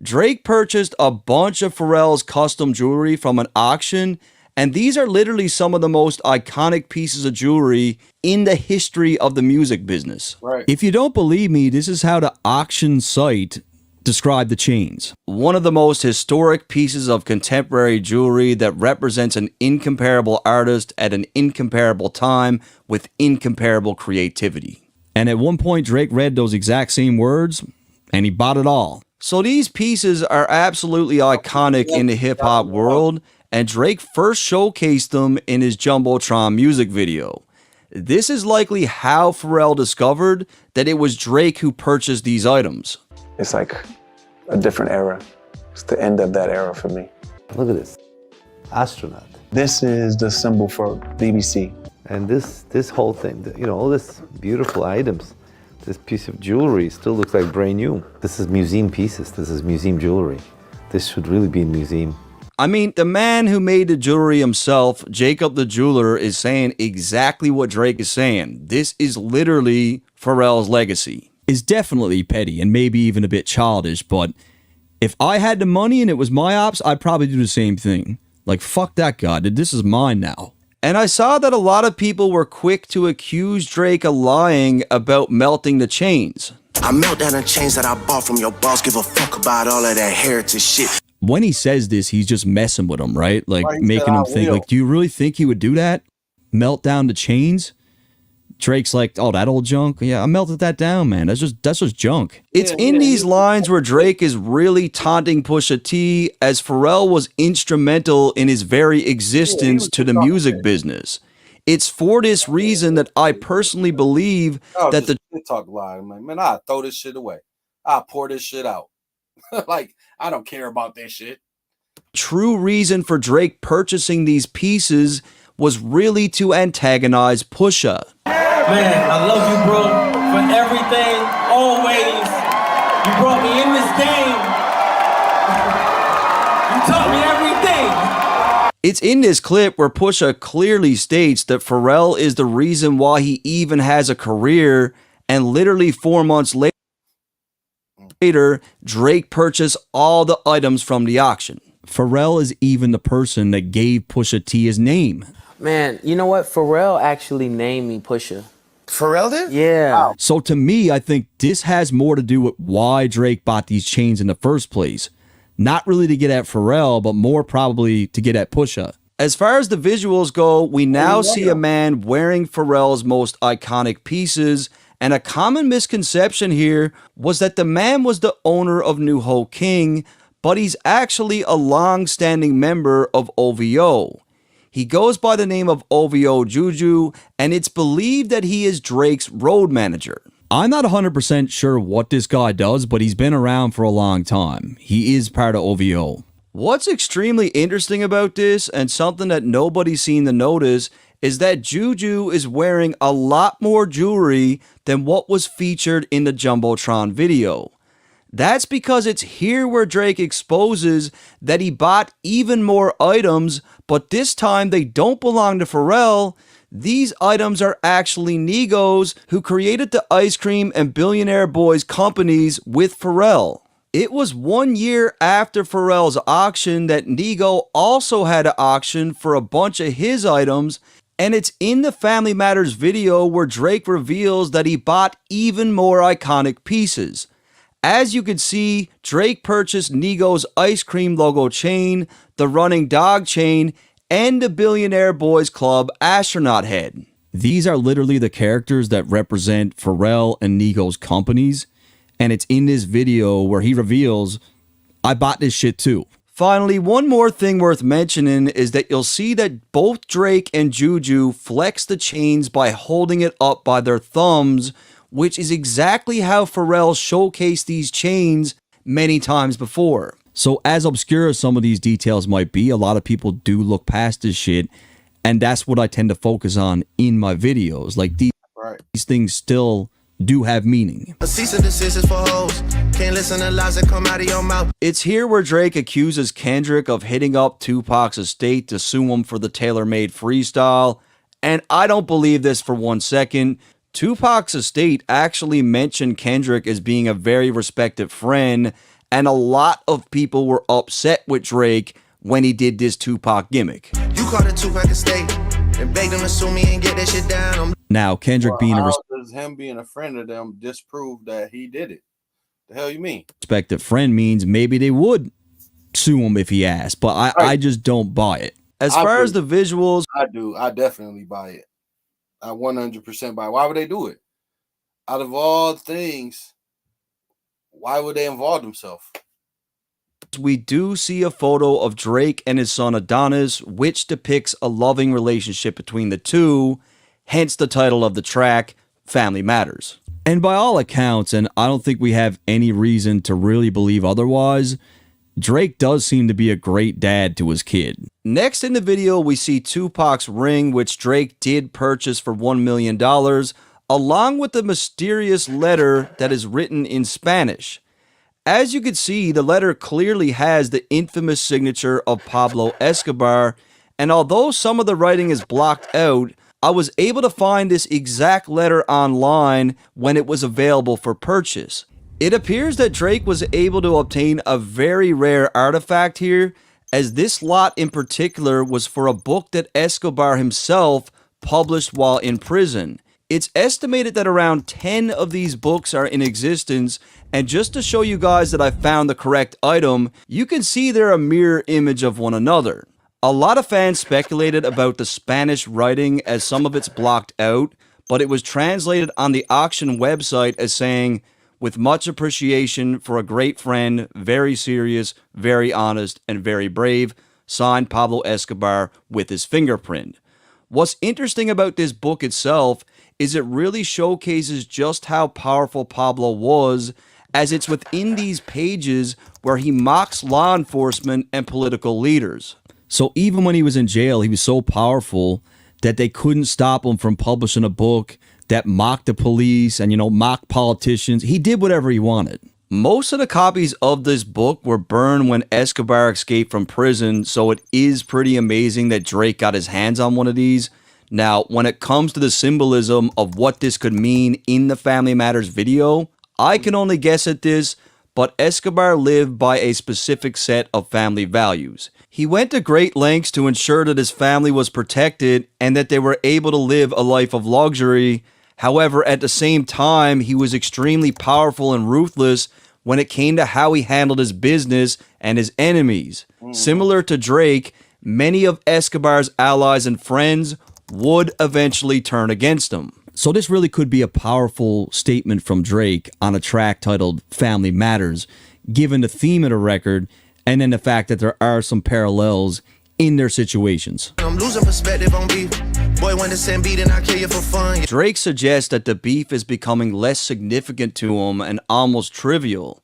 Drake purchased a bunch of Pharrell's custom jewelry from an auction, and these are literally some of the most iconic pieces of jewelry in the history of the music business. Right. If you don't believe me, this is how the auction site described the chains. One of the most historic pieces of contemporary jewelry that represents an incomparable artist at an incomparable time with incomparable creativity. And at one point, Drake read those exact same words, and he bought it all. So these pieces are absolutely iconic in the hip-hop world, and Drake first showcased them in his Jumbotron music video. This is likely how Pharrell discovered that it was Drake who purchased these items. It's like a different era. It's the end of that era for me. Look at this, astronaut. This is the symbol for BBC. And this whole thing, you know, all this beautiful items, this piece of jewelry still looks like brand new. This is museum pieces, this is museum jewelry. This should really be in museum. I mean, the man who made the jewelry himself, Jacob the jeweler, is saying exactly what Drake is saying. This is literally Pharrell's legacy. It's definitely petty and maybe even a bit childish, but if I had the money and it was my ops, I'd probably do the same thing. Like, fuck that guy, dude. This is mine now. And I saw that a lot of people were quick to accuse Drake of lying about melting the chains. I melt down the chains that I bought from your boss. Give a fuck about all of that heritage shit. When he says this, he's just messing with him, right? Like, Right, he making said, him "I think, will." like, do you really think he would do that? Melt down the chains? Drake's like, oh, that old junk? Yeah, I melted that down, man. That's just junk. It's in these lines where Drake is really taunting Pusha T, as Pharrell was instrumental in his very existence to the music business. It's for this reason that I personally believe that the talk line, man, I throw this shit away. I pour this shit out. Like, I don't care about this shit. true reason for Drake purchasing these pieces was really to antagonize Pusha. Man, I love you, bro, for everything, always. You brought me in this game. You taught me everything. It's in this clip where Pusha clearly states that Pharrell is the reason why he even has a career, and literally 4 months later, Drake purchased all the items from the auction. Pharrell is even the person that gave Pusha T his name. Man, you know what? Pharrell actually named me Pusha. Pharrell did? Yeah. So to me, I think this has more to do with why Drake bought these chains in the first place. Not really to get at Pharrell, but more probably to get at Pusha. As far as the visuals go, we now see a man wearing Pharrell's most iconic pieces, and a common misconception here was that the man was the owner of New Ho King, but he's actually a long-standing member of OVO. He goes by the name of OVO Juju, and it's believed that he is Drake's road manager. I'm not 100% sure what this guy does, but he's been around for a long time. He is part of OVO. What's extremely interesting about this, and something that nobody's seen to notice, is that Juju is wearing a lot more jewelry than what was featured in the Jumbotron video. That's because it's here where Drake exposes that he bought even more items, but this time they don't belong to Pharrell. These items are actually Nigo's, who created the Ice Cream and Billionaire Boys companies with Pharrell. It was 1 year after Pharrell's auction that Nigo also had an auction for a bunch of his items, and it's in the Family Matters video where Drake reveals that he bought even more iconic pieces. As you can see, Drake purchased Nigo's ice cream logo chain, the Running Dog chain, and the Billionaire Boys Club astronaut head. These are literally the characters that represent Pharrell and Nigo's companies, and it's in this video where he reveals, I bought this shit too. Finally, one more thing worth mentioning is that you'll see that both Drake and Juju flex the chains by holding it up by their thumbs, which is exactly how Pharrell showcased these chains many times before. So as obscure as some of these details might be, a lot of people do look past this shit, and that's what I tend to focus on in my videos. Like these things still do have meaning. A cease and desist is for hoes. Can't listen to lies that come out of your mouth. It's here where Drake accuses Kendrick of hitting up Tupac's estate to sue him for the tailor-made freestyle, and I don't believe this for 1 second. Tupac's estate actually mentioned Kendrick as being a very respected friend, and a lot of people were upset with Drake when he did this Tupac gimmick. You called it Tupac estate and begged him to sue me and get that shit down. Now, Kendrick being How does him being a friend of them disprove that he did it? The hell you mean? respected friend means maybe they would sue him if he asked, but I just don't buy it. As far as the visuals, I do. I definitely buy it. I 100% buy it. Why would they do it? Out of all things, why would they involve themselves? we do see a photo of Drake and his son Adonis, which depicts a loving relationship between the two, hence the title of the track, Family Matters. And by all accounts, and I don't think we have any reason to really believe otherwise, Drake does seem to be a great dad to his kid. Next in the video, we see Tupac's ring, which Drake did purchase for $1 million, along with the mysterious letter that is written in Spanish. As you can see, the letter clearly has the infamous signature of Pablo Escobar, and although some of the writing is blocked out, I was able to find this exact letter online when it was available for purchase. It appears that Drake was able to obtain a very rare artifact here, as this lot in particular was for a book that Escobar himself published while in prison. It's estimated that around 10 of these books are in existence, and just to show you guys that I found the correct item, you can see they're a mirror image of one another. A lot of fans speculated about the Spanish writing as some of it's blocked out, but it was translated on the auction website as saying, "With much appreciation for a great friend, very serious, very honest, and very brave, signed Pablo Escobar," with his fingerprint. What's interesting about this book itself is it really showcases just how powerful Pablo was, as it's within these pages where he mocks law enforcement and political leaders. So even when he was in jail, he was so powerful that they couldn't stop him from publishing a book that mocked the police and, mocked politicians. He did whatever he wanted. Most of the copies of this book were burned when Escobar escaped from prison, so it is pretty amazing that Drake got his hands on one of these. Now, when it comes to the symbolism of what this could mean in the Family Matters video, I can only guess at this, but Escobar lived by a specific set of family values. He went to great lengths to ensure that his family was protected and that they were able to live a life of luxury. However, at the same time, he was extremely powerful and ruthless when it came to how he handled his business and his enemies. Similar to Drake, many of Escobar's allies and friends would eventually turn against him. So this really could be a powerful statement from Drake on a track titled Family Matters, given the theme of the record and then the fact that there are some parallels in their situations. I'm losing perspective on beef. Boy, when the same beat and I kill you for fun. Drake suggests that the beef is becoming less significant to him and almost trivial.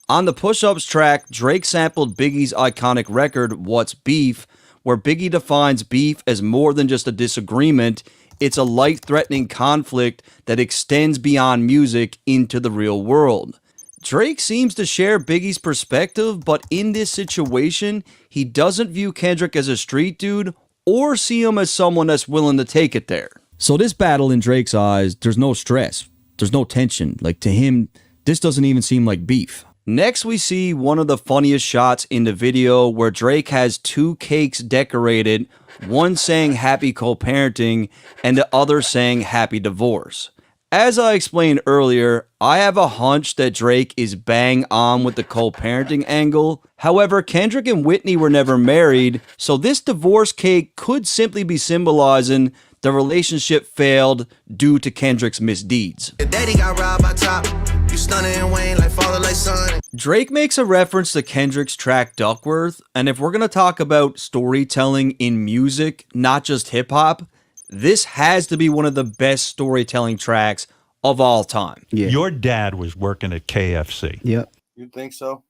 On the Push-Ups track, Drake sampled Biggie's iconic record, What's Beef, where Biggie defines beef as more than just a disagreement. It's a life-threatening conflict that extends beyond music into the real world. Drake seems to share Biggie's perspective, but in this situation, he doesn't view Kendrick as a street dude or see him as someone that's willing to take it there. So this battle in Drake's eyes, there's no stress, there's no tension. Like, to him, this doesn't even seem like beef. Next, we see one of the funniest shots in the video where Drake has two cakes decorated, one saying happy co-parenting and the other saying happy divorce. As I explained earlier, I have a hunch that Drake is bang on with the co-parenting angle. However, Kendrick and Whitney were never married, so this divorce cake could simply be symbolizing the relationship failed due to Kendrick's misdeeds. Your daddy got robbed by Top. You stunning and Wayne like father like son. Drake makes a reference to Kendrick's track Duckworth, and if we're going to talk about storytelling in music, not just hip-hop, this has to be one of the best storytelling tracks of all time. Yeah. Your dad was working at KFC. Yep. You think so?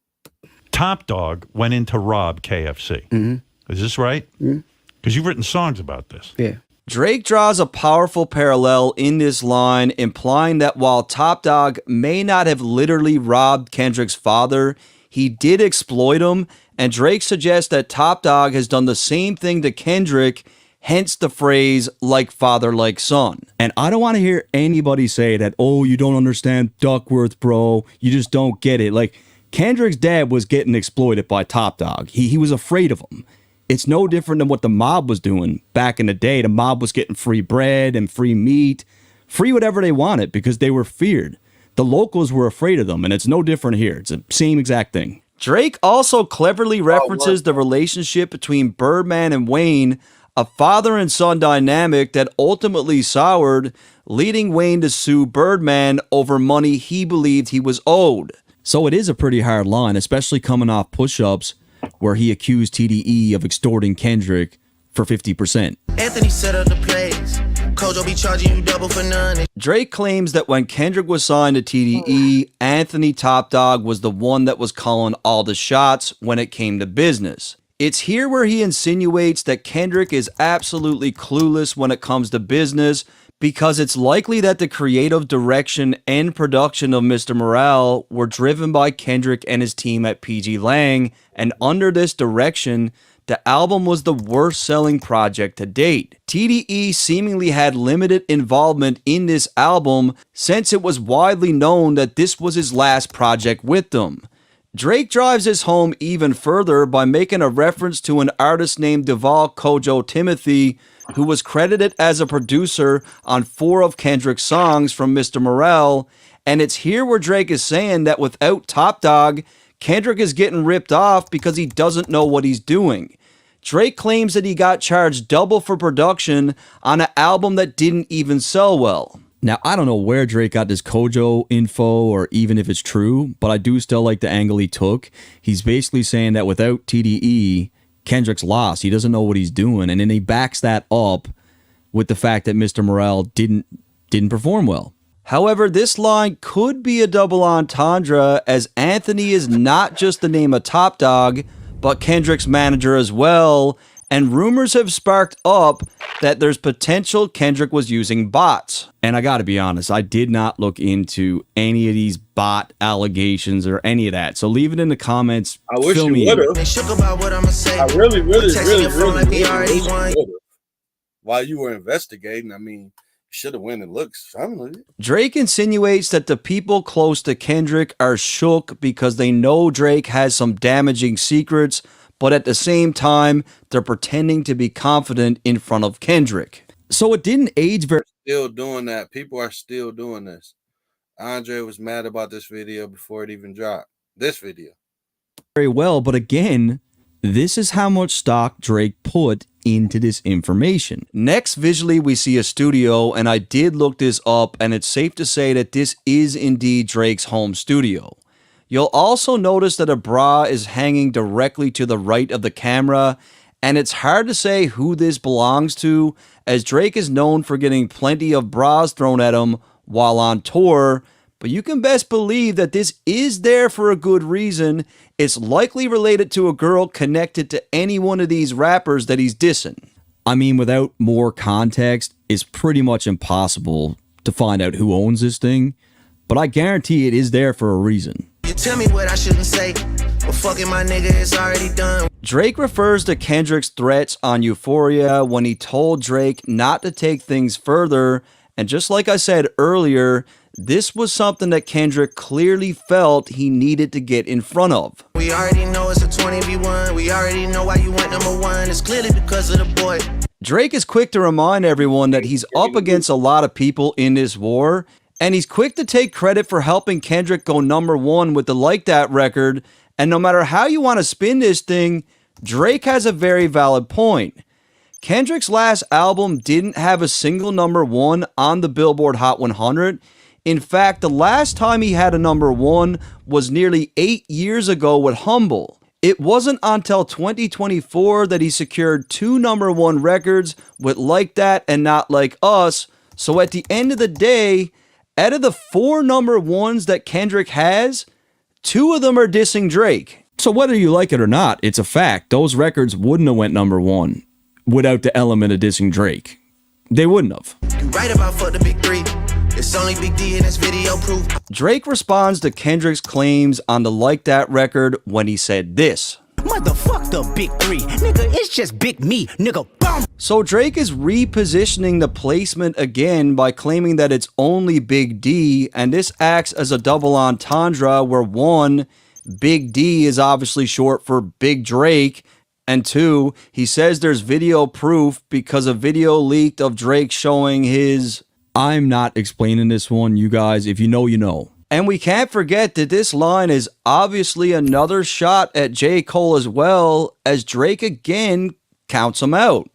Top Dog went in to rob KFC. Mm-hmm. Is this right? Because you've written songs about this. Yeah. Drake draws a powerful parallel in this line, implying that while Top Dog may not have literally robbed Kendrick's father, he did exploit him, and Drake suggests that Top Dog has done the same thing to Kendrick, hence the phrase, like father, like son. And I don't want to hear anybody say that, oh, you don't understand Duckworth, bro, you just don't get it. Like, Kendrick's dad was getting exploited by Top Dog. He was afraid of him. It's no different than what the mob was doing back in the day. The mob was getting free bread and free meat, free whatever they wanted because they were feared. The locals were afraid of them, and it's no different here. It's the same exact thing. Drake also cleverly references the relationship between Birdman and Wayne, a father and son dynamic that ultimately soured, leading Wayne to sue Birdman over money he believed he was owed. So it is a pretty hard line, especially coming off Push-Ups, where he accused TDE of extorting Kendrick for 50%. Anthony set up the plays. Kojo be charging you double for none. Drake claims that when Kendrick was signed to TDE, Anthony Top Dog was the one that was calling all the shots when it came to business. It's here where he insinuates that Kendrick is absolutely clueless when it comes to business, because it's likely that the creative direction and production of Mr. Morale were driven by Kendrick and his team at PG Lang, and under this direction, the album was the worst-selling project to date. TDE seemingly had limited involvement in this album since it was widely known that this was his last project with them. Drake drives this home even further by making a reference to an artist named Duval Kojo Timothy, who was credited as a producer on 4 of Kendrick's songs from Mr. Morale, and it's here where Drake is saying that without Top Dog, Kendrick is getting ripped off because he doesn't know what he's doing. Drake claims that he got charged double for production on an album that didn't even sell well. Now, I don't know where Drake got this Kojo info or even if it's true, but I do still like the angle he took. He's basically saying that without TDE, Kendrick's lost. He doesn't know what he's doing. And then he backs that up with the fact that Mr. Morale didn't perform well. However, this line could be a double entendre, as Anthony is not just the name of Top Dog, but Kendrick's manager as well. And rumors have sparked up that there's potential Kendrick was using bots. And I gotta be honest, I did not look into any of these bot allegations or any of that. So leave it in the comments. I wish you would have. I really wish you would've. While you were investigating, I mean, you should have went and looked something. Drake insinuates that the people close to Kendrick are shook because they know Drake has some damaging secrets, but at the same time, they're pretending to be confident in front of Kendrick. So it didn't age very... Still doing that. People are still doing this. Andre was mad about this video before it even dropped. This video. Very well, but again, this is how much stock Drake put into this information. Next, visually, we see a studio, and I did look this up, and it's safe to say that this is indeed Drake's home studio. You'll also notice that a bra is hanging directly to the right of the camera, and it's hard to say who this belongs to, as Drake is known for getting plenty of bras thrown at him while on tour, but you can best believe that this is there for a good reason. It's likely related to a girl connected to any one of these rappers that he's dissing. I mean, without more context, it's pretty much impossible to find out who owns this thing, but I guarantee it is there for a reason. You tell me what I shouldn't say, but fucking my nigga, it's already done. Drake refers to Kendrick's threats on Euphoria when he told Drake not to take things further, and just like I said earlier, this was something that Kendrick clearly felt he needed to get in front of. We already know it's a 20v1, we already know why you went #1, it's clearly because of the boy. Drake is quick to remind everyone that he's up against a lot of people in this war, and he's quick to take credit for helping Kendrick go #1 with the Like That record, and no matter how you want to spin this thing, Drake has a very valid point. Kendrick's last album didn't have a single #1 on the Billboard Hot 100. In fact, the last time he had a #1 was nearly 8 years ago with Humble. It wasn't until 2024 that he secured 2 #1 records with Like That and Not Like Us. So at the end of the day, out of the 4 #1s that Kendrick has, 2 of them are dissing Drake. So whether you like it or not, it's a fact. Those records wouldn't have went #1 without the element of dissing Drake. They wouldn't have. You right about fuck the big 3. It's only Big D in this video proof. Drake responds to Kendrick's claims on the Like That record when he said this. Motherfuck the big 3. Nigga, it's just big me. Nigga, bum. So Drake is repositioning the placement again by claiming that it's only Big D, and this acts as a double entendre where 1, Big D is obviously short for Big Drake, and 2, he says there's video proof because a video leaked of Drake showing his... I'm not explaining this one, you guys. If you know, you know. And we can't forget that this line is obviously another shot at J. Cole as well, as Drake again counts him out.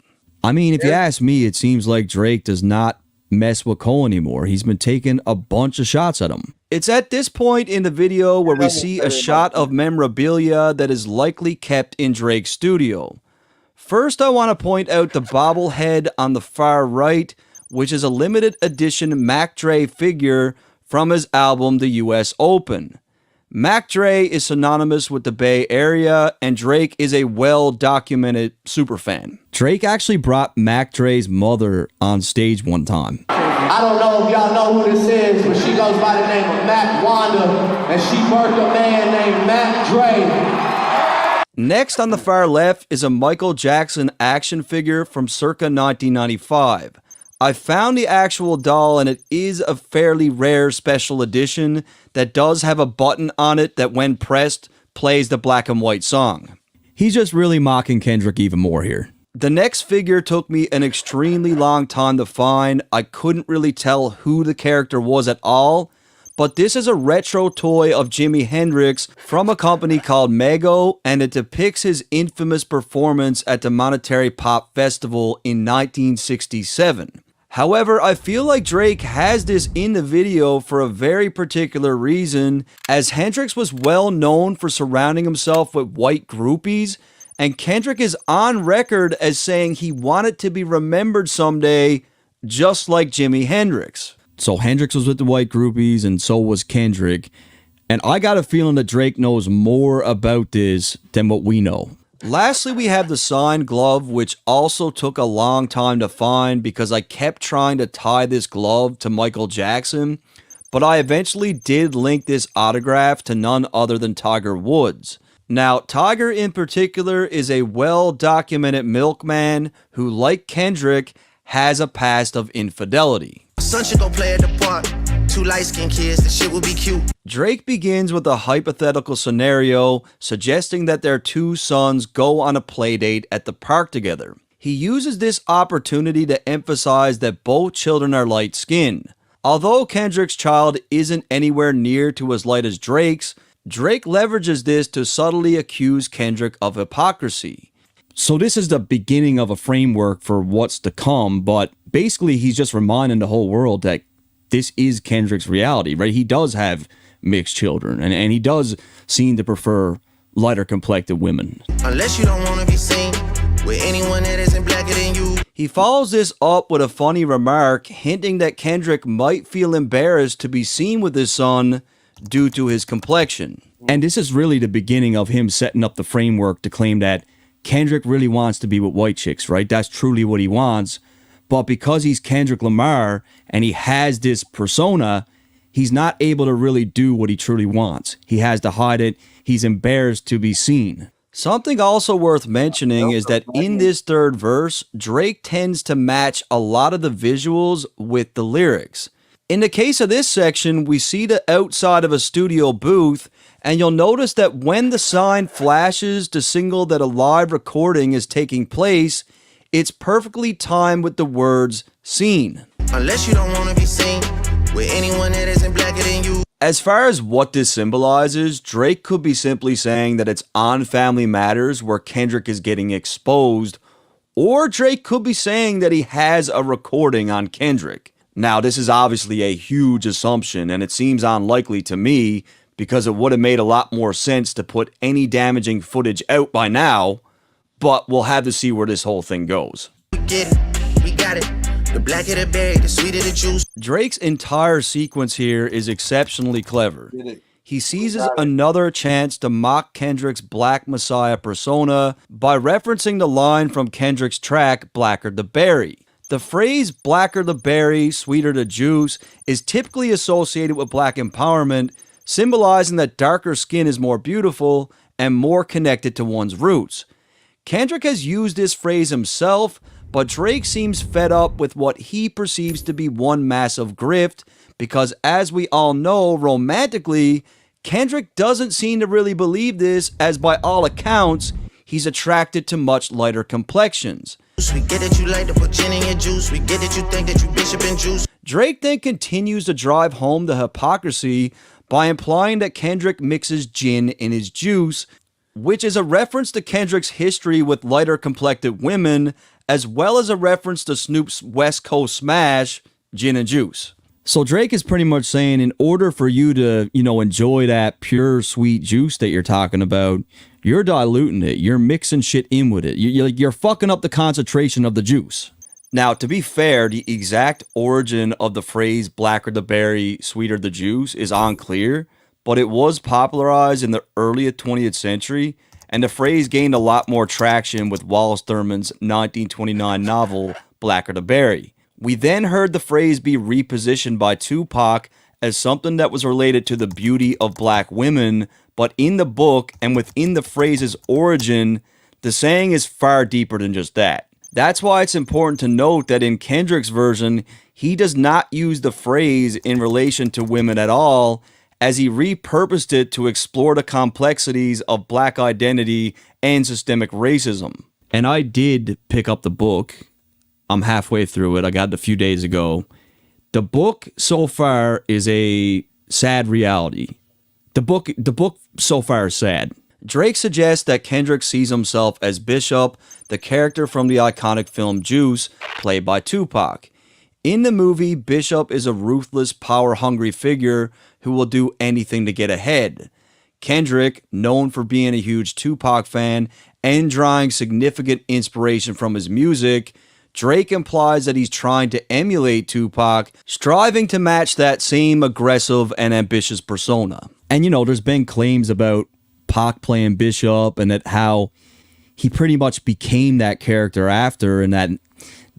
I mean, if you ask me, it seems like Drake does not mess with Cole anymore. He's been taking a bunch of shots at him. It's at this point in the video where we see a shot of memorabilia that is likely kept in Drake's studio. First, I want to point out the bobblehead on the far right, which is a limited edition Mac Dre figure from his album The US Open. Mac Dre is synonymous with the Bay Area, and Drake is a well-documented superfan. Drake actually brought Mac Dre's mother on stage one time. I don't know if y'all know who this is, but she goes by the name of Mac Wanda, and she birthed a man named Mac Dre. Next on the far left is a Michael Jackson action figure from circa 1995. I found the actual doll, and it is a fairly rare special edition that does have a button on it that when pressed plays the black and white song. He's just really mocking Kendrick even more here. The next figure took me an extremely long time to find. I couldn't really tell who the character was at all, but this is a retro toy of Jimi Hendrix from a company called Mego, and it depicts his infamous performance at the Monterey Pop Festival in 1967. However, I feel like Drake has this in the video for a very particular reason, as Hendrix was well known for surrounding himself with white groupies, and Kendrick is on record as saying he wanted to be remembered someday just like Jimi Hendrix. So Hendrix was with the white groupies and so was Kendrick, and I got a feeling that Drake knows more about this than what we know. Lastly, we have the signed glove, which also took a long time to find because I kept trying to tie this glove to Michael Jackson, but I eventually did link this autograph to none other than Tiger Woods. Now, Tiger in particular is a well-documented milkman who, like Kendrick, has a past of infidelity. Son should go play at the park. Two light-skinned kids, the shit would be cute. Drake begins with a hypothetical scenario suggesting that their two sons go on a playdate at the park together. He uses this opportunity to emphasize that both children are light-skinned. Although Kendrick's child isn't anywhere near to as light as Drake's, Drake leverages this to subtly accuse Kendrick of hypocrisy. So this is the beginning of a framework for what's to come, but basically he's just reminding the whole world that this is Kendrick's reality, right? He does have mixed children, and he does seem to prefer lighter complected women. Unless you don't want to be seen with anyone that isn't blacker than you. He follows this up with a funny remark, hinting that Kendrick might feel embarrassed to be seen with his son due to his complexion. And this is really the beginning of him setting up the framework to claim that Kendrick really wants to be with white chicks, right? That's truly what he wants. But because he's Kendrick Lamar and he has this persona, he's not able to really do what he truly wants. He has to hide it. He's embarrassed to be seen. Something also worth mentioning is that in this third verse, Drake tends to match a lot of the visuals with the lyrics. In the case of this section, we see the outside of a studio booth, and you'll notice that when the sign flashes to signal that a live recording is taking place, it's perfectly timed with the words "seen." Unless you don't want to be seen with anyone that isn't blacker than you. As far as what this symbolizes, Drake could be simply saying that it's on Family Matters where Kendrick is getting exposed, or Drake could be saying that he has a recording on Kendrick. Now, this is obviously a huge assumption, and it seems unlikely to me because it would have made a lot more sense to put any damaging footage out by now, but we'll have to see where this whole thing goes. We get it, we got it. The blacker the berry, the sweeter the juice. Drake's entire sequence here is exceptionally clever. He seizes another chance to mock Kendrick's Black Messiah persona by referencing the line from Kendrick's track, Blacker the Berry. The phrase blacker the berry, sweeter the juice is typically associated with black empowerment, symbolizing that darker skin is more beautiful and more connected to one's roots. Kendrick has used this phrase himself, but Drake seems fed up with what he perceives to be one massive grift because, as we all know, romantically, Kendrick doesn't seem to really believe this, as by all accounts, he's attracted to much lighter complexions. We get that you like to put gin in your juice. We get that you think that you bishop and juice. Drake then continues to drive home the hypocrisy by implying that Kendrick mixes gin in his juice, which is a reference to Kendrick's history with lighter complected women, as well as a reference to Snoop's West Coast smash, Gin and Juice. So Drake is pretty much saying in order for you to, enjoy that pure sweet juice that you're talking about, you're diluting it. You're mixing shit in with it. You're fucking up the concentration of the juice. Now, to be fair, the exact origin of the phrase blacker the berry, sweeter the juice is unclear, but it was popularized in the early 20th century, and the phrase gained a lot more traction with Wallace Thurman's 1929 novel, Blacker the Berry. We then heard the phrase be repositioned by Tupac as something that was related to the beauty of black women, but in the book and within the phrase's origin, the saying is far deeper than just that. That's why it's important to note that in Kendrick's version, he does not use the phrase in relation to women at all, as he repurposed it to explore the complexities of black identity and systemic racism. And I did pick up the book. I'm halfway through it. I got it a few days ago. The book so far is a sad reality. The book so far is sad. Drake suggests that Kendrick sees himself as Bishop, the character from the iconic film Juice, played by Tupac. In the movie, Bishop is a ruthless, power-hungry figure who will do anything to get ahead. Kendrick, known for being a huge Tupac fan and drawing significant inspiration from his music, Drake implies that he's trying to emulate Tupac, striving to match that same aggressive and ambitious persona. And you know, there's been claims about Pac playing Bishop and that how he pretty much became that character after, and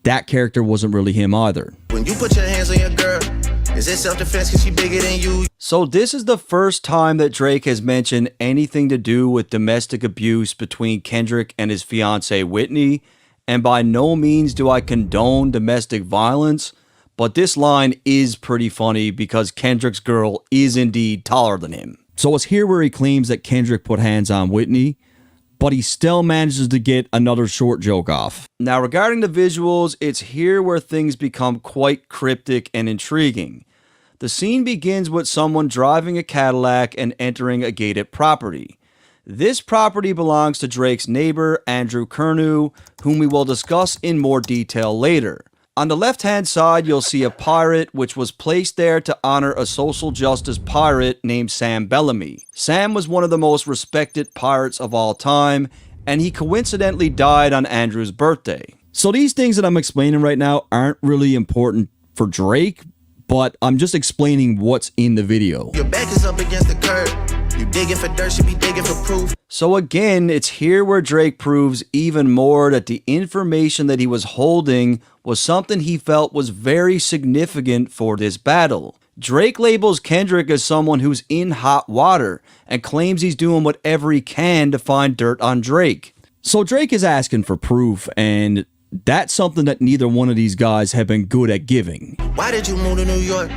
that character wasn't really him either. When you put your hands on your girl, is it self-defense because she bigger than you? So this is the first time that Drake has mentioned anything to do with domestic abuse between Kendrick and his fiancée Whitney, and by no means do I condone domestic violence, but this line is pretty funny because Kendrick's girl is indeed taller than him. So it's here where he claims that Kendrick put hands on Whitney, but he still manages to get another short joke off. Now regarding the visuals, it's here where things become quite cryptic and intriguing. The scene begins with someone driving a Cadillac and entering a gated property. This property belongs to Drake's neighbor, Andrew Kernew, whom we will discuss in more detail later. On the left-hand side, you'll see a pirate, which was placed there to honor a social justice pirate named Sam Bellamy. Sam was one of the most respected pirates of all time, and he coincidentally died on Andrew's birthday. So these things that I'm explaining right now aren't really important for Drake, but I'm just explaining what's in the video. Your back is up against the curb. You digging for dirt, should be digging for proof. So again, it's here where Drake proves even more that the information that he was holding was something he felt was very significant for this battle. Drake labels Kendrick as someone who's in hot water and claims he's doing whatever he can to find dirt on Drake. So Drake is asking for proof, and that's something that neither one of these guys have been good at giving. Why did you move to New York?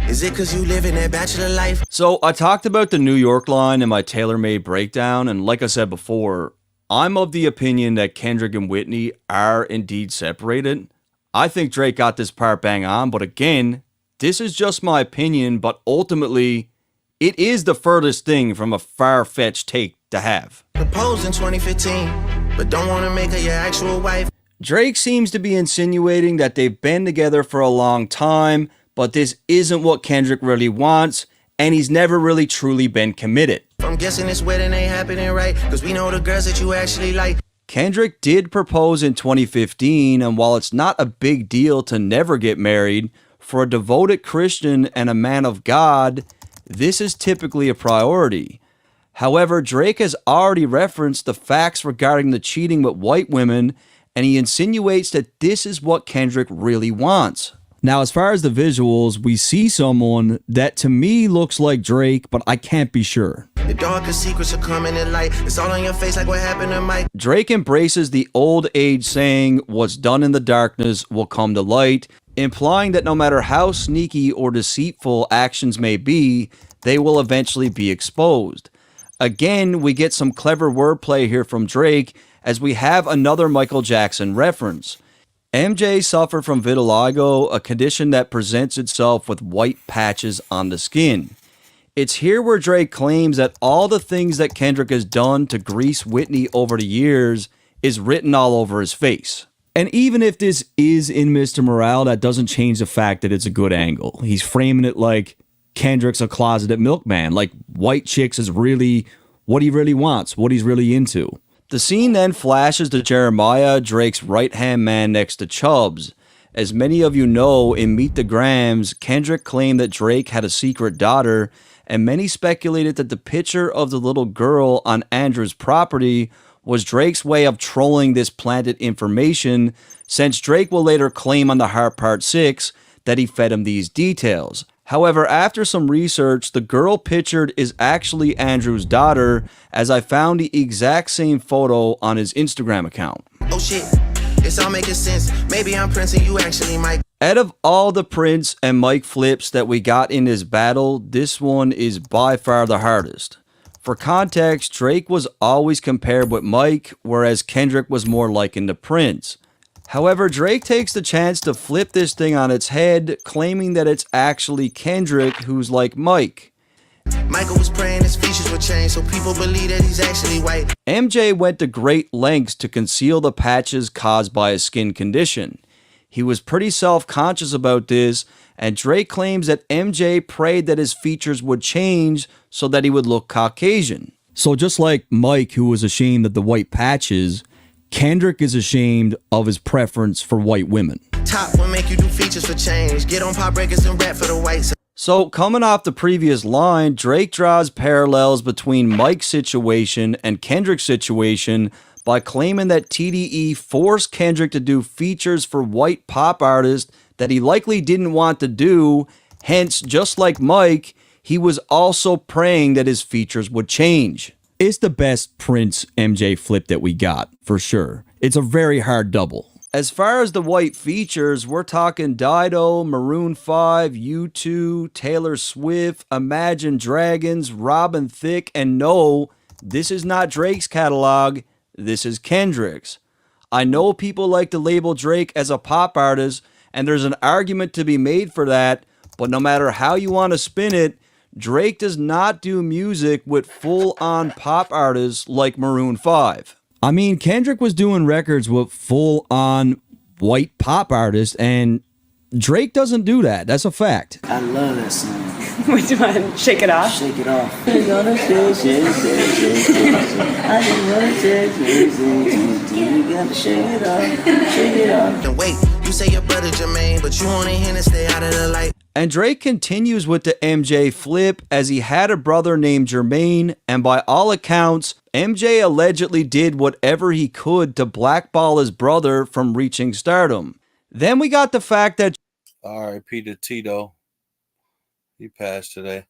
Is it because you live in that bachelor life? So I talked about the New York line in my tailor-made breakdown, and like I said before, I'm of the opinion that Kendrick and Whitney are indeed separated. I think Drake got this part bang on, but again, this is just my opinion, but ultimately, it is the furthest thing from a far-fetched take to have. Proposed in 2015, but don't want to make her your actual wife. Drake seems to be insinuating that they've been together for a long time, but this isn't what Kendrick really wants, and he's never really truly been committed. I'm guessing this wedding ain't happening right, because we know the girls that you actually like. Kendrick did propose in 2015, and while it's not a big deal to never get married, for a devoted Christian and a man of God, this is typically a priority. However, Drake has already referenced the facts regarding the cheating with white women, and he insinuates that this is what Kendrick really wants. Now, as far as the visuals, we see someone that to me looks like Drake, but I can't be sure. The darkest secrets are coming to light. It's all on your face like what happened to Mike. Drake embraces the old age saying, "What's done in the darkness will come to light," implying that no matter how sneaky or deceitful actions may be, they will eventually be exposed. Again, we get some clever wordplay here from Drake, as we have another Michael Jackson reference. MJ suffered from vitiligo, a condition that presents itself with white patches on the skin. It's here where Drake claims that all the things that Kendrick has done to grease Whitney over the years is written all over his face. And even if this is in Mr. Morale, that doesn't change the fact that it's a good angle. He's framing it like Kendrick's a closeted milkman, like white chicks is really what he really wants, what he's really into. The scene then flashes to Jeremiah, Drake's right-hand man next to Chubbs. As many of you know, in Meet the Grams, Kendrick claimed that Drake had a secret daughter, and many speculated that the picture of the little girl on Andrew's property was Drake's way of trolling this planted information, since Drake will later claim on the Heart Part 6 that he fed him these details. However, after some research, the girl pictured is actually Andrew's daughter, as I found the exact same photo on his Instagram account. Oh shit, It's all making sense. Maybe I'm Prince and you actually Mike. Out of all the Prince and Mike flips that we got in this battle, this one is by far the hardest. For context, Drake was always compared with Mike, whereas Kendrick was more likened to Prince. However, Drake takes the chance to flip this thing on its head, claiming that it's actually Kendrick who's like Mike. Michael was praying his features would change so people believe that he's actually white. MJ went to great lengths to conceal the patches caused by a skin condition. He was pretty self-conscious about this, and Drake claims that MJ prayed that his features would change so that he would look Caucasian. So just like Mike, who was ashamed of the white patches, Kendrick is ashamed of his preference for white women. Top will make you do features for change. Get on pop records and rap for the whites. So coming off the previous line, Drake draws parallels between Mike's situation and Kendrick's situation by claiming that TDE forced Kendrick to do features for white pop artists that he likely didn't want to do. Hence, just like Mike, he was also praying that his features would change. It's the best Prince MJ flip that we got, for sure. It's a very hard double. As far as the white features, we're talking Dido, Maroon 5, U2, Taylor Swift, Imagine Dragons, Robin Thicke, and no, this is not Drake's catalog, this is Kendrick's. I know people like to label Drake as a pop artist, and there's an argument to be made for that, but no matter how you want to spin it, Drake does not do music with full-on pop artists like Maroon 5. I mean, Kendrick was doing records with full-on white pop artists, and Drake doesn't do that. That's a fact. I love that song. Which one? Shake It Off? Shake It Off. I gonna shake, I just wanna shake, you gotta shake it off, shake it off. And wait, you say your brother Jermaine, but you want him to stay out of the light. And Drake continues with the MJ flip as he had a brother named Jermaine, and by all accounts, MJ allegedly did whatever he could to blackball his brother from reaching stardom. Then we got the fact that R.I.P. to Tito. He passed today.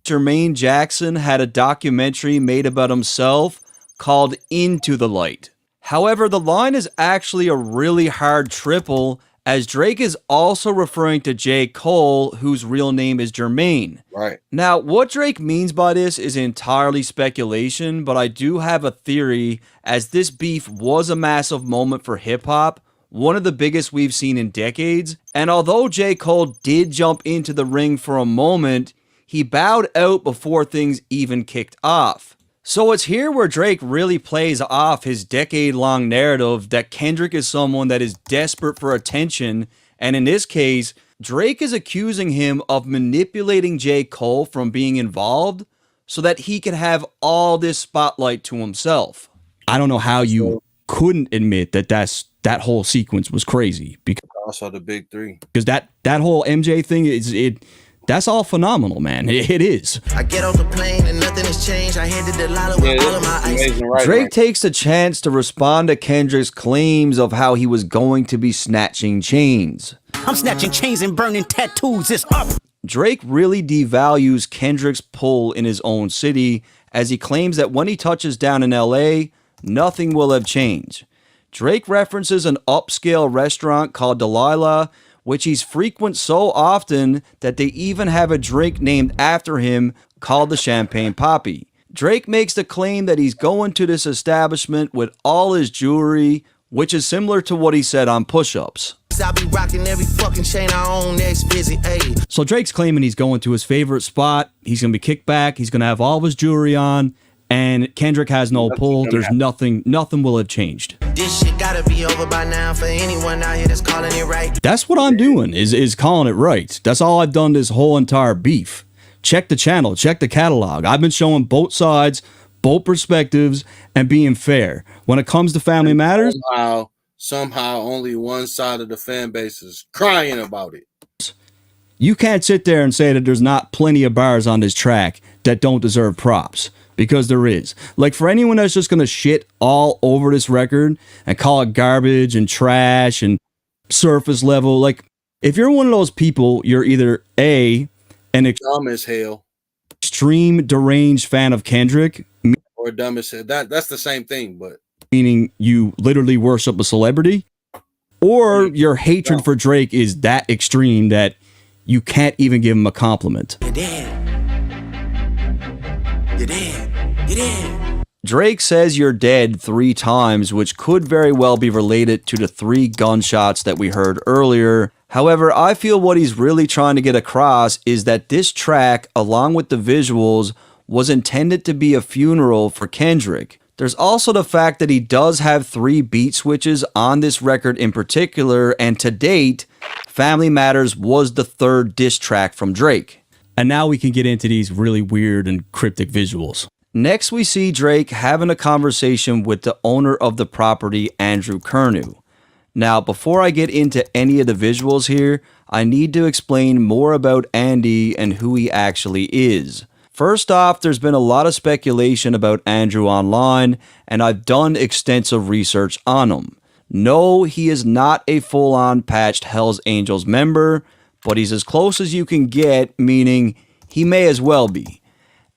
Jermaine Jackson had a documentary made about himself called Into the Light. However, the line is actually a really hard triple, as Drake is also referring to J. Cole, whose real name is Jermaine. Right. Now, what Drake means by this is entirely speculation, but I do have a theory, as this beef was a massive moment for hip-hop, one of the biggest we've seen in decades, and although J. Cole did jump into the ring for a moment, he bowed out before things even kicked off. So it's here where Drake really plays off his decade-long narrative that Kendrick is someone that is desperate for attention, and in this case, Drake is accusing him of manipulating J. Cole from being involved so that he can have all this spotlight to himself. I don't know how you couldn't admit that that whole sequence was crazy, because Also the big three. Because that whole MJ thing that's all phenomenal, man. It is. I get off the plane and nothing has changed. I handed the lala with all of my ice. Drake takes the chance to respond to Kendrick's claims of how he was going to be snatching chains. I'm snatching chains and burning tattoos. It's up. Drake really devalues Kendrick's pull in his own city, as he claims that when he touches down in LA, nothing will have changed. Drake references an upscale restaurant called Delilah, which he's frequent so often that they even have a drink named after him called the Champagne Poppy. Drake makes the claim that he's going to this establishment with all his jewelry, which is similar to what he said on Push-Ups. I be rocking every fucking chain I own next visit, ayy. So Drake's claiming he's going to his favorite spot, he's going to be kicked back, he's going to have all of his jewelry on, and Kendrick has no pull. There's nothing will have changed. This shit gotta be over by now for anyone out here that's calling it right. That's what I'm doing, is calling it right. That's all I've done this whole entire beef. Check the channel, check the catalog. I've been showing both sides, both perspectives, and being fair. When it comes to Family Matters, somehow only one side of the fan base is crying about it. You can't sit there and say that there's not plenty of bars on this track that don't deserve props, because there is. Like, for anyone that's just going to shit all over this record and call it garbage and trash and surface level, like, if you're one of those people, you're either A, an dumb as hell, extreme deranged fan of Kendrick, or dumb as hell. That's the same thing, but meaning you literally worship a celebrity, or your hatred for Drake is that extreme that you can't even give him a compliment. You're dead. You're dead. You're dead. Drake says you're dead 3 times, which could very well be related to the 3 gunshots that we heard earlier. However, I feel what he's really trying to get across is that this track, along with the visuals, was intended to be a funeral for Kendrick. There's also the fact that he does have 3 beat switches on this record in particular, and to date, Family Matters was the 3rd diss track from Drake. And now we can get into these really weird and cryptic visuals. Next, we see Drake having a conversation with the owner of the property, Andrew Kernew. Now, before I get into any of the visuals here, I need to explain more about Andy and who he actually is. First off, there's been a lot of speculation about Andrew online, and I've done extensive research on him. No, he is not a full-on patched Hells Angels member, but he's as close as you can get, meaning he may as well be.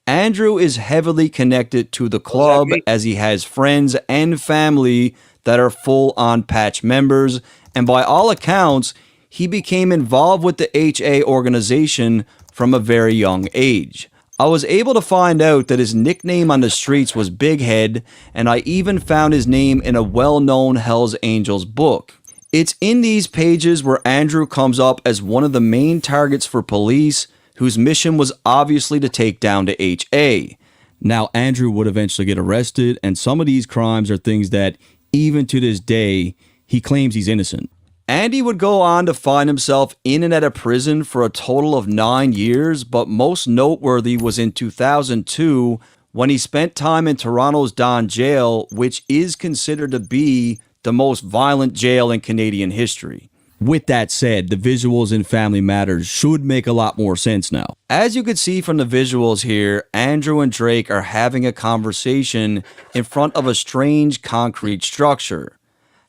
Andrew is heavily connected to the club as he has friends and family that are full-on patch members, and by all accounts, he became involved with the HA organization from a very young age. I was able to find out that his nickname on the streets was Big Head, and I even found his name in a well-known Hells Angels book. It's in these pages where Andrew comes up as one of the main targets for police, whose mission was obviously to take down the HA. Now, Andrew would eventually get arrested, and some of these crimes are things that, even to this day, he claims he's innocent. Andy would go on to find himself in and out of prison for a total of 9 years, but most noteworthy was in 2002 when he spent time in Toronto's Don Jail, which is considered to be the most violent jail in Canadian history. With that said, the visuals in Family Matters should make a lot more sense now. As you can see from the visuals here, Andrew and Drake are having a conversation in front of a strange concrete structure.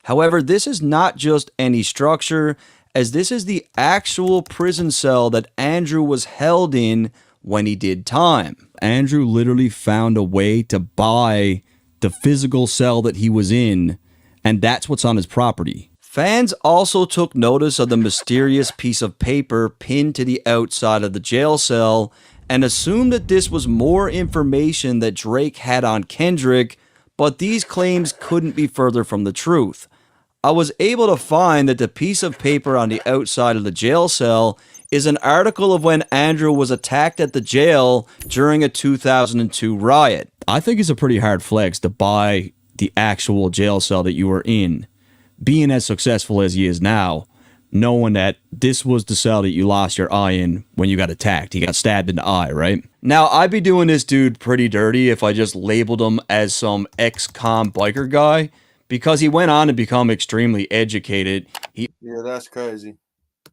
However, this is not just any structure, as this is the actual prison cell that Andrew was held in when he did time. Andrew literally found a way to buy the physical cell that he was in, and that's what's on his property. Fans also took notice of the mysterious piece of paper pinned to the outside of the jail cell and assumed that this was more information that Drake had on Kendrick, but these claims couldn't be further from the truth. I was able to find that the piece of paper on the outside of the jail cell is an article of when Andrew was attacked at the jail during a 2002 riot. I think it's a pretty hard flex to buy the actual jail cell that you were in, being as successful as he is now, knowing that this was the cell that you lost your eye in when you got attacked. He got stabbed in the eye, right? Now, I'd be doing this dude pretty dirty if I just labeled him as some ex-con biker guy, because he went on to become extremely educated. Yeah, that's crazy.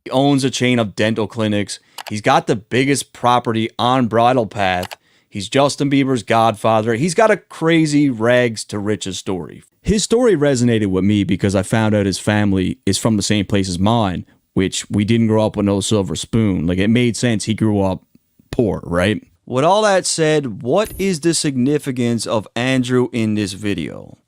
He owns a chain of dental clinics. He's got the biggest property on Bridle Path. He's Justin Bieber's godfather. He's got a crazy rags to riches story. His story resonated with me because I found out his family is from the same place as mine, which we didn't grow up with no silver spoon. Like, it made sense he grew up poor, right? With all that said, what is the significance of Andrew in this video?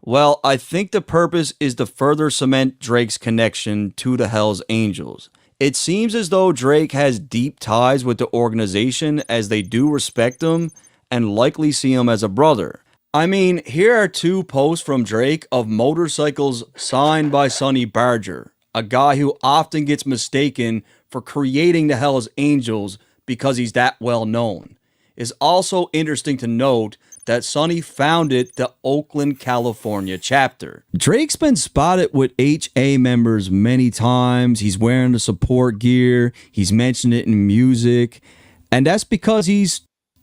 Well, I think the purpose is to further cement Drake's connection to the Hells Angels. It seems as though Drake has deep ties with the organization, as they do respect him and likely see him as a brother. I mean, here are 2 posts from Drake of motorcycles signed by Sonny Barger, a guy who often gets mistaken for creating the Hells Angels because he's that well known. It's also interesting to note that Sonny founded the Oakland, California chapter. Drake's been spotted with HA members many times. He's wearing the support gear. He's mentioned it in music. And that's because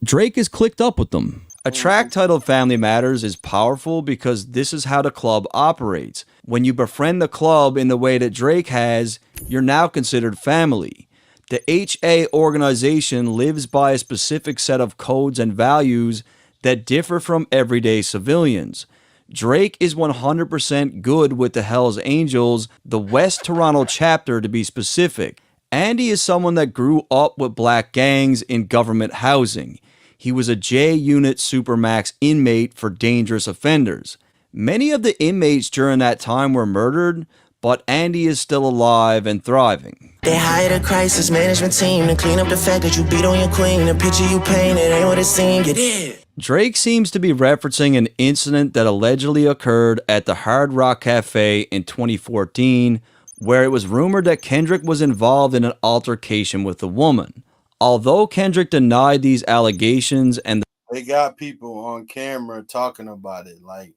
Drake is clicked up with them. A track titled Family Matters is powerful because this is how the club operates. When you befriend the club in the way that Drake has, you're now considered family. The HA organization lives by a specific set of codes and values that differ from everyday civilians. Drake is 100% good with the Hells Angels, the West Toronto chapter to be specific. Andy is someone that grew up with black gangs in government housing. He was a J-Unit Supermax inmate for dangerous offenders. Many of the inmates during that time were murdered, but Andy is still alive and thriving. They hired a crisis management team to clean up the fact that you beat on your queen. The picture you painted ain't what it seemed. You did. Drake seems to be referencing an incident that allegedly occurred at the Hard Rock Cafe in 2014, where it was rumored that Kendrick was involved in an altercation with a woman. Although Kendrick denied these allegations and they got people on camera talking about it, like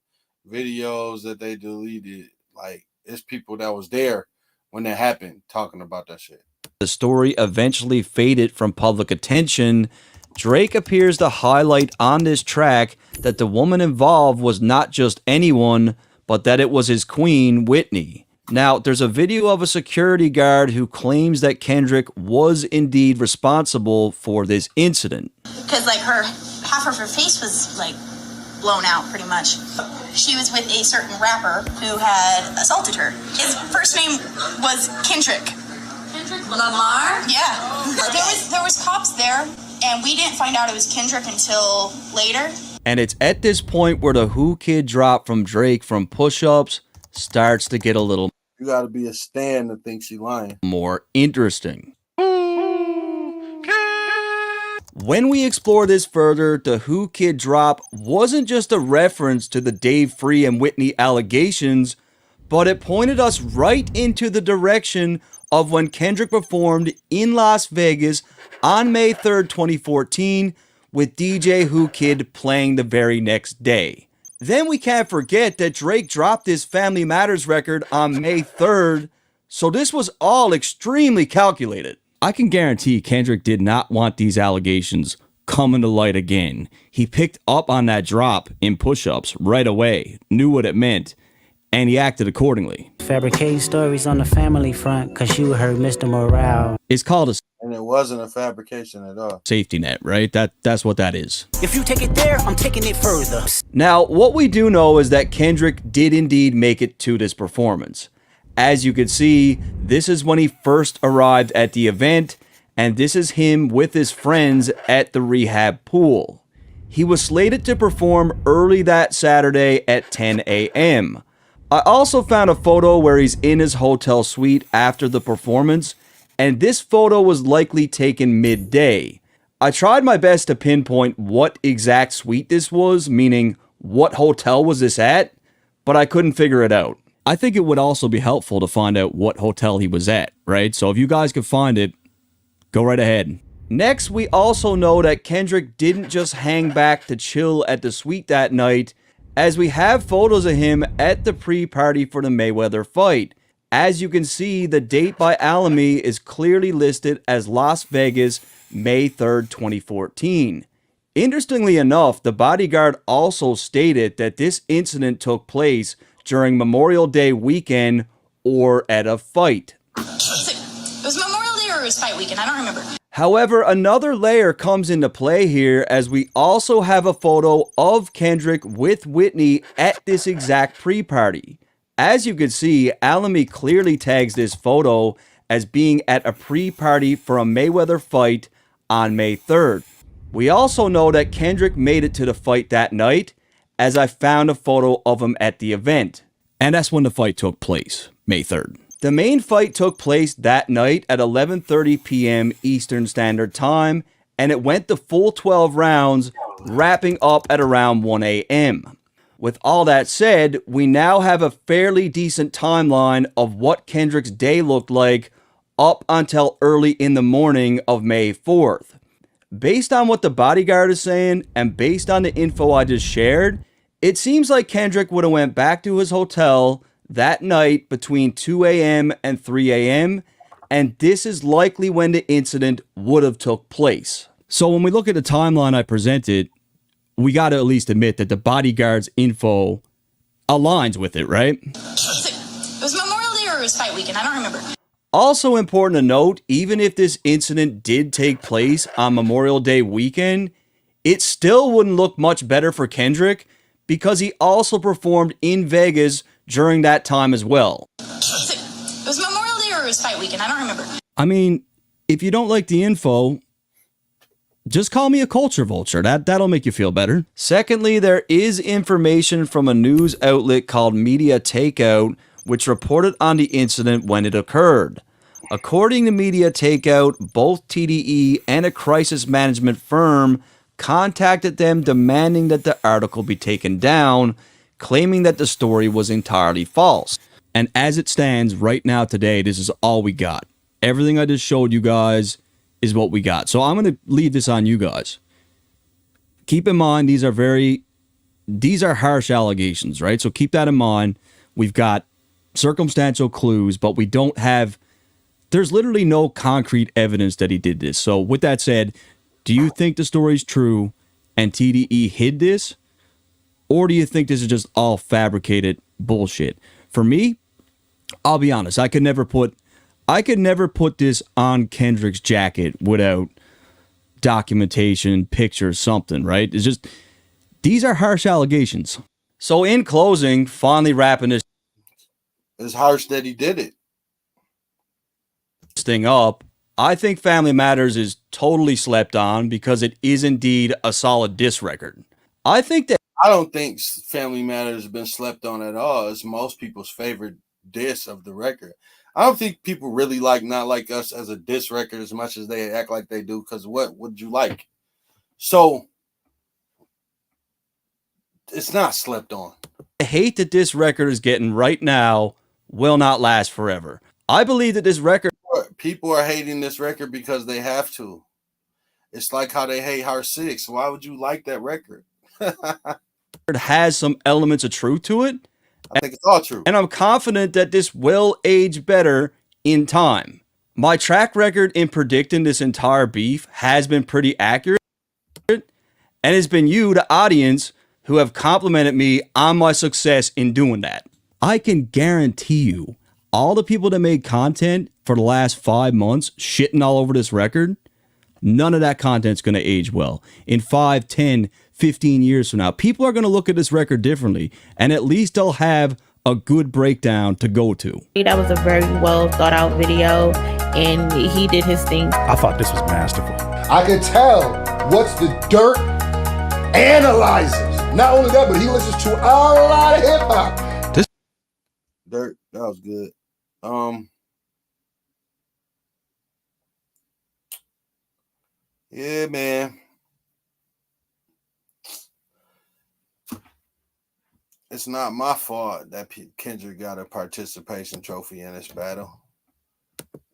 videos that they deleted, like it's people that was there when it happened talking about that shit. The story eventually faded from public attention. Drake appears to highlight on this track that the woman involved was not just anyone, but that it was his queen, Whitney. Now, there's a video of a security guard who claims that Kendrick was indeed responsible for this incident. Because like half of her face was like blown out pretty much. She was with a certain rapper who had assaulted her. His first name was Kendrick. Kendrick Lamar? Yeah. There was cops there, and we didn't find out it was Kendrick until later. And it's at this point where the Who Kid drop from Drake from push-ups starts to get a little You gotta be a stan to think she lying. more interesting. When we explore this further, the Who Kid drop wasn't just a reference to the Dave Free and Whitney allegations, but it pointed us right into the direction of when Kendrick performed in Las Vegas on May 3rd, 2014, with DJ Who Kid playing the very next day. Then we can't forget that Drake dropped his Family Matters record on May 3rd, so this was all extremely calculated. I can guarantee Kendrick did not want these allegations coming to light again. He picked up on that drop in push-ups right away, knew what it meant, and he acted accordingly. Fabricating stories on the family front, cause you heard Mr. Morale. It's called a And it wasn't a fabrication at all. safety net, right? That's what that is. If you take it there, I'm taking it further. Now, what we do know is that Kendrick did indeed make it to this performance. As you can see, this is when he first arrived at the event, and this is him with his friends at the rehab pool. He was slated to perform early that Saturday at 10 a.m. I also found a photo where he's in his hotel suite after the performance, and this photo was likely taken midday. I tried my best to pinpoint what exact suite this was, meaning what hotel was this at, but I couldn't figure it out. I think it would also be helpful to find out what hotel he was at, right? So if you guys could find it, go right ahead. Next, we also know that Kendrick didn't just hang back to chill at the suite that night, as we have photos of him at the pre-party for the Mayweather fight. As you can see, the date by Alamy is clearly listed as Las Vegas, May 3rd, 2014. Interestingly enough, the bodyguard also stated that this incident took place during Memorial Day weekend or at a fight. It was Memorial Day or it was fight weekend. I don't remember. However, another layer comes into play here, as we also have a photo of Kendrick with Whitney at this exact pre-party. As you can see, Alamy clearly tags this photo as being at a pre-party for a Mayweather fight on May 3rd. We also know that Kendrick made it to the fight that night, as I found a photo of him at the event. And that's when the fight took place, May 3rd. The main fight took place that night at 11:30 p.m. Eastern Standard Time, and it went the full 12 rounds, wrapping up at around 1 a.m. With all that said, we now have a fairly decent timeline of what Kendrick's day looked like up until early in the morning of May 4th. Based on what the bodyguard is saying, and based on the info I just shared, it seems like Kendrick would have went back to his hotel that night between 2 a.m. and 3 a.m., and this is likely when the incident would have took place. So when we look at the timeline I presented, we got to at least admit that the bodyguard's info aligns with it, right? It was Memorial Day or it was fight weekend. I don't remember. Also important to note, even if this incident did take place on Memorial Day weekend, it still wouldn't look much better for Kendrick because he also performed in Vegas during that time as well. It was Memorial Day or it was fight weekend. I don't remember. I mean, if you don't like the info, just call me a culture vulture. That'll make you feel better. Secondly, there is information from a news outlet called Media Takeout which reported on the incident when it occurred. According to Media Takeout, both TDE and a crisis management firm contacted them demanding that the article be taken down, claiming that the story was entirely false. And as it stands right now today, this is all we got. Everything I just showed you guys is what we got. So I'm going to leave this on you guys. Keep in mind, these are harsh allegations, right? So keep that in mind. We've got circumstantial clues, but we don't have, there's literally no concrete evidence that he did this. So with that said, do you think the story's true and TDE hid this? Or do you think this is just all fabricated bullshit? For me, I'll be honest, I could never put this on Kendrick's jacket without documentation, pictures, something, right? It's just, these are harsh allegations. So in closing, finally wrapping this, it's harsh that he did it. Thing up, I think Family Matters is totally slept on because it is indeed a solid diss record. I don't think Family Matters has been slept on at all. It's most people's favorite diss of the record. I don't think people really like Not Like Us as a diss record as much as they act like they do, because what would you like? So it's not slept on. The hate that this record is getting right now will not last forever. I believe that this record, people are hating this record because they have to. It's like how they hate Heart 6. Why would you like that record? it has some elements of truth to it. I think it's all true. And I'm confident that this will age better in time. My track record in predicting this entire beef has been pretty accurate. And it's been you, the audience, who have complimented me on my success in doing that. I can guarantee you, all the people that made content for the last 5 months shitting all over this record, none of that content's going to age well. In 5, 10, 15 years from now, people are going to look at this record differently, and at least they'll have a good breakdown to go to. That was a very well thought out video, and he did his thing. I thought this was masterful. I could tell what's the dirt analyzes. Not only that, but he listens to a lot of hip hop. This dirt, that was good. Yeah, man. It's not my fault that Kendrick got a participation trophy in this battle.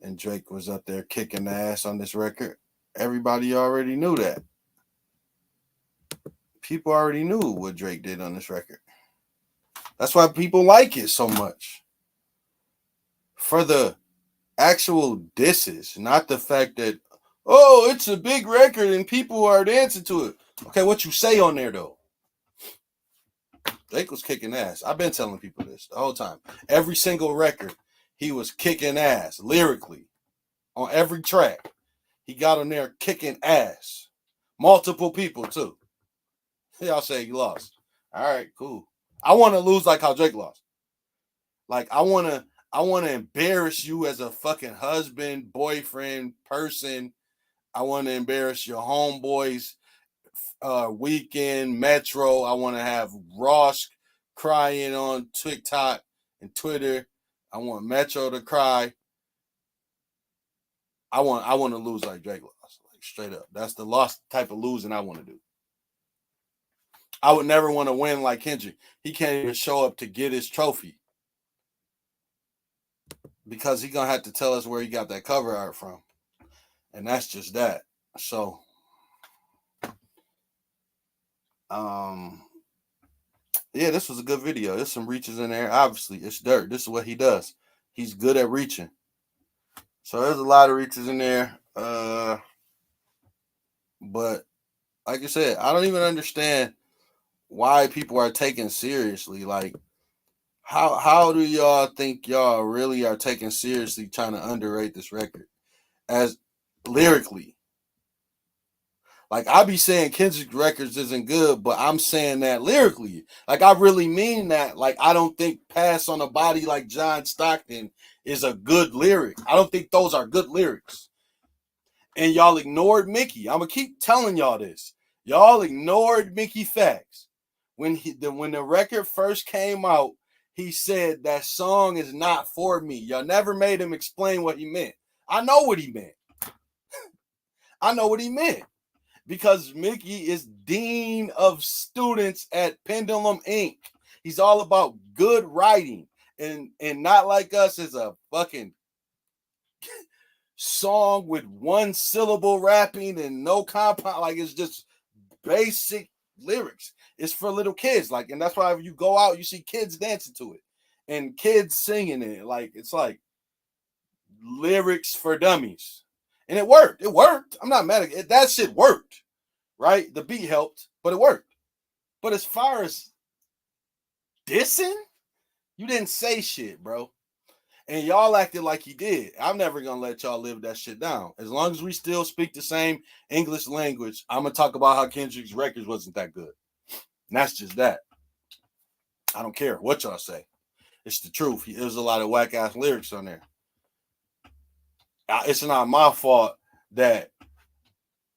And Drake was up there kicking the ass on this record. Everybody already knew that. People already knew what Drake did on this record. That's why people like it so much. For the actual disses, not the fact that, oh, it's a big record and people are dancing to it. Okay, what you say on there, though? Drake was kicking ass. I've been telling people this the whole time. Every single record, he was kicking ass lyrically. On every track, he got on there kicking ass. Multiple people, too. Y'all say he lost. All right, cool. I want to lose like how Drake lost. Like, I want to embarrass you as a fucking husband, boyfriend, person. I want to embarrass your homeboys, Weekend, Metro. I want to have Ross crying on TikTok and Twitter. I want Metro to cry. I want to lose like Drake lost, like straight up. That's the lost type of losing I want to do. I would never want to win like Kendrick. He can't even show up to get his trophy because he's going to have to tell us where he got that cover art from. And that's just that. So, yeah, this was a good video. There's some reaches in there. Obviously, it's dirt. This is what he does. He's good at reaching. So there's a lot of reaches in there. But like I said, I don't even understand why people are taken seriously. Like, how do y'all think y'all really are taking seriously trying to underrate this record as lyrically? Like, I be saying Kendrick records isn't good, but I'm saying that lyrically. Like, I really mean that. Like, I don't think Pass on a Body like John Stockton is a good lyric. I don't think those are good lyrics. And y'all ignored Mickey. I'm going to keep telling y'all this. Y'all ignored Mickey Facts. When the record first came out, he said that song is not for me. Y'all never made him explain what he meant. I know what he meant. I know what he meant. Because Mickey is dean of students at Pendulum Inc. He's all about good writing. And Not Like Us is a fucking song with one syllable rapping and no compound. Like, it's just basic lyrics. It's for little kids. Like, and that's why if you go out, you see kids dancing to it and kids singing it. Like, it's like lyrics for dummies. And it worked. It worked. I'm not mad at it. That shit worked. Right? The beat helped, but it worked. But as far as dissing, you didn't say shit, bro. And y'all acted like he did. I'm never going to let y'all live that shit down. As long as we still speak the same English language, I'm going to talk about how Kendrick's records wasn't that good. And that's just that. I don't care what y'all say. It's the truth. There's a lot of whack-ass lyrics on there. It's not my fault that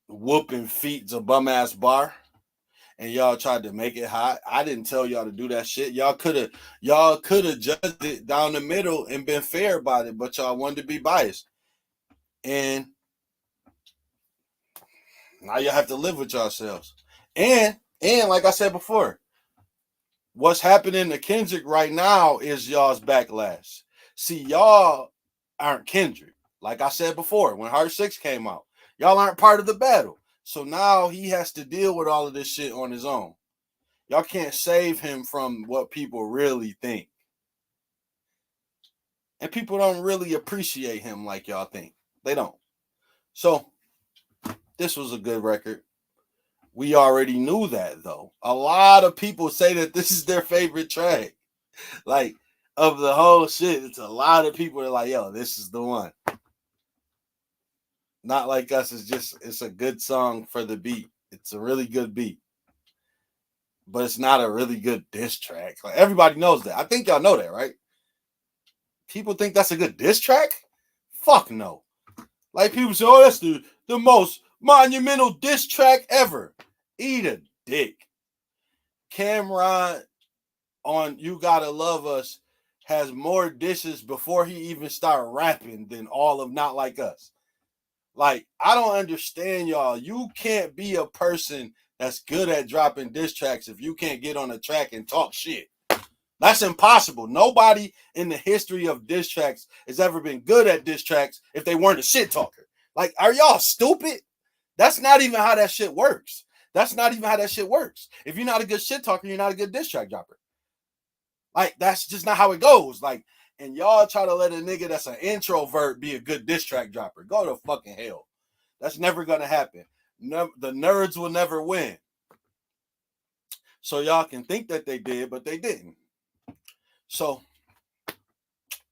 whooping feet's a bum-ass bar. And y'all tried to make it hot. I didn't tell y'all to do that shit. Y'all could have judged it down the middle and been fair about it, but y'all wanted to be biased. And now you have to live with yourselves. And like I said before, what's happening to Kendrick right now is y'all's backlash. See, y'all aren't Kendrick. Like I said before, when Heart 6 came out, y'all aren't part of the battle. So now he has to deal with all of this shit on his own. Y'all can't save him from what people really think. And people don't really appreciate him like y'all think. They don't. So this was a good record. We already knew that, though. A lot of people say that this is their favorite track. Like, of the whole shit, it's a lot of people that are like, yo, this is the one. Not Like Us is it's a good song for the beat. It's a really good beat. But it's not a really good diss track. Like, everybody knows that. I think y'all know that, right? People think that's a good diss track? Fuck no. Like, people say, oh, that's the most monumental diss track ever. Eat a dick. Cameron on You Gotta Love Us has more dishes before he even started rapping than all of Not Like Us. Like, I don't understand y'all. You can't be a person that's good at dropping diss tracks if you can't get on a track and talk shit. That's impossible. Nobody in the history of diss tracks has ever been good at diss tracks if they weren't a shit talker. Like, are y'all stupid? That's not even how that shit works. That's not even how that shit works. If you're not a good shit talker, you're not a good diss track dropper. Like, that's just not how it goes. Like, and y'all try to let a nigga that's an introvert be a good diss track dropper. Go to fucking hell. That's never going to happen. No, the nerds will never win. So y'all can think that they did, but they didn't. So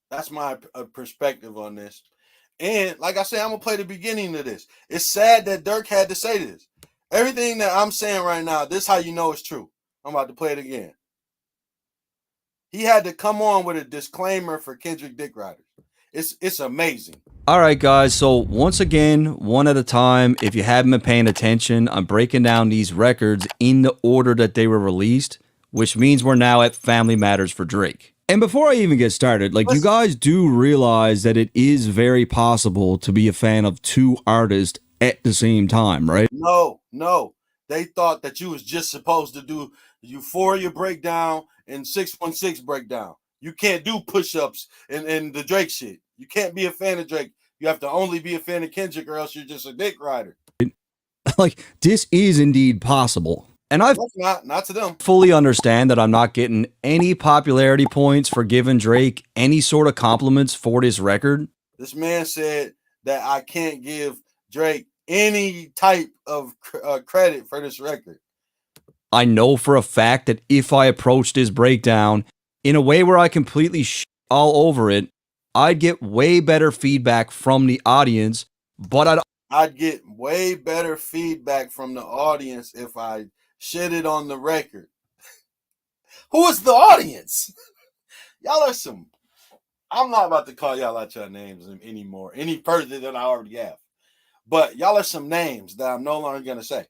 that's my perspective on this. And like I said, I'm going to play the beginning of this. It's sad that Dirk had to say this. Everything that I'm saying right now, this is how you know it's true. I'm about to play it again. He had to come on with a disclaimer for Kendrick Dick Riders. It's amazing. All right, guys. So once again, one at a time, if you haven't been paying attention, I'm breaking down these records in the order that they were released, which means we're now at Family Matters for Drake. And before I even get started, like, you guys do realize that it is very possible to be a fan of two artists at the same time, right? No. They thought that you was just supposed to do Euphoria breakdown and 616 breakdown. You can't do push-ups and the Drake shit. You can't be a fan of Drake. You have to only be a fan of Kendrick or else you're just a dick rider. Like, this is indeed possible. And I not to them. fully understand that I'm not getting any popularity points for giving Drake any sort of compliments for this record. This man said that I can't give Drake any type of credit for this record. I know for a fact that if I approached this breakdown in a way where I completely all over it, I'd get way better feedback from the audience, but I'd get way better feedback from the audience if I shitted on the record. Who is the audience? Y'all are some... I'm not about to call y'all out your names anymore, any further than I already have. But y'all are some names that I'm no longer going to say.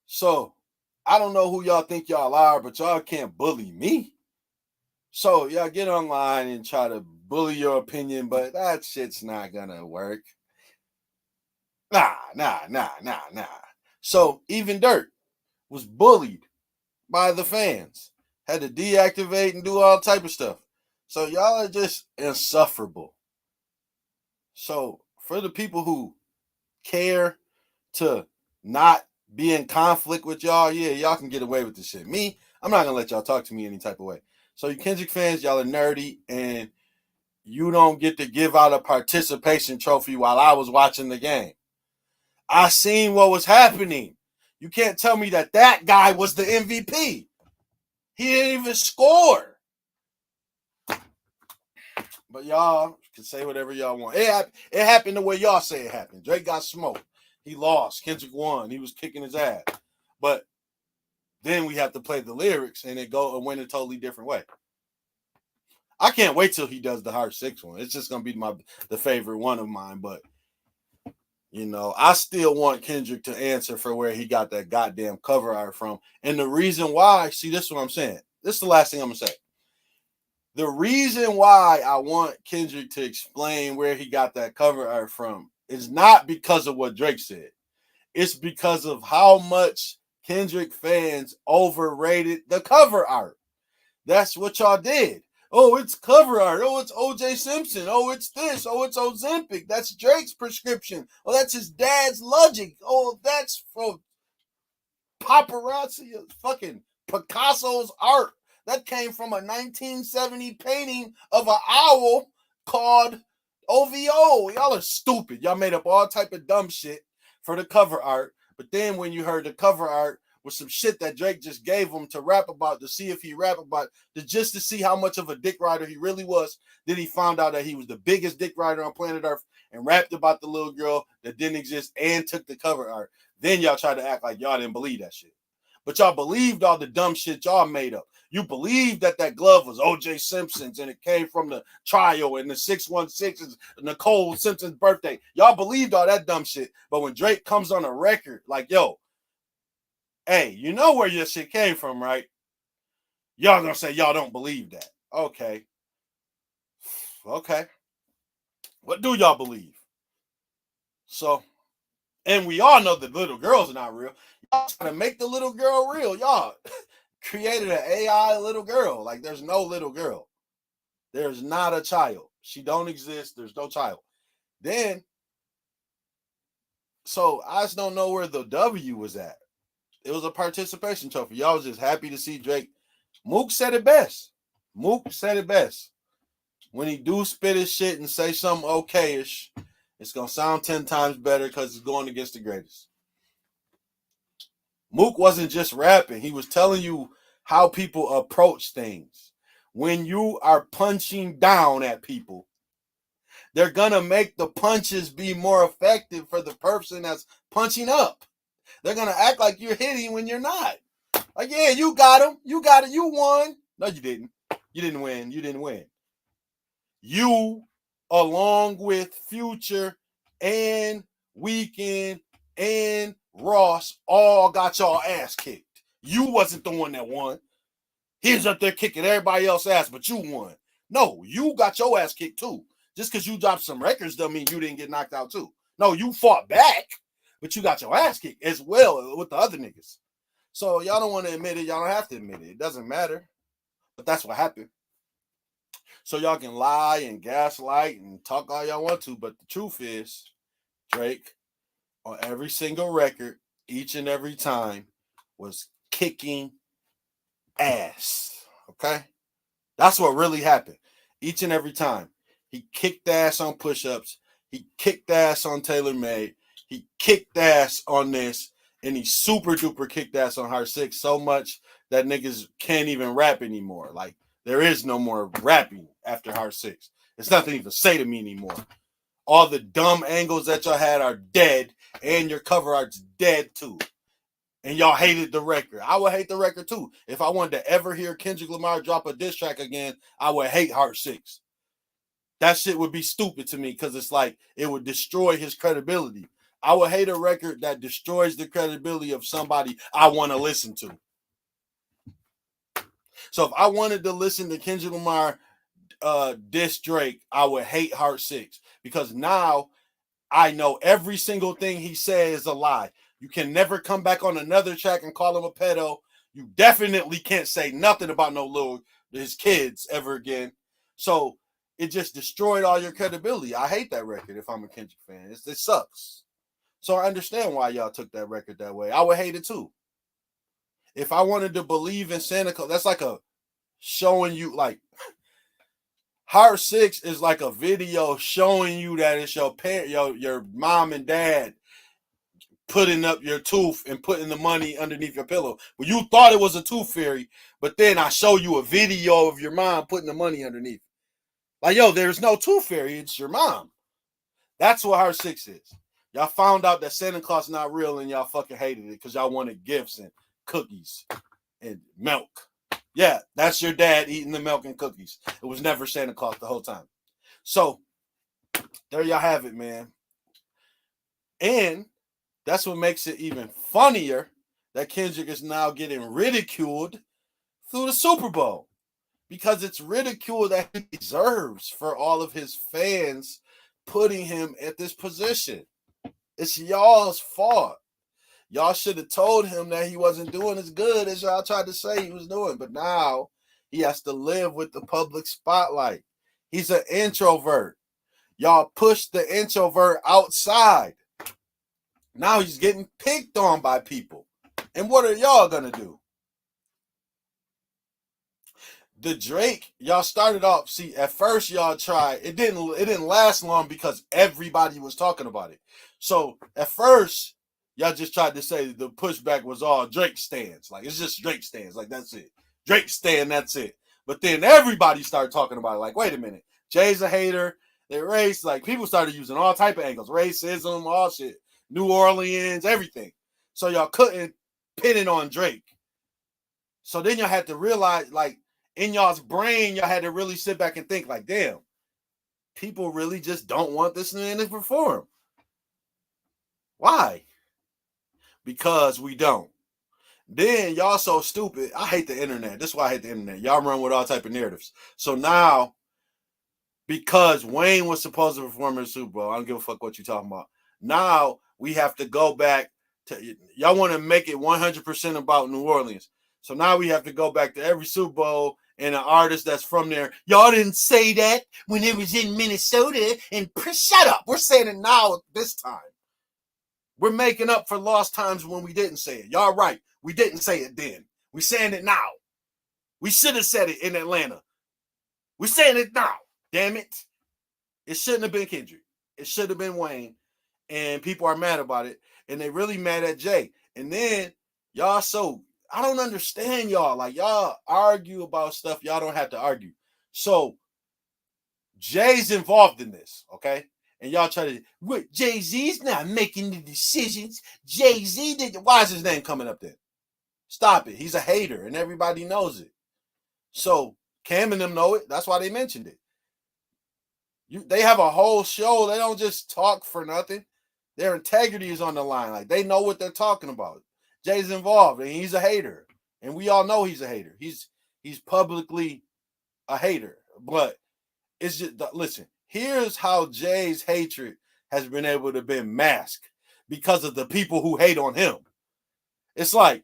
So, I don't know who y'all think y'all are, but y'all can't bully me. So y'all get online and try to bully your opinion, but that shit's not gonna work. Nah. So even Dirt was bullied by the fans, had to deactivate and do all type of stuff. So y'all are just insufferable. So for the people who care to not be in conflict with y'all, yeah, y'all can get away with this shit. Me, I'm not gonna let y'all talk to me any type of way. So you Kendrick fans, y'all are nerdy, and you don't get to give out a participation trophy while I was watching the game. I seen what was happening. You can't tell me that guy was the MVP. He didn't even score. But y'all can say whatever y'all want. It happened the way y'all say it happened. Drake got smoked. He lost. Kendrick won. He was kicking his ass. But then we have to play the lyrics and it go and win a totally different way. I can't wait till he does the Heart 6 one. It's just gonna be the favorite one of mine. But you know, I still want Kendrick to answer for where he got that goddamn cover art from. And the reason why, see, this is what I'm saying. This is the last thing I'm gonna say. The reason why I want Kendrick to explain where he got that cover art from is not because of what Drake said. It's because of how much Kendrick fans overrated the cover art. That's what y'all did. Oh, it's cover art. Oh, it's O.J. Simpson. Oh, it's this. Oh, it's Ozempic. That's Drake's prescription. Oh, that's his dad's logic. Oh, that's from paparazzi. Fucking Picasso's art. That came from a 1970 painting of an owl called OVO. Y'all are stupid. Y'all made up all type of dumb shit for the cover art. But then when you heard the cover art with some shit that Drake just gave him to rap about, to see if he rap about, just to see how much of a dick rider he really was, then he found out that he was the biggest dick rider on planet Earth and rapped about the little girl that didn't exist and took the cover art. Then y'all tried to act like y'all didn't believe that shit. But y'all believed all the dumb shit y'all made up. You believed that glove was O.J. Simpson's and it came from the trial and the 616 is Nicole Simpson's birthday. Y'all believed all that dumb shit. But when Drake comes on a record like, yo, hey, you know where your shit came from, right? Y'all gonna say y'all don't believe that. Okay. What do y'all believe? So, and we all know the little girls are not real. Y'all trying to make the little girl real. Y'all created an AI little girl. Like, there's no little girl. There's not a child. She don't exist. There's no child. Then, so I just don't know where the W was at. It was a participation trophy. Y'all was just happy to see Drake. Mook said it best. When he do spit his shit and say something okay-ish, it's going to sound 10 times better because it's going against the greatest. Mook wasn't just rapping. He was telling you how people approach things. When you are punching down at people, they're going to make the punches be more effective for the person that's punching up. They're going to act like you're hitting when you're not. Like, yeah, you got him. You got it. You won. No, you didn't. You didn't win. You, along with Future and Weeknd and Ross, all got y'all ass kicked. You wasn't the one that won. He was up there kicking everybody else's ass, but you won. No, you got your ass kicked too. Just because you dropped some records doesn't mean you didn't get knocked out too. No, you fought back, but you got your ass kicked as well with the other niggas. So y'all don't want to admit it. Y'all don't have to admit it. It doesn't matter. But that's what happened. So y'all can lie and gaslight and talk all y'all want to, but the truth is, Drake, on every single record, each and every time, was kicking ass. Okay? That's what really happened. Each and every time. He kicked ass on push-ups. He kicked ass on Taylor Made. He kicked ass on this. And he super duper kicked ass on Heart 6 so much that niggas can't even rap anymore. Like, there is no more rapping after Heart 6. It's nothing even to say to me anymore. All the dumb angles that y'all had are dead, and your cover art's dead too. And y'all hated the record. I would hate the record too. If I wanted to ever hear Kendrick Lamar drop a diss track again, I would hate Heart 6. That shit would be stupid to me because it's like it would destroy his credibility. I would hate a record that destroys the credibility of somebody I want to listen to. So if I wanted to listen to Kendrick Lamar diss Drake, I would hate Heart 6 because now I know every single thing he says is a lie. You can never come back on another track and call him a pedo. You definitely can't say nothing about his kids ever again. So it just destroyed all your credibility. I hate that record if I'm a Kendrick fan. It sucks. So I understand why y'all took that record that way. I would hate it too. If I wanted to believe in Santa Claus, that's like a showing you, like, Heart 6 is like a video showing you that it's your parent, your mom and dad putting up your tooth and putting the money underneath your pillow. Well, you thought it was a tooth fairy, but then I show you a video of your mom putting the money underneath. Like, yo, there's no tooth fairy, it's your mom. That's what Heart 6 is. Y'all found out that Santa Claus is not real and y'all fucking hated it because y'all wanted gifts and cookies and milk. Yeah, that's your dad eating the milk and cookies. It was never Santa Claus the whole time. So there y'all have it, man. And that's what makes it even funnier that Kendrick is now getting ridiculed through the Super Bowl, because it's ridicule that he deserves for all of his fans putting him at this position. It's y'all's fault. Y'all should have told him that he wasn't doing as good as y'all tried to say he was doing. But now he has to live with the public spotlight. He's an introvert. Y'all pushed the introvert outside. Now he's getting picked on by people. And what are y'all going to do? The Drake, y'all started off, see, at first y'all tried. It didn't last long because everybody was talking about it. So at first, y'all just tried to say the pushback was all Drake stands. Like, it's just Drake stands. Like, that's it. Drake stand, that's it. But then everybody started talking about it. Like, wait a minute. Jay's a hater. They race. Like, people started using all type of angles. Racism, all shit. New Orleans, everything. So y'all couldn't pin it on Drake. So then y'all had to realize, like, in y'all's brain, y'all had to really sit back and think, like, damn, people really just don't want this man to perform. Why? Because we don't. Then y'all so stupid. I hate the internet. That's why I hate the internet. Y'all run with all type of narratives. So now, because Wayne was supposed to perform in the Super Bowl, I don't give a fuck what you're talking about. Now we have to go back to, y'all want to make it 100% about New Orleans. So now we have to go back to every Super Bowl and an artist that's from there. Y'all didn't say that when it was in Minnesota. And shut up. We're saying it now this time. We're making up for lost times when we didn't say it. Y'all right. We didn't say it then. We're saying it now. We should have said it in Atlanta. We're saying it now. Damn it. It shouldn't have been Kendrick. It should have been Wayne. And people are mad about it. And they really mad at Jay. And then y'all I don't understand y'all. Like, y'all argue about stuff y'all don't have to argue. So Jay's involved in this, okay? And y'all try to, wait, Jay-Z's not making the decisions. Jay-Z did. Why is his name coming up then? Stop it. He's a hater, and everybody knows it. So Cam and them know it. That's why they mentioned it. They have a whole show. They don't just talk for nothing. Their integrity is on the line. Like, they know what they're talking about. Jay's involved, and he's a hater. And we all know he's a hater. He's publicly a hater. But it's just, listen, here's how Jay's hatred has been able to be masked because of the people who hate on him. It's like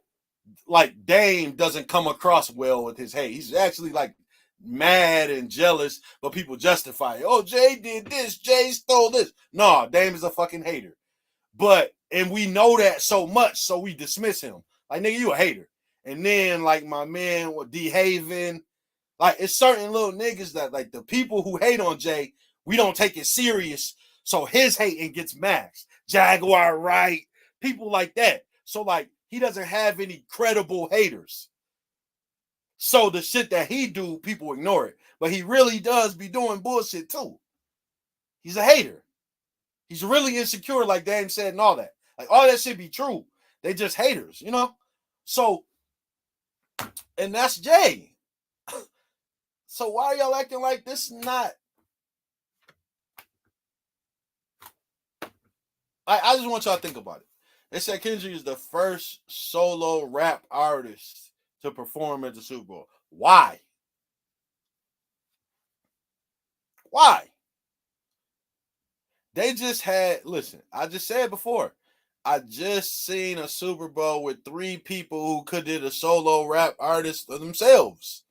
Dame doesn't come across well with his hate. He's actually like mad and jealous, but people justify it. Oh, Jay did this. Jay stole this. No, Dame is a fucking hater. And we know that so much, so we dismiss him. Like, nigga, you a hater. And then, like, my man with D Haven, like, it's certain little niggas that, like, the people who hate on Jay, we don't take it serious. So his hating gets maxed. Jaguar Wright, people like that. So, like, he doesn't have any credible haters. So the shit that he do, people ignore it. But he really does be doing bullshit too. He's a hater. He's really insecure, like Dame said, and all that. Like, all that shit be true. They just haters, you know? So, and that's Jay. So why are y'all acting like this not? I just want y'all to think about it. They said Kendrick is the first solo rap artist to perform at the Super Bowl. Why? Why? They just had, listen, I just said before, I just seen a Super Bowl with 3 people who could did a solo rap artist of themselves.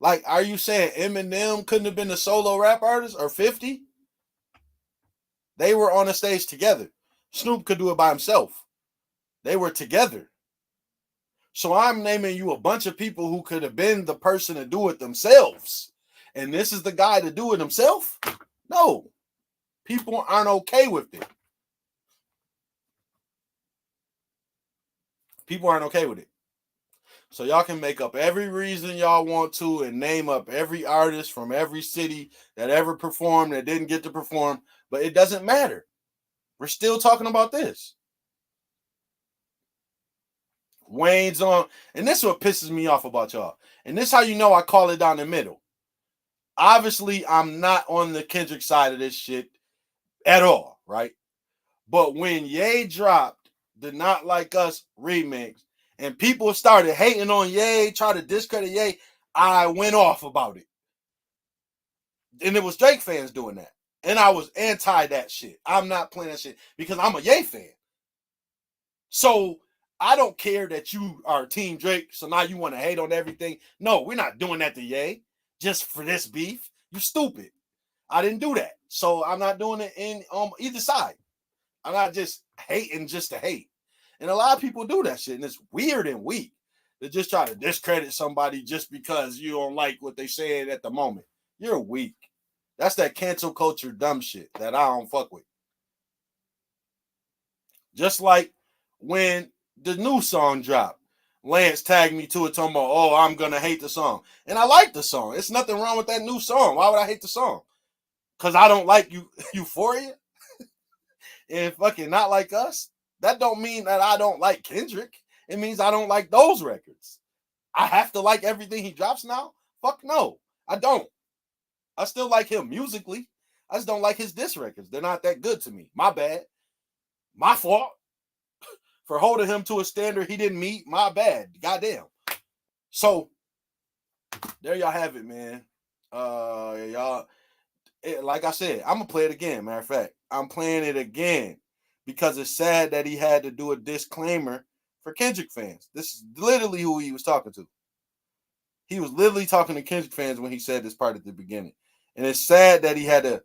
Like, are you saying Eminem couldn't have been a solo rap artist or 50? They were on a stage together. Snoop could do it by himself. They were together. So I'm naming you a bunch of people who could have been the person to do it themselves. And this is the guy to do it himself? No. People aren't okay with it. People aren't okay with it. So y'all can make up every reason y'all want to and name up every artist from every city that ever performed that didn't get to perform, but it doesn't matter. We're still talking about this. Wayne's on, and this is what pisses me off about y'all. And this is how you know I call it down the middle. Obviously, I'm not on the Kendrick side of this shit at all, right? But when Ye dropped the Not Like Us remix, and people started hating on Ye, try to discredit Ye, I went off about it. And it was Drake fans doing that. And I was anti that shit. I'm not playing that shit because I'm a Ye fan. So I don't care that you are Team Drake, so now you want to hate on everything. No, we're not doing that to Ye just for this beef. You stupid. I didn't do that. So I'm not doing it in either side. I'm not just hating just to hate. And a lot of people do that shit, and it's weird and weak. They just try to discredit somebody just because you don't like what they saying at the moment. You're weak. That's that cancel culture dumb shit that I don't fuck with. Just like when the new song dropped, Lance tagged me to it talking about, oh, I'm going to hate the song. And I like the song. It's nothing wrong with that new song. Why would I hate the song? Because I don't like Euphoria and fucking Not Like Us. That don't mean that I don't like Kendrick. It means I don't like those records. I have to like everything he drops now? Fuck no. I don't. I still like him musically. I just don't like his diss records. They're not that good to me. My bad. My fault. For holding him to a standard he didn't meet. My bad. Goddamn. So, there y'all have it, man. Y'all, like I said, I'm going to play it again. Matter of fact, I'm playing it again because it's sad that he had to do a disclaimer for Kendrick fans. This is literally who he was talking to. He was literally talking to Kendrick fans when he said this part at the beginning. And it's sad that he had to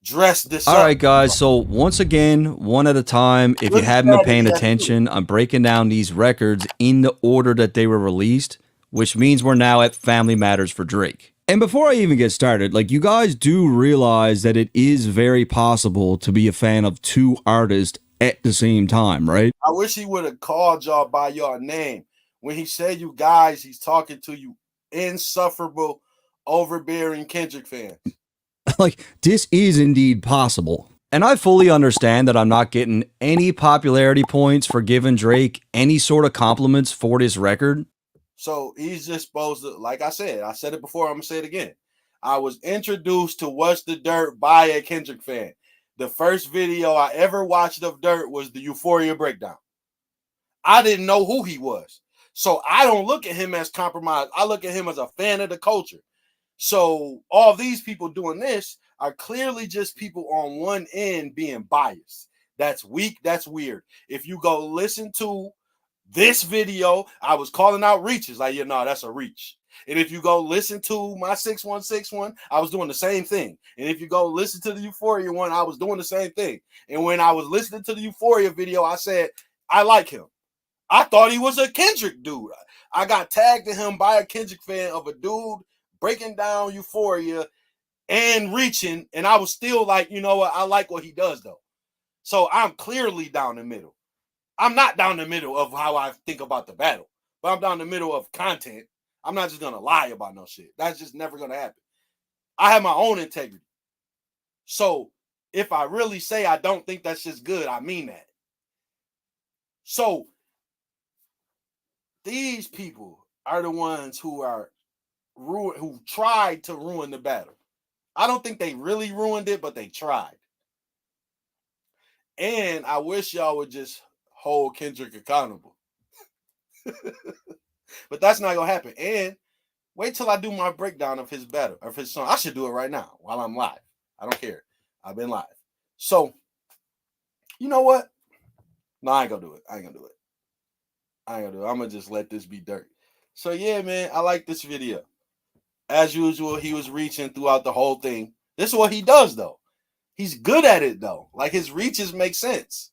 dress this up. All right, guys. So once again, one at a time. If you haven't been paying attention, I'm breaking down these records in the order that they were released, which means we're now at Family Matters for Drake. And before I even get started, like, you guys do realize that it is very possible to be a fan of 2 artists at the same time, right? I wish he would have called y'all by your name. When he said you guys, he's talking to you insufferable, overbearing Kendrick fans. Like, this is indeed possible. And I fully understand that I'm not getting any popularity points for giving Drake any sort of compliments for this record. So he's just supposed to, like I said it before, I'm going to say it again. I was introduced to What's the Dirt by a Kendrick fan. The first video I ever watched of Dirt was the Euphoria breakdown. I didn't know who he was. So I don't look at him as compromised. I look at him as a fan of the culture. So all these people doing this are clearly just people on one end being biased. That's weak. That's weird. If you go listen to this video, I was calling out reaches. Like, you know, that's a reach. And if you go listen to my 6161, I was doing the same thing. And if you go listen to the Euphoria one, I was doing the same thing. And when I was listening to the Euphoria video, I said, I like him. I thought he was a Kendrick dude. I got tagged to him by a Kendrick fan of a dude breaking down Euphoria and reaching. And I was still like, you know what? I like what he does, though. So I'm clearly down the middle. I'm not down the middle of how I think about the battle, but I'm down the middle of content. I'm not just going to lie about no shit. That's just never going to happen. I have my own integrity. So if I really say I don't think that shit's good, I mean that. So these people are the ones who tried to ruin the battle. I don't think they really ruined it, but they tried. And I wish y'all would just hold Kendrick accountable. But that's not gonna happen. And wait till I do my breakdown of his battle, of his song. I should do it right now while I'm live. I don't care. I've been live. So, you know what? No, I ain't gonna do it. I'm gonna just let this be dirt. So yeah, man, I like this video. As usual, he was reaching throughout the whole thing. This is what he does, though. He's good at it, though. Like, his reaches make sense.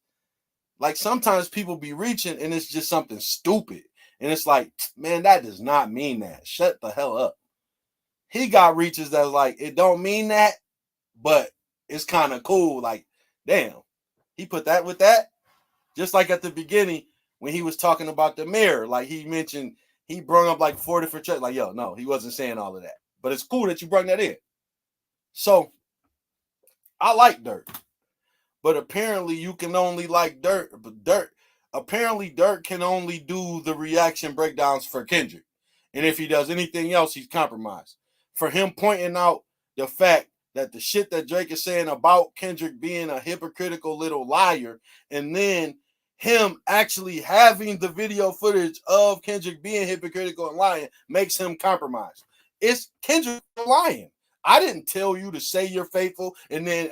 Like, sometimes people be reaching and it's just something stupid. And it's like, man, that does not mean that. Shut the hell up. He got reaches that's like, it don't mean that, but it's kind of cool. Like, damn, he put that with that. Just like at the beginning when he was talking about the mirror, like he mentioned, he brought up like 4 different tracks. Like, yo, no, he wasn't saying all of that. But it's cool that you brought that in. So, I like Dirt. But apparently you can only like Dirt. But apparently Dirt can only do the reaction breakdowns for Kendrick. And if he does anything else, he's compromised. For him pointing out the fact that the shit that Drake is saying about Kendrick being a hypocritical little liar, and then him actually having the video footage of Kendrick being hypocritical and lying makes him compromised. It's Kendrick lying. I didn't tell you to say you're faithful, and then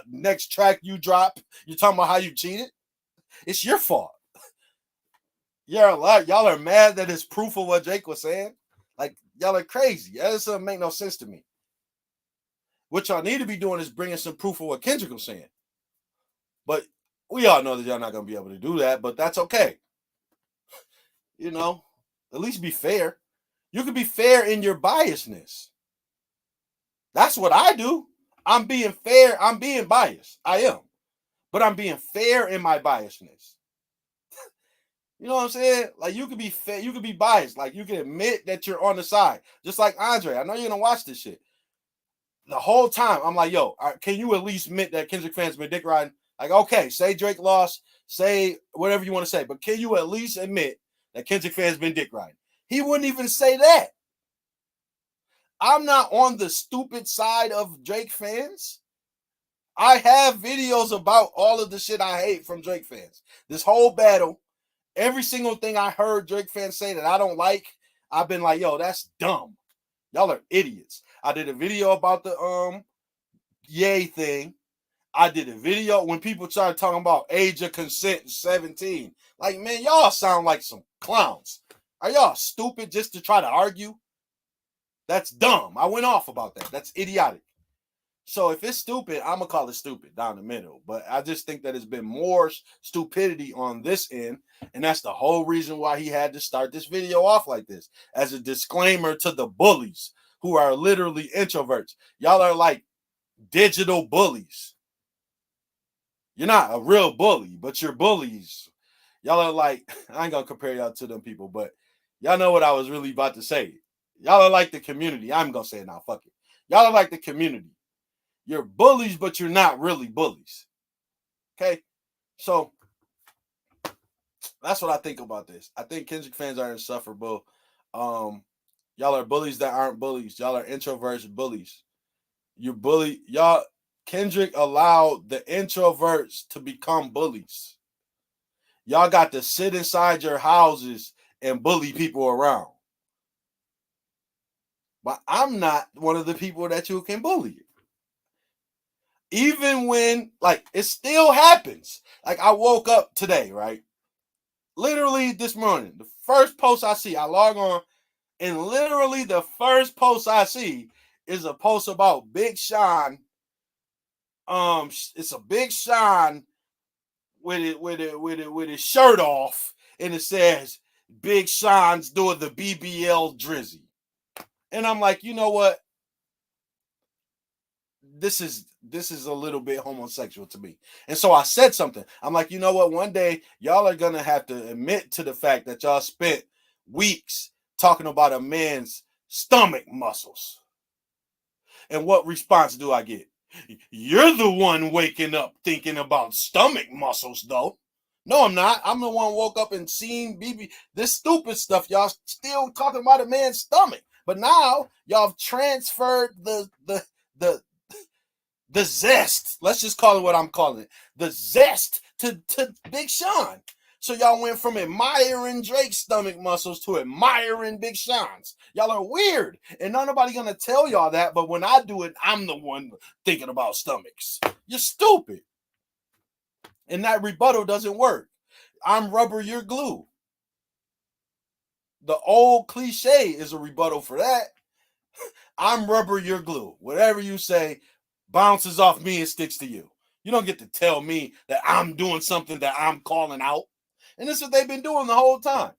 next track you drop, you're talking about how you cheated. It's your fault. Y'all are mad that it's proof of what Drake was saying. Like, y'all are crazy. That doesn't make no sense to me. What y'all need to be doing is bringing some proof of what Kendrick was saying. But we all know that y'all not going to be able to do that, but that's okay. You know, at least be fair. You can be fair in your biasness. That's what I do. I'm being fair. I'm being biased. I am. But I'm being fair in my biasness. You know what I'm saying? Like, you can be fair. You can be biased. Like, you can admit that you're on the side. Just like Andre. I know you're going to watch this shit. The whole time, I'm like, yo, can you at least admit that Kendrick fans been dick riding? Like, okay, say Drake lost. Say whatever you want to say. But can you at least admit that Kendrick fans been dick riding? He wouldn't even say that. I'm not on the stupid side of Drake fans. I have videos about all of the shit I hate from Drake fans. This whole battle, every single thing I heard Drake fans say that I don't like, I've been like, yo, that's dumb. Y'all are idiots. I did a video about the Ye thing. I did a video when people started talking about age of consent 17. Like, man, y'all sound like some clowns. Are y'all stupid just to try to argue? That's dumb. I went off about that. That's idiotic. So if it's stupid, I'm going to call it stupid down the middle. But I just think that there's been more stupidity on this end. And that's the whole reason why he had to start this video off like this. As a disclaimer to the bullies who are literally introverts. Y'all are like digital bullies. You're not a real bully, but you're bullies. Y'all are like, I ain't going to compare y'all to them people, but y'all know what I was really about to say. Y'all are like the community. I'm going to say it now. Fuck it. Y'all are like the community. You're bullies, but you're not really bullies. Okay? So, that's what I think about this. I think Kendrick fans are insufferable. Y'all are bullies that aren't bullies. Y'all are introverts bullies. You bully. Y'all, Kendrick allowed the introverts to become bullies. Y'all got to sit inside your houses and bully people around. But I'm not one of the people that you can bully. Even when, like, it still happens. Like, I woke up today, right? Literally this morning, the first post I see, I log on, and literally the first post I see is a post about Big Sean. It's a Big Sean with his shirt off, and it says Big Sean's doing the BBL Drizzy. And I'm like, you know what? This is a little bit homosexual to me. And so I said something. I'm like, you know what? One day, y'all are going to have to admit to the fact that y'all spent weeks talking about a man's stomach muscles. And what response do I get? You're the one waking up thinking about stomach muscles, though. No, I'm not. I'm the one woke up and seen this stupid stuff. Y'all still talking about a man's stomach. But now y'all have transferred the zest. Let's just call it what I'm calling it. The zest to Big Sean. So y'all went from admiring Drake's stomach muscles to admiring Big Sean's. Y'all are weird. And nobody gonna tell y'all that, but when I do it, I'm the one thinking about stomachs. You're stupid. And that rebuttal doesn't work. I'm rubber, you're glue. The old cliche is a rebuttal for that. I'm rubber, you're glue. Whatever you say bounces off me and sticks to you. You don't get to tell me that I'm doing something that I'm calling out. And this is what they've been doing the whole time.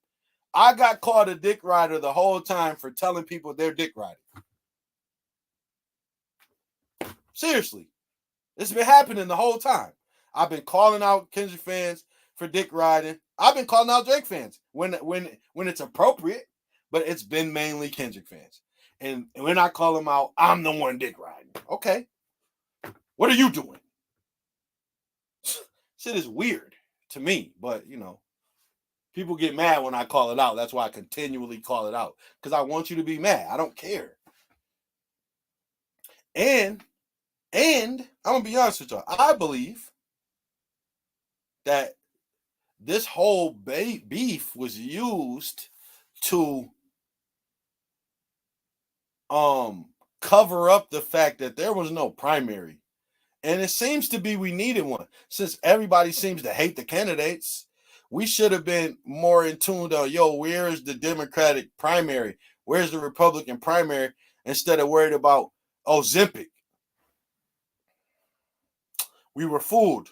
I got called a dick rider the whole time for telling people they're dick riding. Seriously. It's been happening the whole time. I've been calling out Kendrick fans for dick riding. I've been calling out Drake fans when it's appropriate, but it's been mainly Kendrick fans. And when I call them out, I'm the one dick riding. Okay. What are you doing? Shit is weird to me, but you know, people get mad when I call it out. That's why I continually call it out, because I want you to be mad. I don't care. And I'm gonna be honest with y'all. I believe that this whole beef was used to cover up the fact that there was no primary. And it seems to be we needed one. Since everybody seems to hate the candidates, we should have been more in tune to, yo, where's the Democratic primary? Where's the Republican primary? Instead of worried about Ozempic. We were fooled.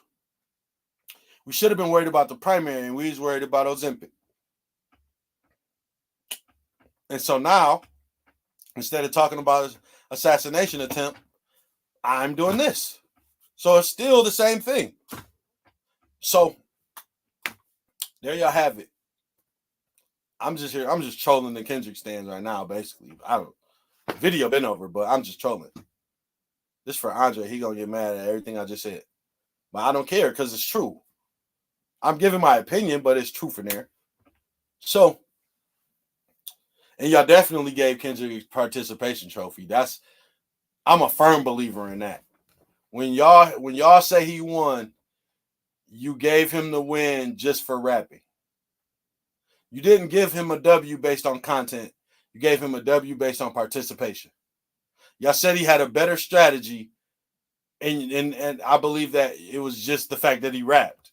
We should have been worried about the primary, and we was worried about Ozempic. And so now, instead of talking about his assassination attempt, I'm doing this. So it's still the same thing. So there y'all have it. I'm just here. I'm just trolling the Kendrick stands right now, basically. Video been over, but I'm just trolling. This for Andre. He gonna get mad at everything I just said. But I don't care because it's true. I'm giving my opinion, but it's truth in there. So, and y'all definitely gave Kendrick a participation trophy. I'm a firm believer in that. When y'all say he won, you gave him the win just for rapping. You didn't give him a W based on content. You gave him a W based on participation. Y'all said he had a better strategy, and I believe that it was just the fact that he rapped.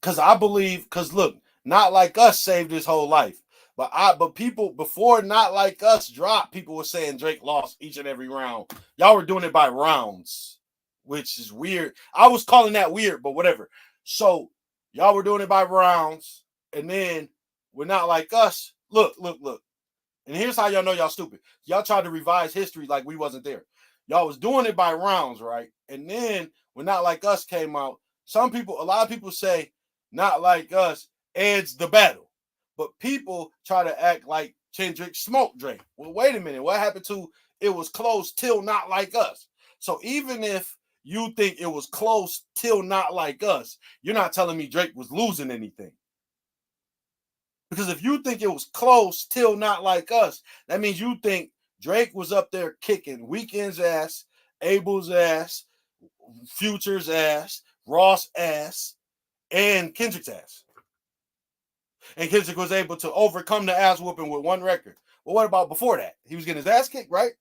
Because look, Not Like Us saved his whole life. But people before Not Like Us dropped, people were saying Drake lost each and every round. Y'all were doing it by rounds, which is weird. I was calling that weird, but whatever. So y'all were doing it by rounds, and then with Not Like Us, look. And here's how y'all know y'all stupid. Y'all tried to revise history like we wasn't there. Y'all was doing it by rounds, right? And then when Not Like Us came out, a lot of people say Not Like Us ends the battle. But people try to act like Kendrick smoked Drake. Well, wait a minute. What happened to it was close till Not Like Us? So even if you think it was close till Not Like Us, you're not telling me Drake was losing anything. Because if you think it was close till Not Like Us, that means you think Drake was up there kicking Weeknd's ass, Abel's ass, Future's ass, Ross' ass, and Kendrick's ass. And Kendrick was able to overcome the ass whooping with one record. Well, what about before that? He was getting his ass kicked, right?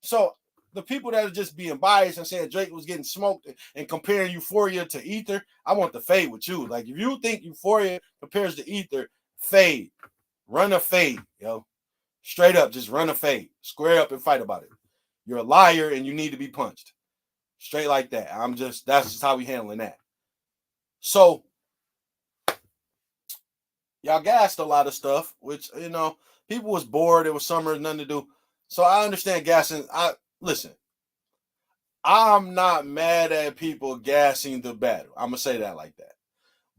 So the people that are just being biased and saying Drake was getting smoked and comparing Euphoria to Ether, I want to fade with you. Like, if you think Euphoria compares to Ether, fade. Run a fade, yo. Straight up, just run a fade. Square up and fight about it. You're a liar and you need to be punched. Straight like that. That's just how we handling that. So, y'all gassed a lot of stuff, which, people was bored. It was summer, nothing to do. So I understand gassing. Listen, I'm not mad at people gassing the battle. I'm going to say that like that.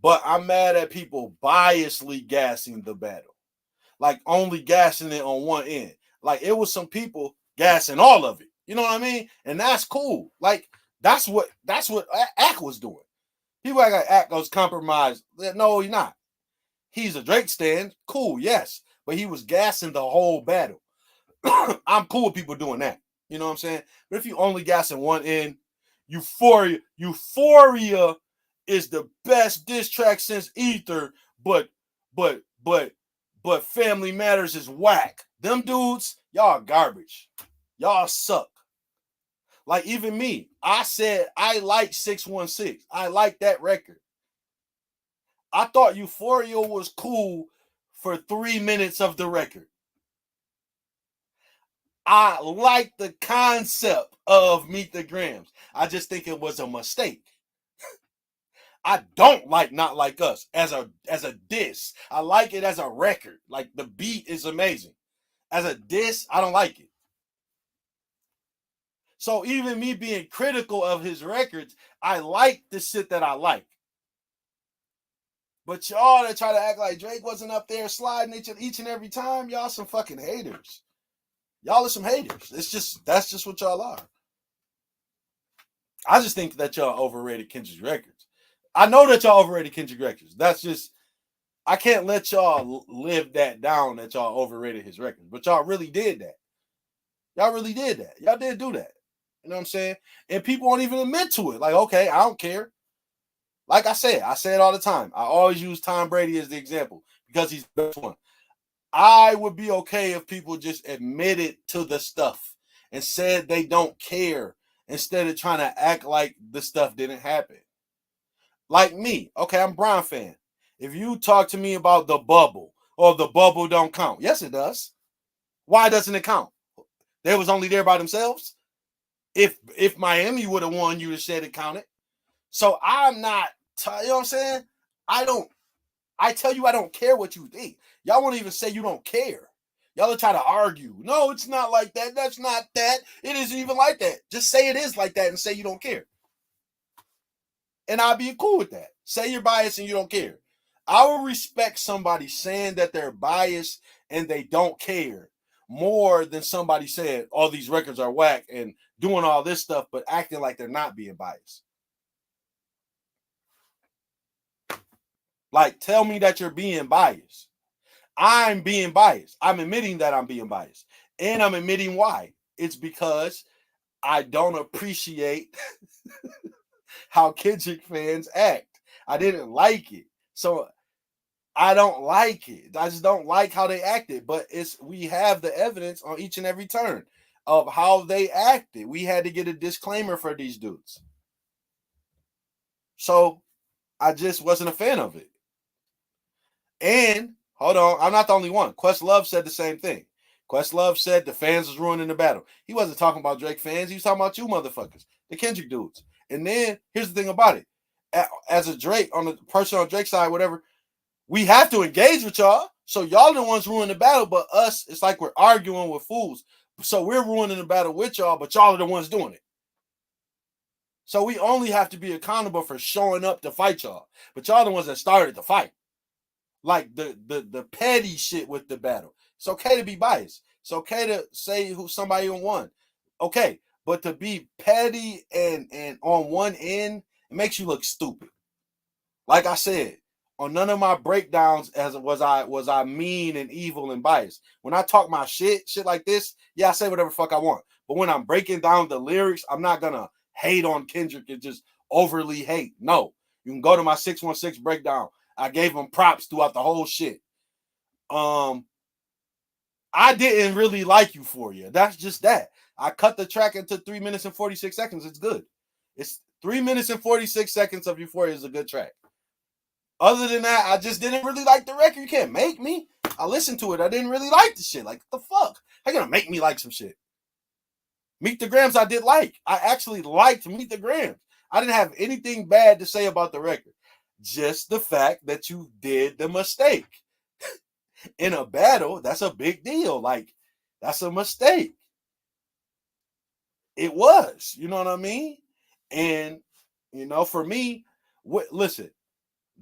But I'm mad at people biasly gassing the battle. Like only gassing it on one end. Like it was some people gassing all of it. You know what I mean? And that's cool. Like that's what Ack was doing. People act like Ack was compromised. No, he's not. He's a Drake stan. Cool, yes. But he was gassing the whole battle. I'm cool with people doing that. You know what I'm saying? But if you only gassing one end, Euphoria is the best diss track since Ether, but Family Matters is whack. Them dudes, y'all garbage. Y'all suck. Like even me, I said I like 616. I like that record. I thought Euphoria was cool for 3 minutes of the record. I like the concept of Meet the Grams. I just think it was a mistake. I don't like Not Like Us as a diss. I like it as a record. Like the beat is amazing. As a diss, I don't like it. So even me being critical of his records, I like the shit that I like. But y'all that try to act like Drake wasn't up there sliding each and every time, y'all some fucking haters. Y'all are some haters. That's just what y'all are. I just think that y'all overrated Kendrick's records. I know that y'all overrated Kendrick records. That's just, I can't let y'all live that down that y'all overrated his records. But y'all really did that. Y'all really did that. Y'all did do that. You know what I'm saying? And people won't even admit to it. Like, okay, I don't care. Like I say it all the time. I always use Tom Brady as the example because he's the best one. I would be okay if people just admitted to the stuff and said they don't care instead of trying to act like the stuff didn't happen. Like me, okay, I'm a Brown fan. If you talk to me about the bubble or the bubble don't count, yes, it does. Why doesn't it count? They was only there by themselves. If Miami would have won, you would have said it counted. So I'm not, you know what I'm saying? I tell you I don't care what you think. Y'all won't even say you don't care. Y'all will try to argue. No, it's not like that. That's not that. It isn't even like that. Just say it is like that and say you don't care. And I'll be cool with that. Say you're biased and you don't care. I will respect somebody saying that they're biased and they don't care more than somebody saying all these records are whack and doing all this stuff but acting like they're not being biased. Like, tell me that you're being biased. I'm being biased. I'm admitting that I'm being biased. And I'm admitting why. It's because I don't appreciate how Kendrick fans act. I didn't like it. So I don't like it. I just don't like how they acted. But we have the evidence on each and every turn of how they acted. We had to get a disclaimer for these dudes. So I just wasn't a fan of it. And hold on, I'm not the only one. Questlove said the same thing. Questlove said the fans was ruining the battle. He wasn't talking about Drake fans. He was talking about you motherfuckers, the Kendrick dudes. And then here's the thing about it. As a Drake, on the person on Drake's side, whatever, we have to engage with y'all. So y'all are the ones ruining the battle, but us, it's like we're arguing with fools. So we're ruining the battle with y'all, but y'all are the ones doing it. So we only have to be accountable for showing up to fight y'all. But y'all are the ones that started the fight. Like the petty shit with the battle. It's okay to be biased. It's okay to say who somebody won. Okay, but to be petty and on one end, it makes you look stupid. Like I said, on none of my breakdowns was I mean and evil and biased. When I talk my shit like this, yeah, I say whatever the fuck I want. But when I'm breaking down the lyrics, I'm not gonna hate on Kendrick and just overly hate. No, you can go to my 616 breakdown. I gave him props throughout the whole shit. I didn't really like Euphoria. That's just that. I cut the track into 3 minutes and 46 seconds. It's good. It's 3 minutes and 46 seconds of Euphoria is a good track. Other than that, I just didn't really like the record. You can't make me. I listened to it. I didn't really like the shit. Like, what the fuck? How you gonna make me like some shit? Meet the Grams I did like. I actually liked Meet the Grams. I didn't have anything bad to say about the record. Just the fact that you did the mistake. In a battle, that's a big deal. Like, that's a mistake. It was, you know what I mean? And, you know, for me, listen,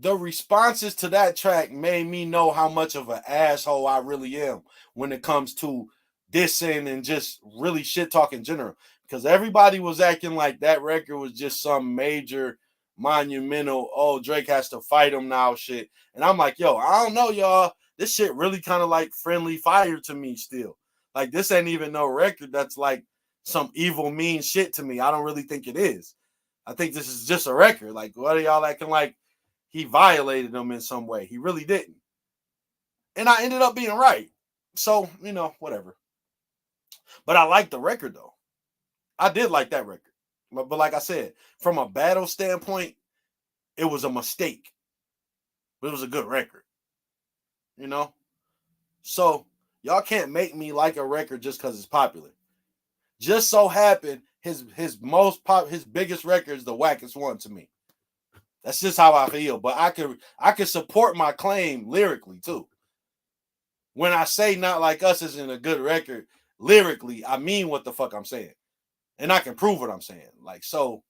the responses to that track made me know how much of an asshole I really am when it comes to dissing and just really shit talk in general. Because everybody was acting like that record was just some major monumental, oh, Drake has to fight him now shit. And I'm like, yo, I don't know, y'all. This shit really kind of like friendly fire to me still. Like, this ain't even no record that's like some evil, mean shit to me. I don't really think it is. I think this is just a record. Like, what are y'all acting like he violated them in some way? He really didn't. And I ended up being right. So, you know, whatever. But I like the record, though. I did like that record. But like I said, from a battle standpoint, it was a mistake. But it was a good record. You know? So, y'all can't make me like a record just because it's popular. Just so happened, his biggest record is the wackest one to me. That's just how I feel. But I could support my claim lyrically, too. When I say Not Like Us isn't a good record, lyrically, I mean what the fuck I'm saying. And I can prove what I'm saying. Like, so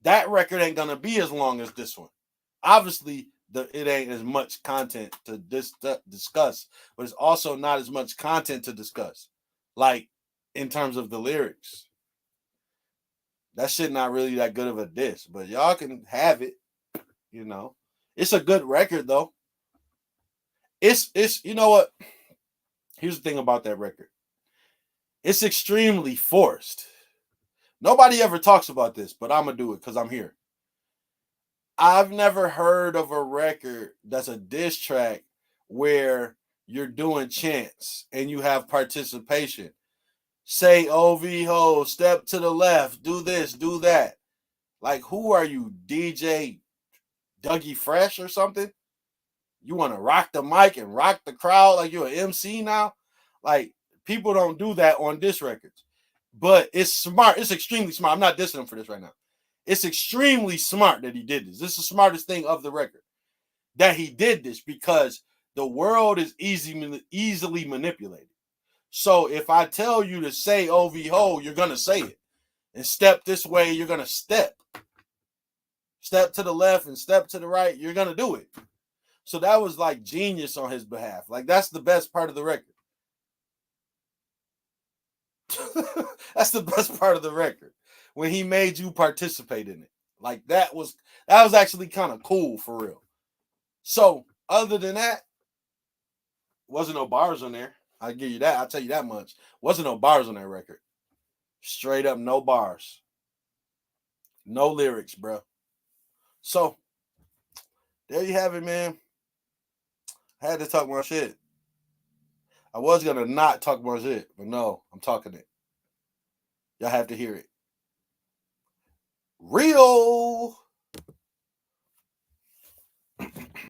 that record ain't gonna be as long as this one. Obviously, it ain't as much content to discuss, but it's also not as much content to discuss. Like, in terms of the lyrics. That shit not really that good of a diss, but y'all can have it, you know. It's a good record, though. It's you know what? Here's the thing about that record. It's extremely forced. Nobody ever talks about this, but I'm going to do it because I'm here. I've never heard of a record that's a diss track where you're doing chants and you have participation. Say OV ho, step to the left, do this, do that. Like, who are you, DJ Dougie Fresh or something? You want to rock the mic and rock the crowd like you're an MC now? Like, people don't do that on diss records. But it's smart. It's extremely smart. I'm not dissing him for this right now. It's extremely smart that he did this. This is the smartest thing of the record. That he did this because the world is easily manipulated. So if I tell you to say OV ho, you're going to say it. And step this way, you're going to step. Step to the left and step to the right, you're going to do it. So that was like genius on his behalf. Like, that's the best part of the record. That's the best part of the record. When he made you participate in it. Like, that was actually kind of cool for real. So, other than that, wasn't no bars on there. I'll give you that. I'll tell you that much. Wasn't no bars on that record. Straight up, no bars. No lyrics, bro. So, there you have it, man. I had to talk more shit. I was going to not talk more shit, but no, I'm talking it. Y'all have to hear it. Real